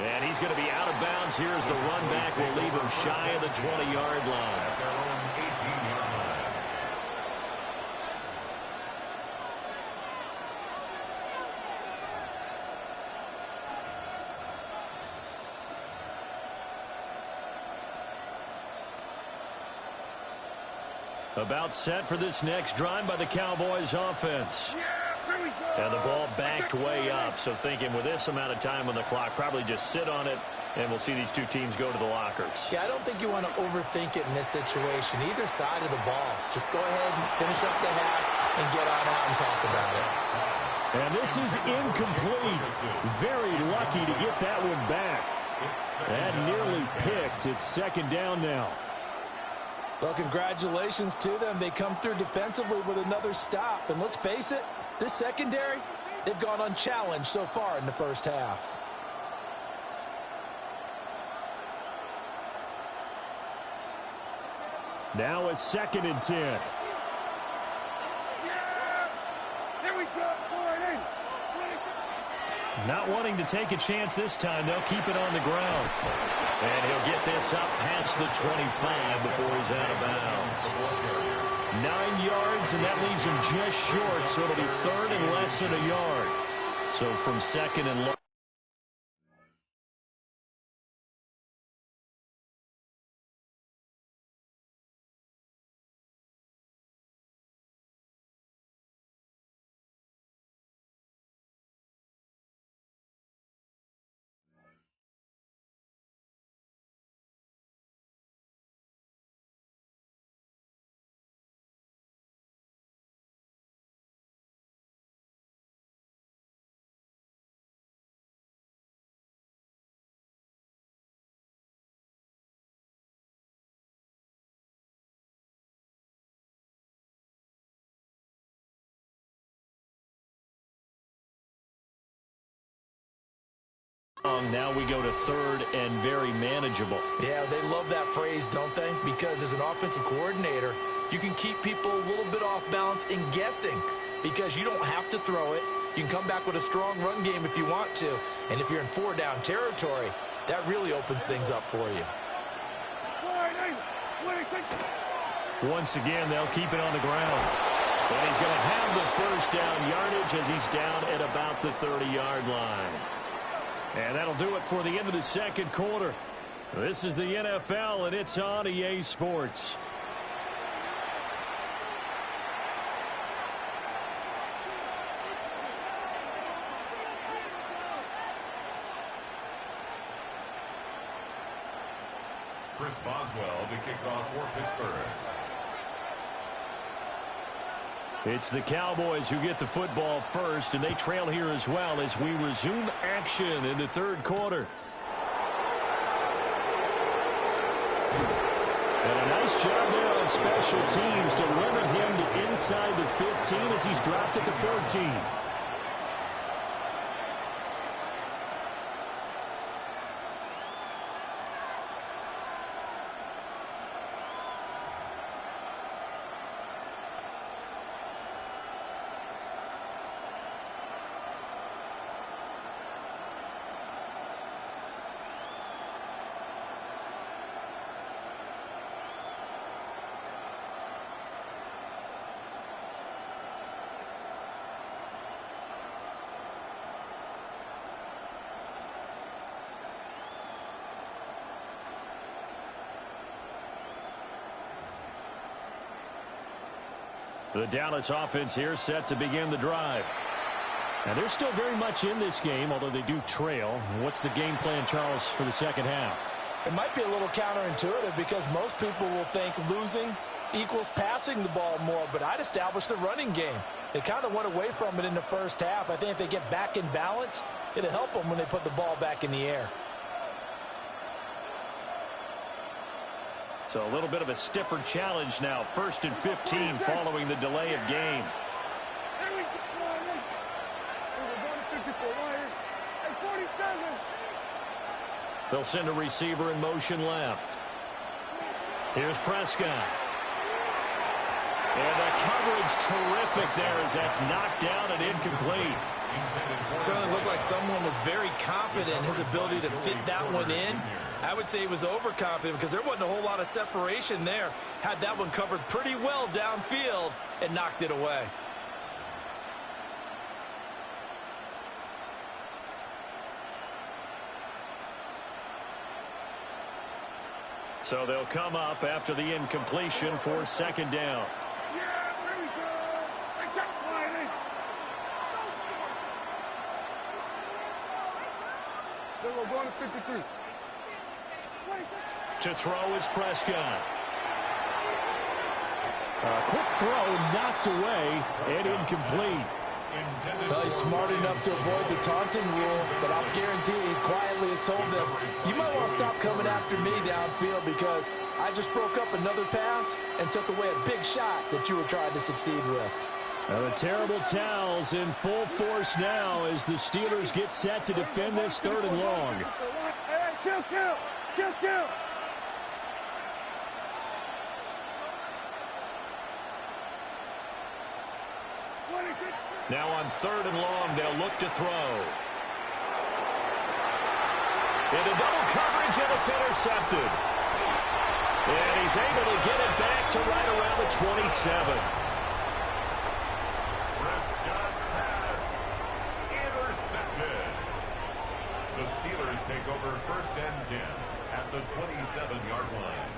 And he's going to be out of bounds here as the run back will leave him shy of the 20-yard line. At their own 18-yard line. About set for this next drive by the Cowboys offense. And the ball backed way up, so thinking with this amount of time on the clock, probably just sit on it, and we'll see these two teams go to the lockers. Yeah, I don't think you want to overthink it in this situation. Either side of the ball. Just go ahead and finish up the half and get on out and talk about it. And this is incomplete. Very lucky to get that one back. That nearly picked. It's second down now. Well, congratulations to them. They come through defensively with another stop. And let's face it, this secondary, they've gone unchallenged so far in the first half. Now a second and 10. Here we go. Not wanting to take a chance this time, they'll keep it on the ground. And he'll get this up past the 25 before he's out of bounds. 9 yards, and that leaves him just short, so it'll be third and less than a yard. So from second and long. Now we go to third and very manageable. Yeah, they love that phrase, don't they? Because as an offensive coordinator, you can keep people a little bit off balance and guessing because you don't have to throw it. You can come back with a strong run game if you want to. And if you're in 4-down territory, that really opens things up for you. Once again, they'll keep it on the ground. And he's going to have the first down yardage as he's down at about the 30-yard line. And that'll do it for the end of the second quarter. This is the NFL, and it's on EA Sports. Chris Boswell to kick off for Pittsburgh. It's the Cowboys who get the football first, and they trail here as well as we resume action in the third quarter. And a nice job there on special teams to limit him to inside the 15 as he's dropped at the 14. The Dallas offense here set to begin the drive. And they're still very much in this game, although they do trail. What's the game plan, Charles, for the second half? It might be a little counterintuitive because most people will think losing equals passing the ball more, but I'd establish the running game. They kind of went away from it in the first half. I think if they get back in balance, it'll help them when they put the ball back in the air. So a little bit of a stiffer challenge now. 1st and 15 following the delay of game. They'll send a receiver in motion left. Here's Prescott. And the coverage terrific there as that's knocked down and incomplete. Certainly looked like someone was very confident in his ability to fit that one in. I would say he was overconfident because there wasn't a whole lot of separation there. Had that one covered pretty well downfield and knocked it away. So they'll come up after the incompletion for 2nd down. We're going to 53. To throw is Prescott. A quick throw knocked away and incomplete. Well, he's smart enough to avoid the taunting rule, but I'll guarantee he quietly has told them, you might want to stop coming after me downfield because I just broke up another pass and took away a big shot that you were trying to succeed with. The terrible towels in full force now as the Steelers get set to defend this 3rd and long. Kill. Now on 3rd and long, they'll look to throw. Into double coverage, and it's intercepted. And he's able to get it back to right around the 27. Prescott's pass intercepted. The Steelers take over 1st and 10 at the 27-yard line.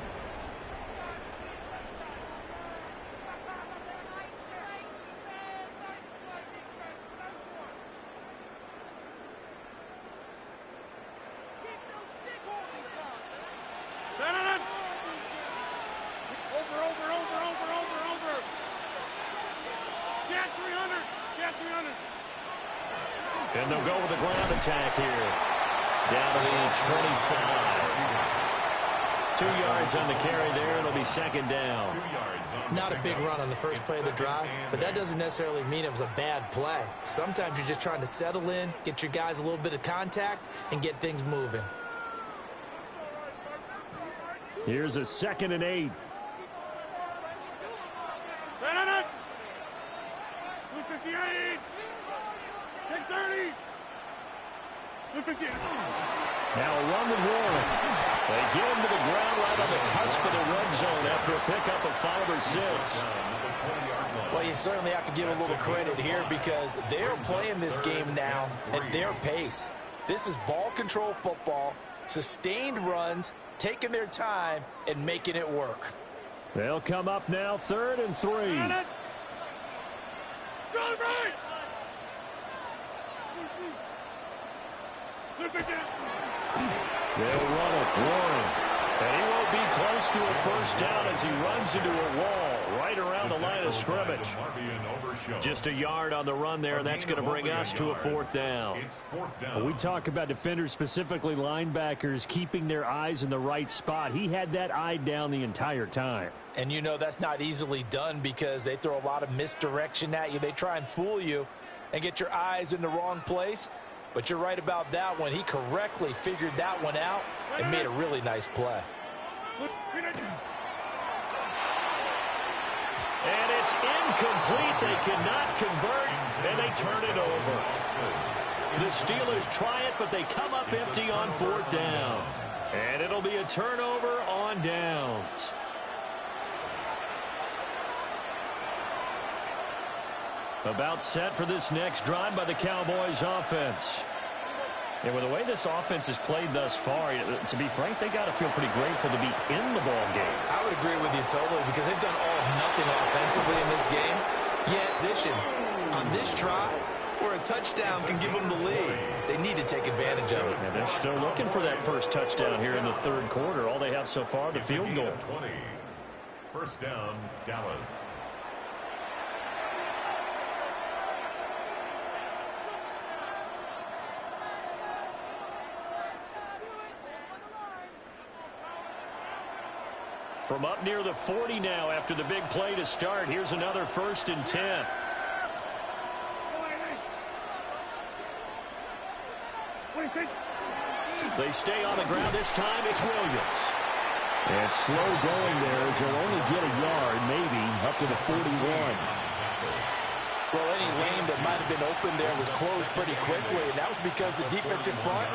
And they'll go with the ground attack here. Down to the 25. 2 yards on the carry there. It'll be second down. Not a big run on the first play of the drive, but that doesn't necessarily mean it was a bad play. Sometimes you're just trying to settle in, get your guys a little bit of contact, and get things moving. Here's a 2nd and 8. Now a run with Warren. They get him to the ground right on the cusp of the red zone after a pickup of 5 or 6. Well, you certainly have to give a little credit here because they're playing this game now at their pace. This is ball control football, sustained runs, taking their time, and making it work. They'll come up now 3rd and 3. They'll run it, Warren. And he won't be close to a first down as he runs into a wall right around the line of scrimmage. Just a yard on the run there, and that's going to bring us to a 4th down. When we talk about defenders, specifically linebackers, keeping their eyes in the right spot. He had that eye down the entire time. And you know that's not easily done because they throw a lot of misdirection at you. They try and fool you and get your eyes in the wrong place. But you're right about that one. He correctly figured that one out and made a really nice play. And it's incomplete. They cannot convert, and they turn it over. The Steelers try it, but they come up empty on 4th down. And it'll be a turnover on downs. About set for this next drive by the Cowboys offense. And with the way this offense has played thus far, to be frank, they got to feel pretty grateful to be in the ball game. I would agree with you totally because they've done all of nothing offensively in this game. Yet, in addition, on this drive, where a touchdown can give them the lead, they need to take advantage of it. And they're still looking for that first touchdown here in the 3rd quarter. All they have so far, the field goal. 20. First down, Dallas. From up near the 40 now after the big play to start. Here's another 1st and 10. They stay on the ground. This time it's Williams. And slow going there as he'll only get a yard, maybe, up to the 41. Well, any lane that might have been open there was closed pretty quickly, and that was because the defensive front,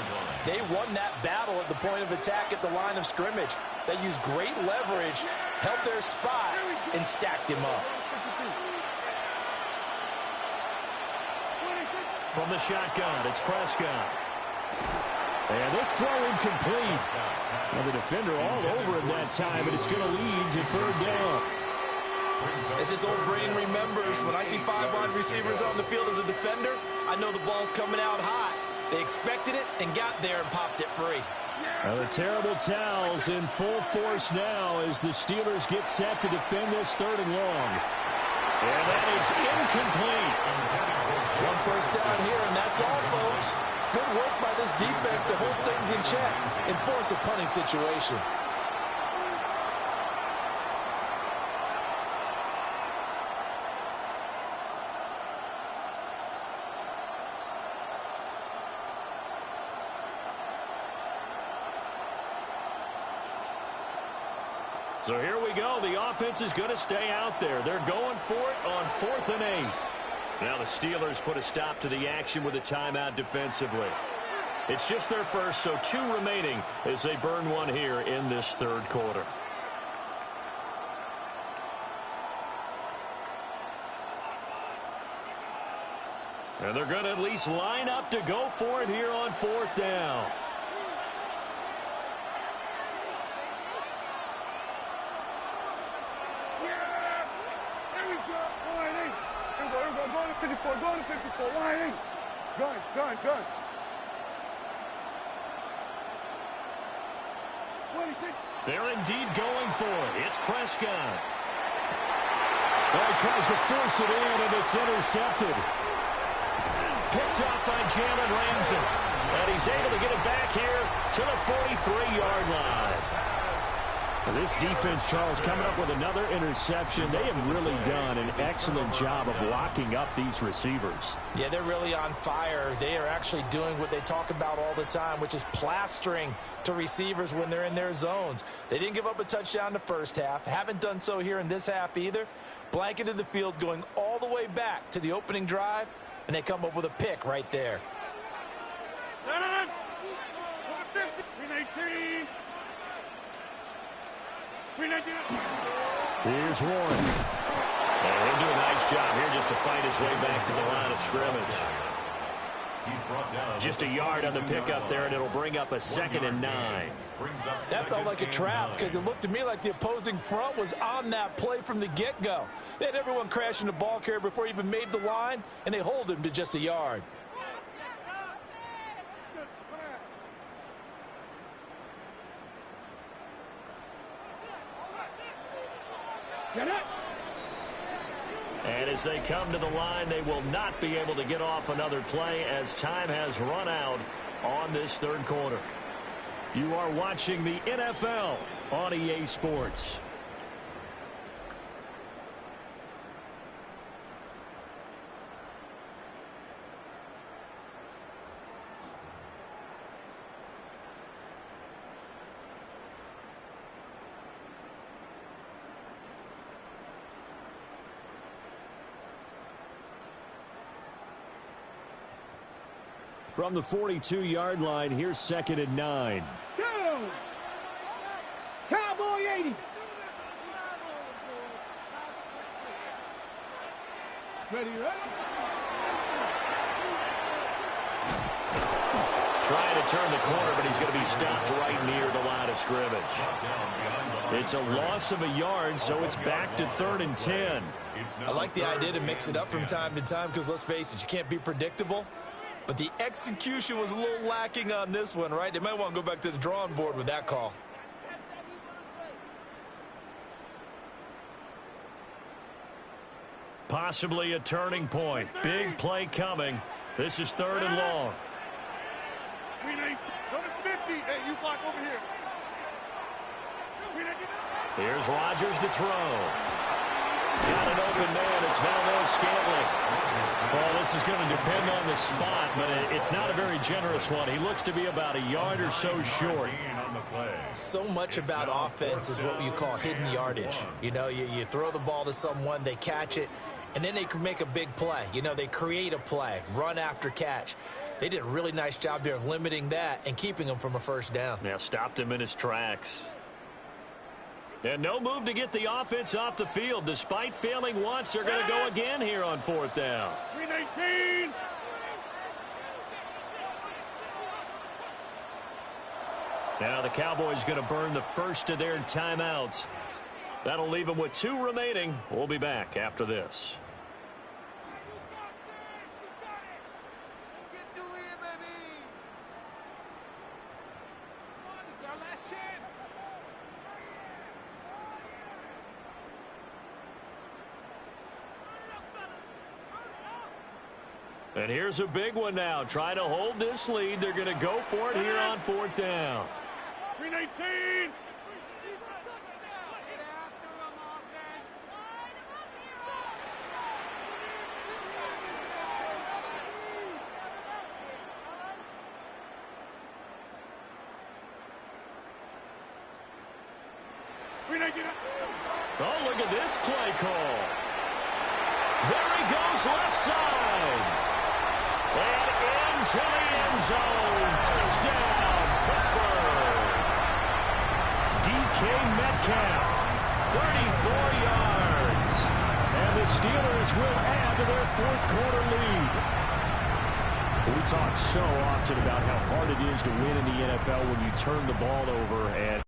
they won that battle at the point of attack at the line of scrimmage. They used great leverage, held their spot, and stacked him up. From the shotgun, it's Prescott. And this throw incomplete. Well, the defender all over him that time, but it's going to lead to 3rd down. As his old brain remembers, when I see 5 wide receivers on the field as a defender, I know the ball's coming out high. They expected it and got there and popped it free. Well, the terrible towels in full force now as the Steelers get set to defend this 3rd and long. And that is incomplete. 1 first down here, and that's all, folks. Good work by this defense to hold things in check and force a punting situation. So here we go. The offense is going to stay out there. They're going for it on 4th and 8. Now the Steelers put a stop to the action with a timeout defensively. It's just their first, so 2 remaining as they burn one here in this 3rd quarter. And they're going to at least line up to go for it here on 4th down. Go to 54, go to 54, line. Gun. 26. They're indeed going for it. It's Prescott. Well, he tries to force it in, and it's intercepted. Picked up by Jalen Ramsey. And he's able to get it back here to the 43-yard line. This defense, Charles, coming up with another interception. They have really done an excellent job of locking up these receivers. Yeah, they're really on fire. They are actually doing what they talk about all the time, which is plastering to receivers when they're in their zones. They didn't give up a touchdown in the first half. Haven't done so here in this half either. Blanketed the field going all the way back to the opening drive, and they come up with a pick right there. 319. Here's Warren. And he'll do a nice job here just to fight his way back to the line of scrimmage. Just a yard on the pickup there, and it'll bring up a 2nd and 9. That felt like a trap because it looked to me like the opposing front was on that play from the get-go. They had everyone crashing the ball carrier before he even made the line, and they hold him to just a yard. And as they come to the line, they will not be able to get off another play as time has run out on this third quarter. You are watching the NFL on EA Sports. From the 42-yard line, here's 2nd and 9. Go! Cowboy 80. Ready, ready? Trying to turn the corner, but he's going to be stopped right near the line of scrimmage. It's a loss of a yard, so it's back to 3rd and 10. I like the idea to mix it up from time to time because, let's face it, you can't be predictable. But the execution was a little lacking on this one, right? They might want to go back to the drawing board with that call. Possibly a turning point. Big play coming. This is 3rd and long. 50. Hey, you block over here. Here's Rodgers to throw. Got an open man. It's Valdez-Scantling. Well, this is going to depend on the spot, but it's not a very generous one. He looks to be about a yard or so short. So much about offense is what you call hidden yardage. You know, you throw the ball to someone, they catch it, and then they can make a big play. You know, they create a play, run after catch. They did a really nice job there of limiting that and keeping him from a first down. Now stopped him in his tracks. And no move to get the offense off the field. Despite failing once, they're going to go again here on 4th down. 319. Now the Cowboys going to burn the first of their timeouts. That'll leave them with 2 remaining. We'll be back after this. And here's a big one now. Trying to hold this lead. They're going to go for it here on 4th down. 319. Oh, look at this play call. There he goes, left side. And into the end zone. Touchdown, Pittsburgh. DK Metcalf, 34 yards. And the Steelers will add to their 4th quarter lead. We talk so often about how hard it is to win in the NFL when you turn the ball over, and